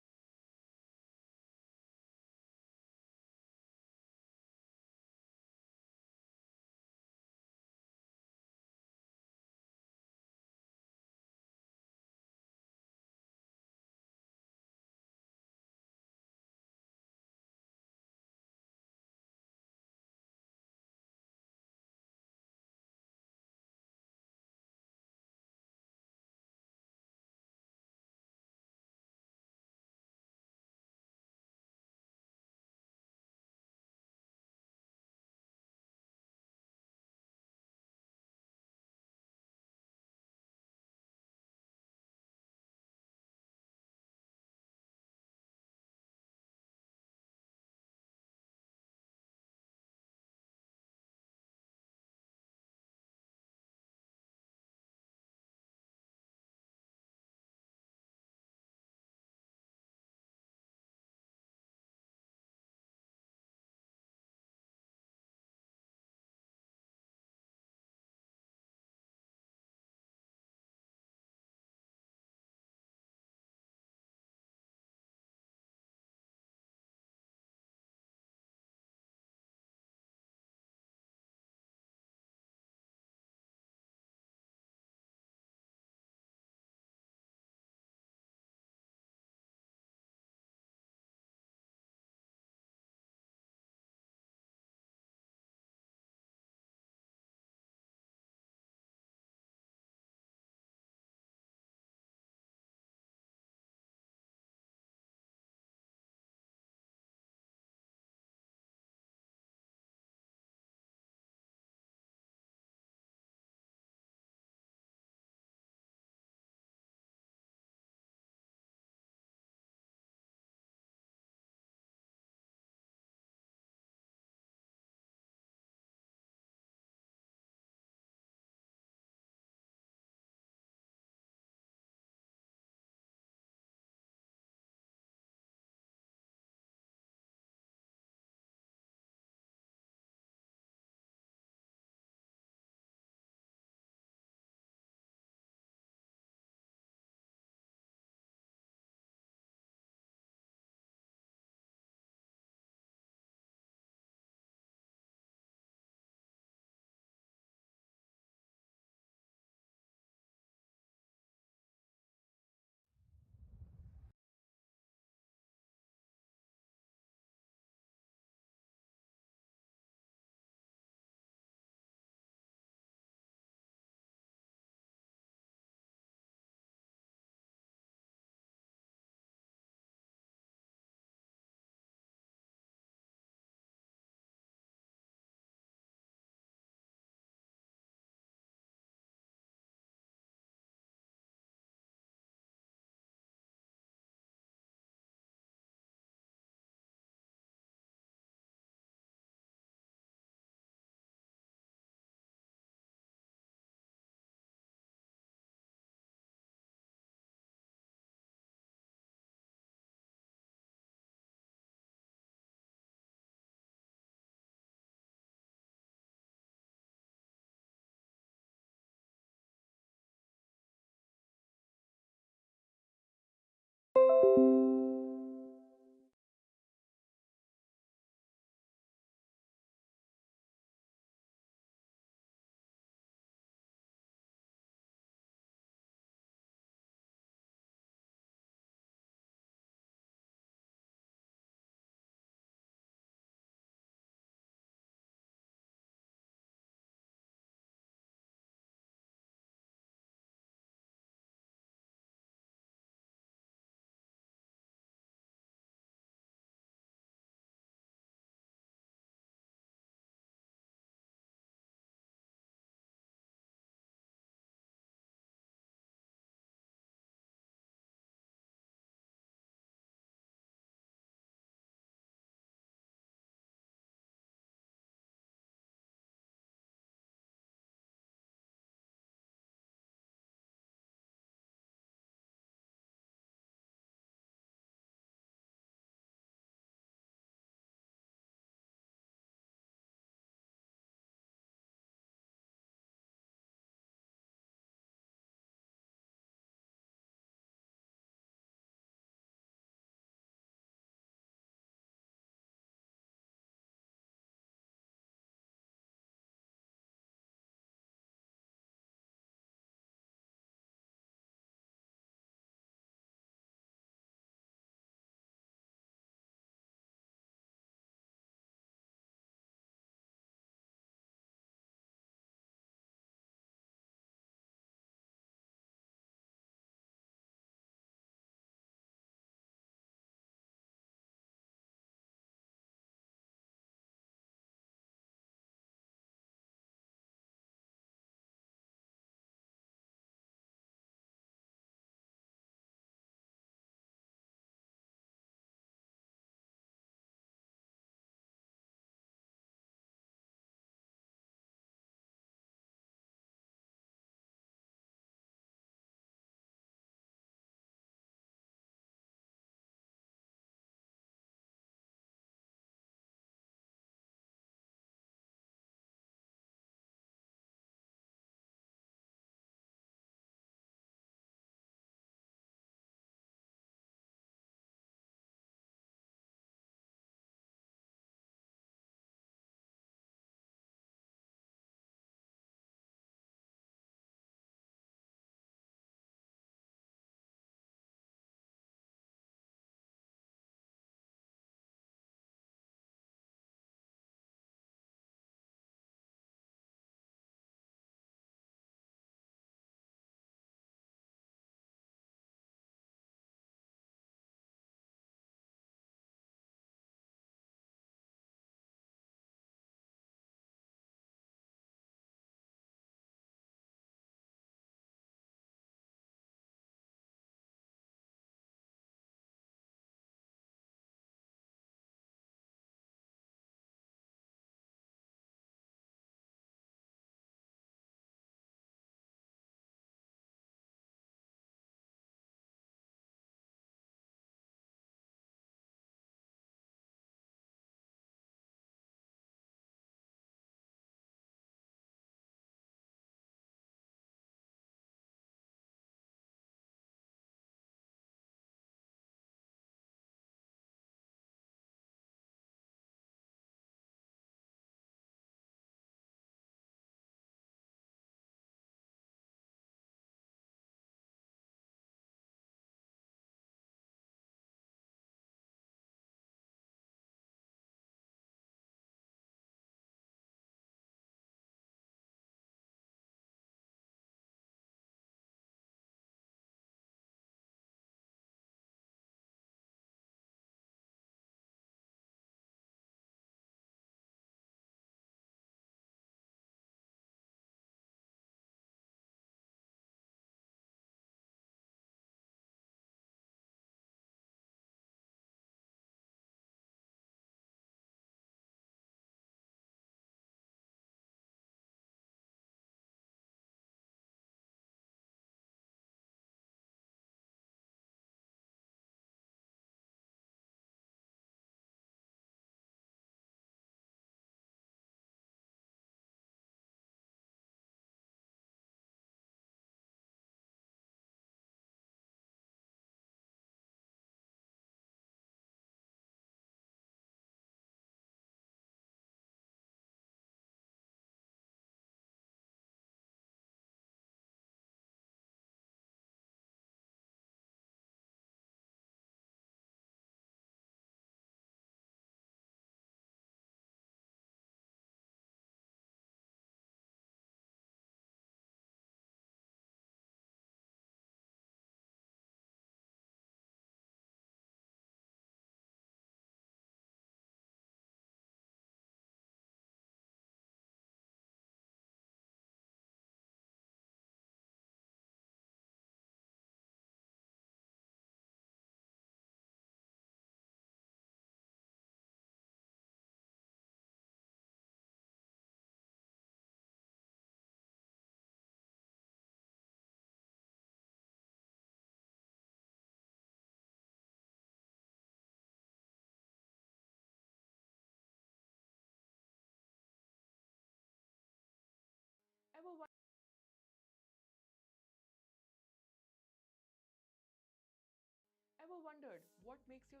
Ever wondered what makes your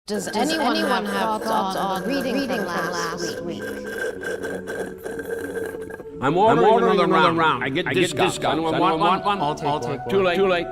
Does anyone have thoughts on the reading from last week? I'm ordering another round. I get discounts. Anyone want one? I'll take one. Too late.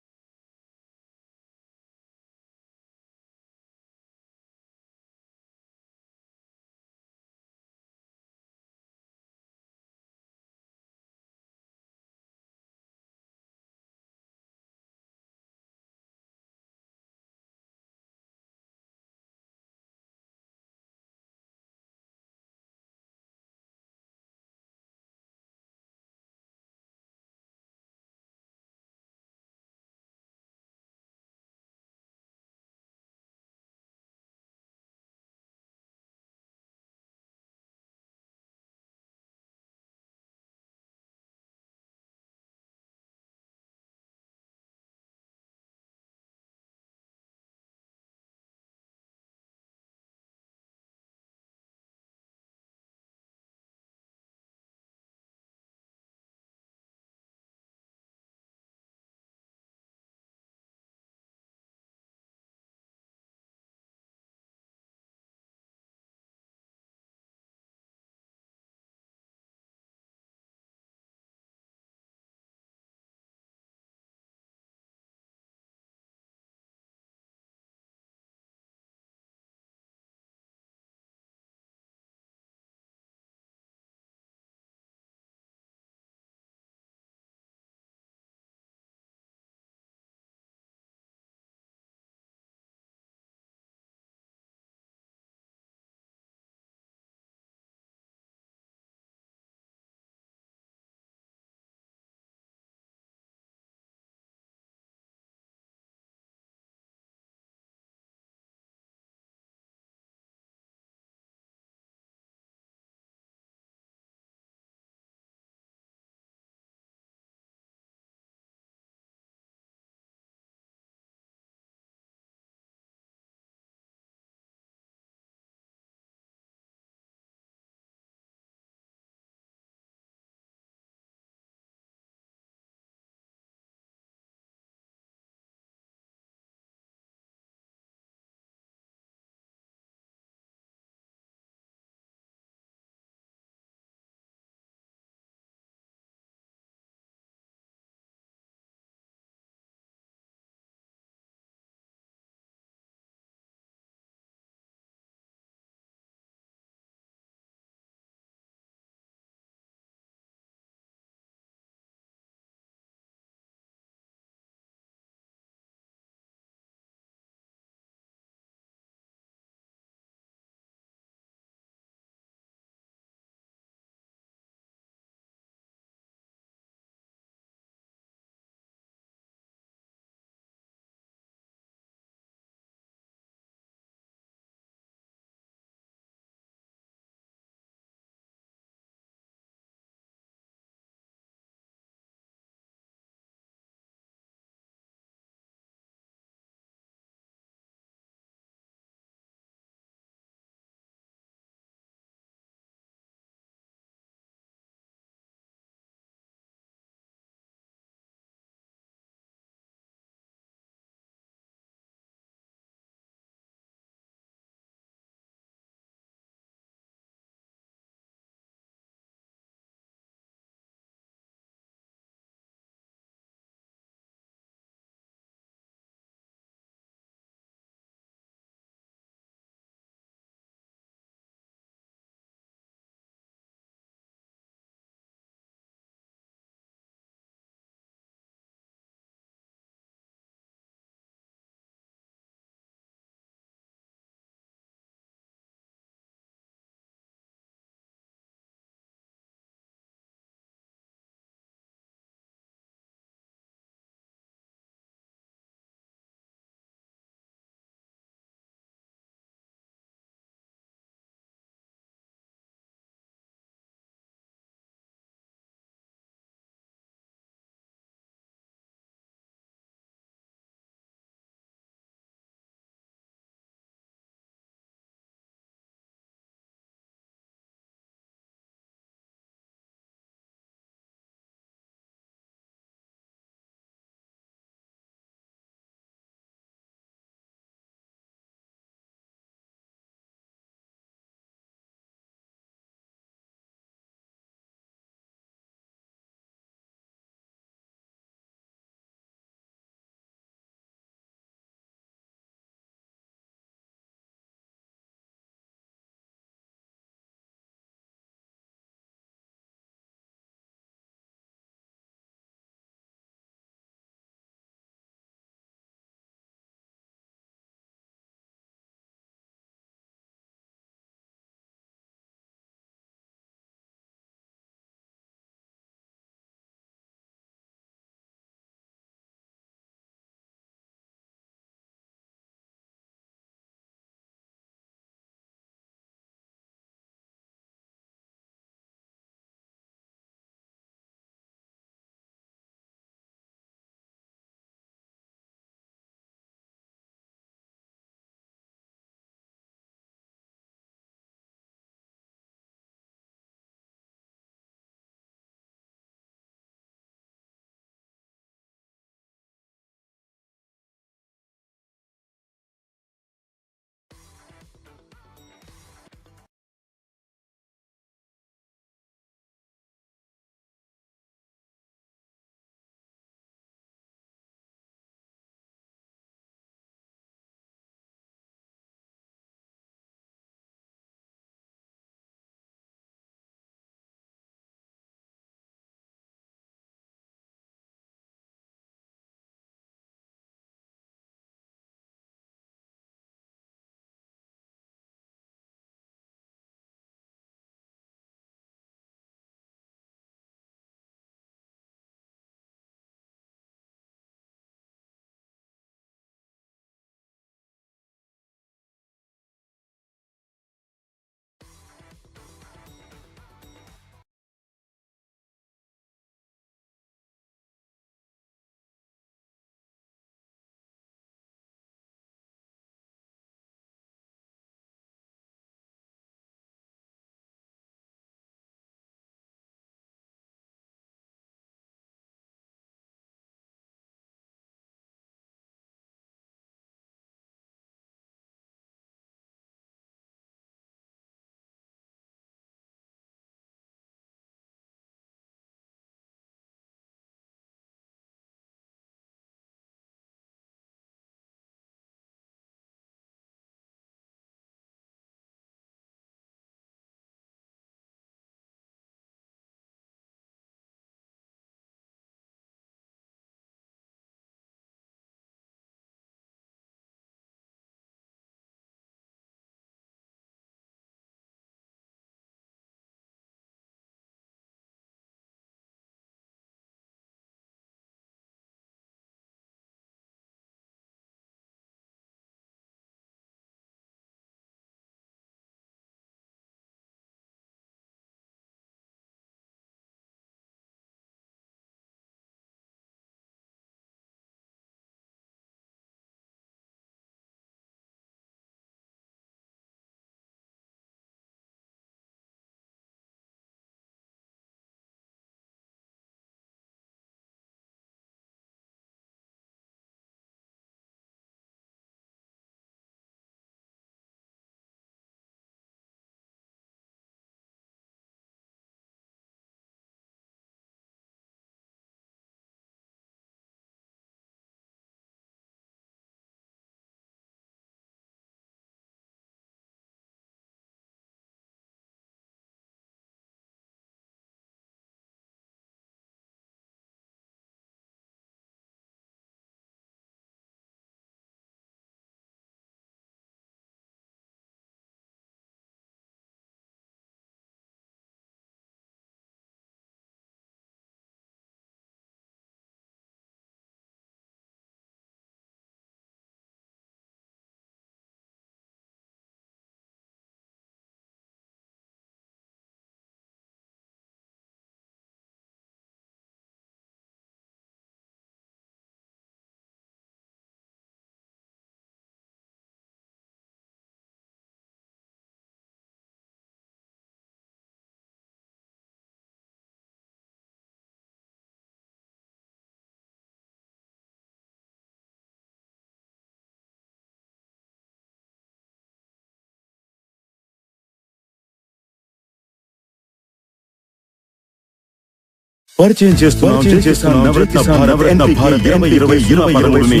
పరిచయం చేస్తున్నాం నవరత్న Bharat 2020-13ని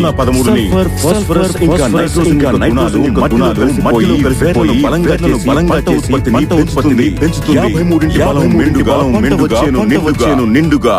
phosphorus ఇంకా nitrogen గుణాలు మట్టిలో కలిసిపోయి బలంగా చేసి పంట ఉత్పత్తిని పెంచుతుంది. 53 బలం మెండుగా నిండుగా.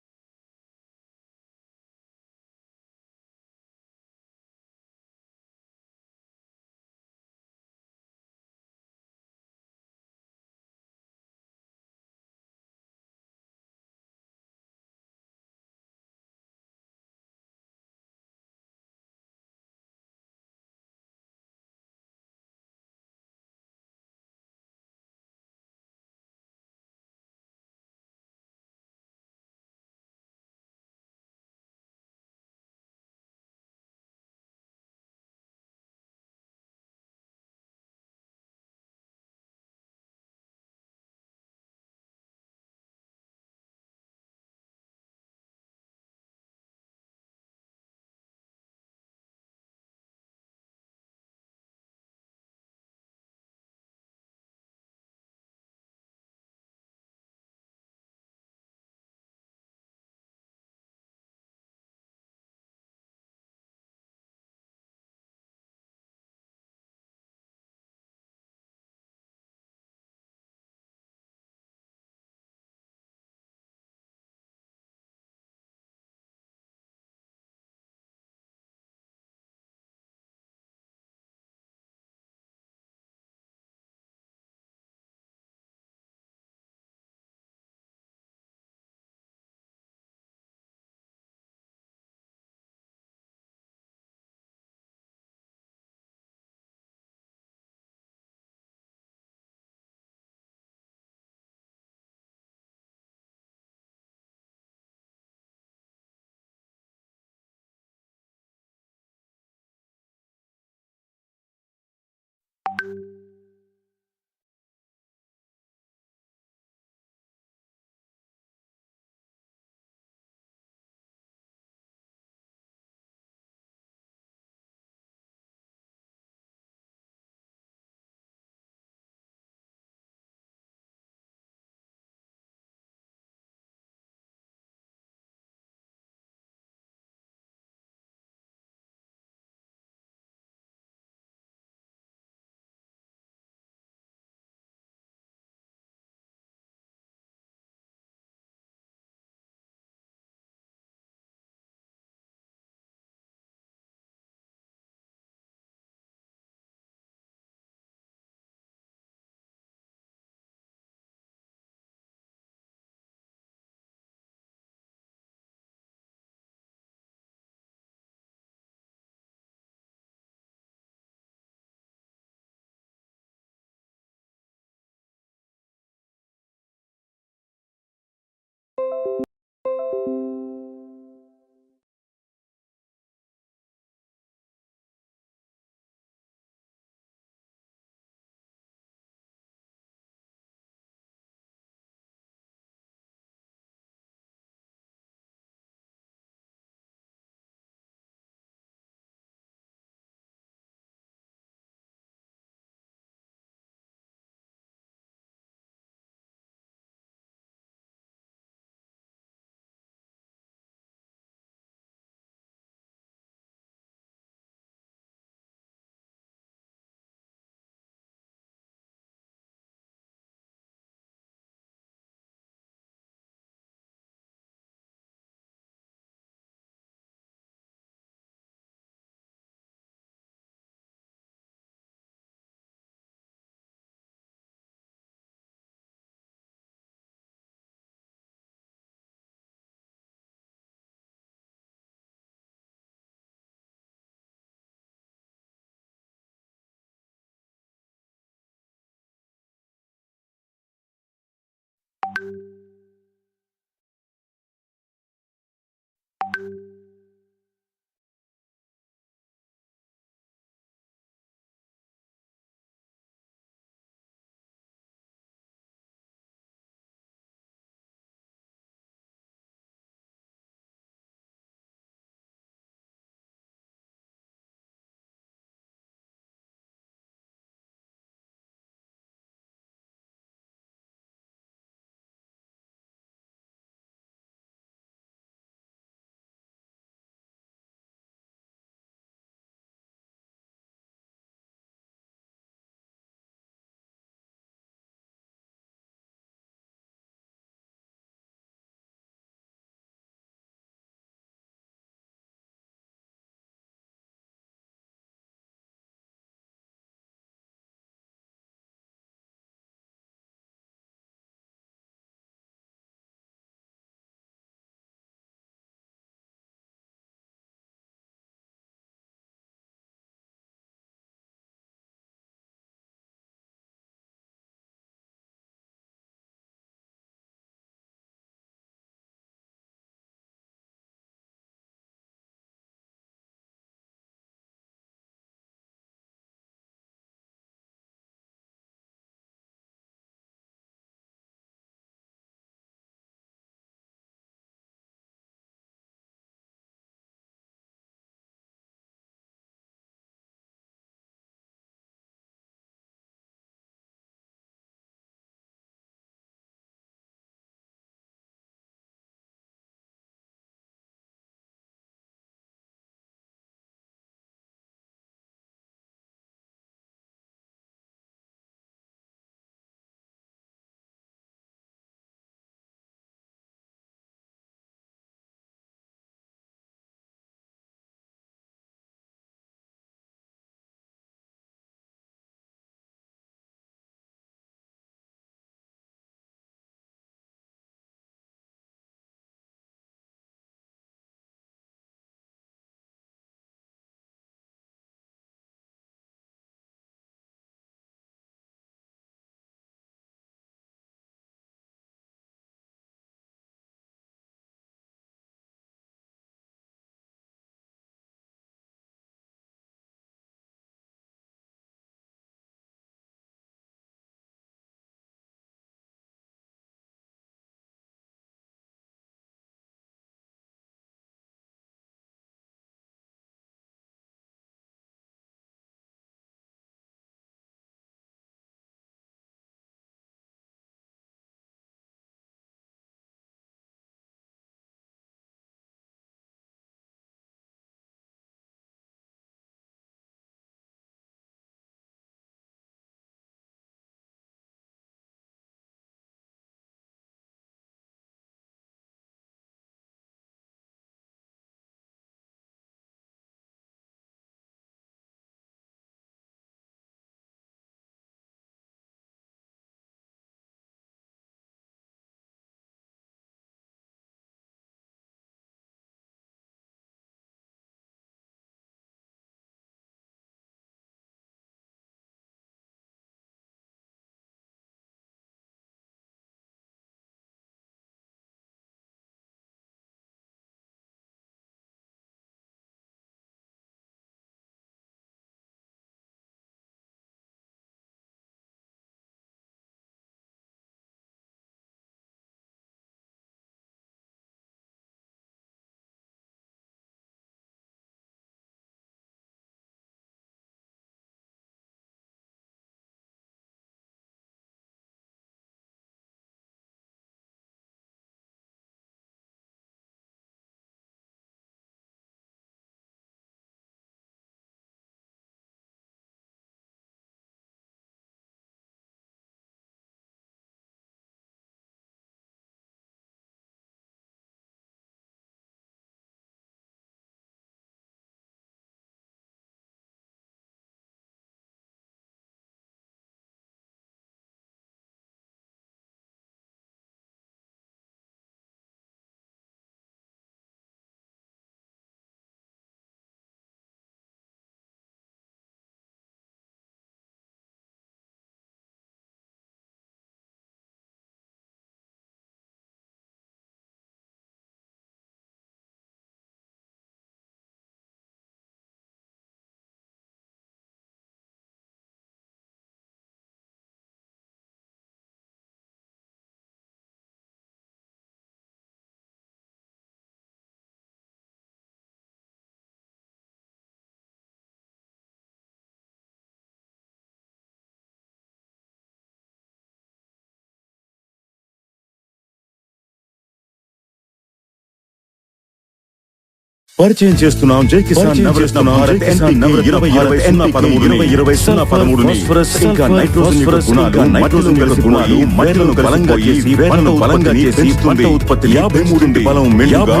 పరిచయం చేస్తున్నాం జై కిసాన్ నవరత్న భారత్ ఎన్పీకే 20-20-13 ఫాస్ఫరస్ ఇంకా నైట్రోజన్ యొక్క గుణాలు నైట్రోజన్ యొక్క గుణాలు మట్టిలను బలంగా చేసి వేర్లను బలంగా చేసి పంట ఉత్పత్తిని 53 బలం మెండుగా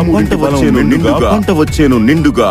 పంట వచ్చేను నిండుగా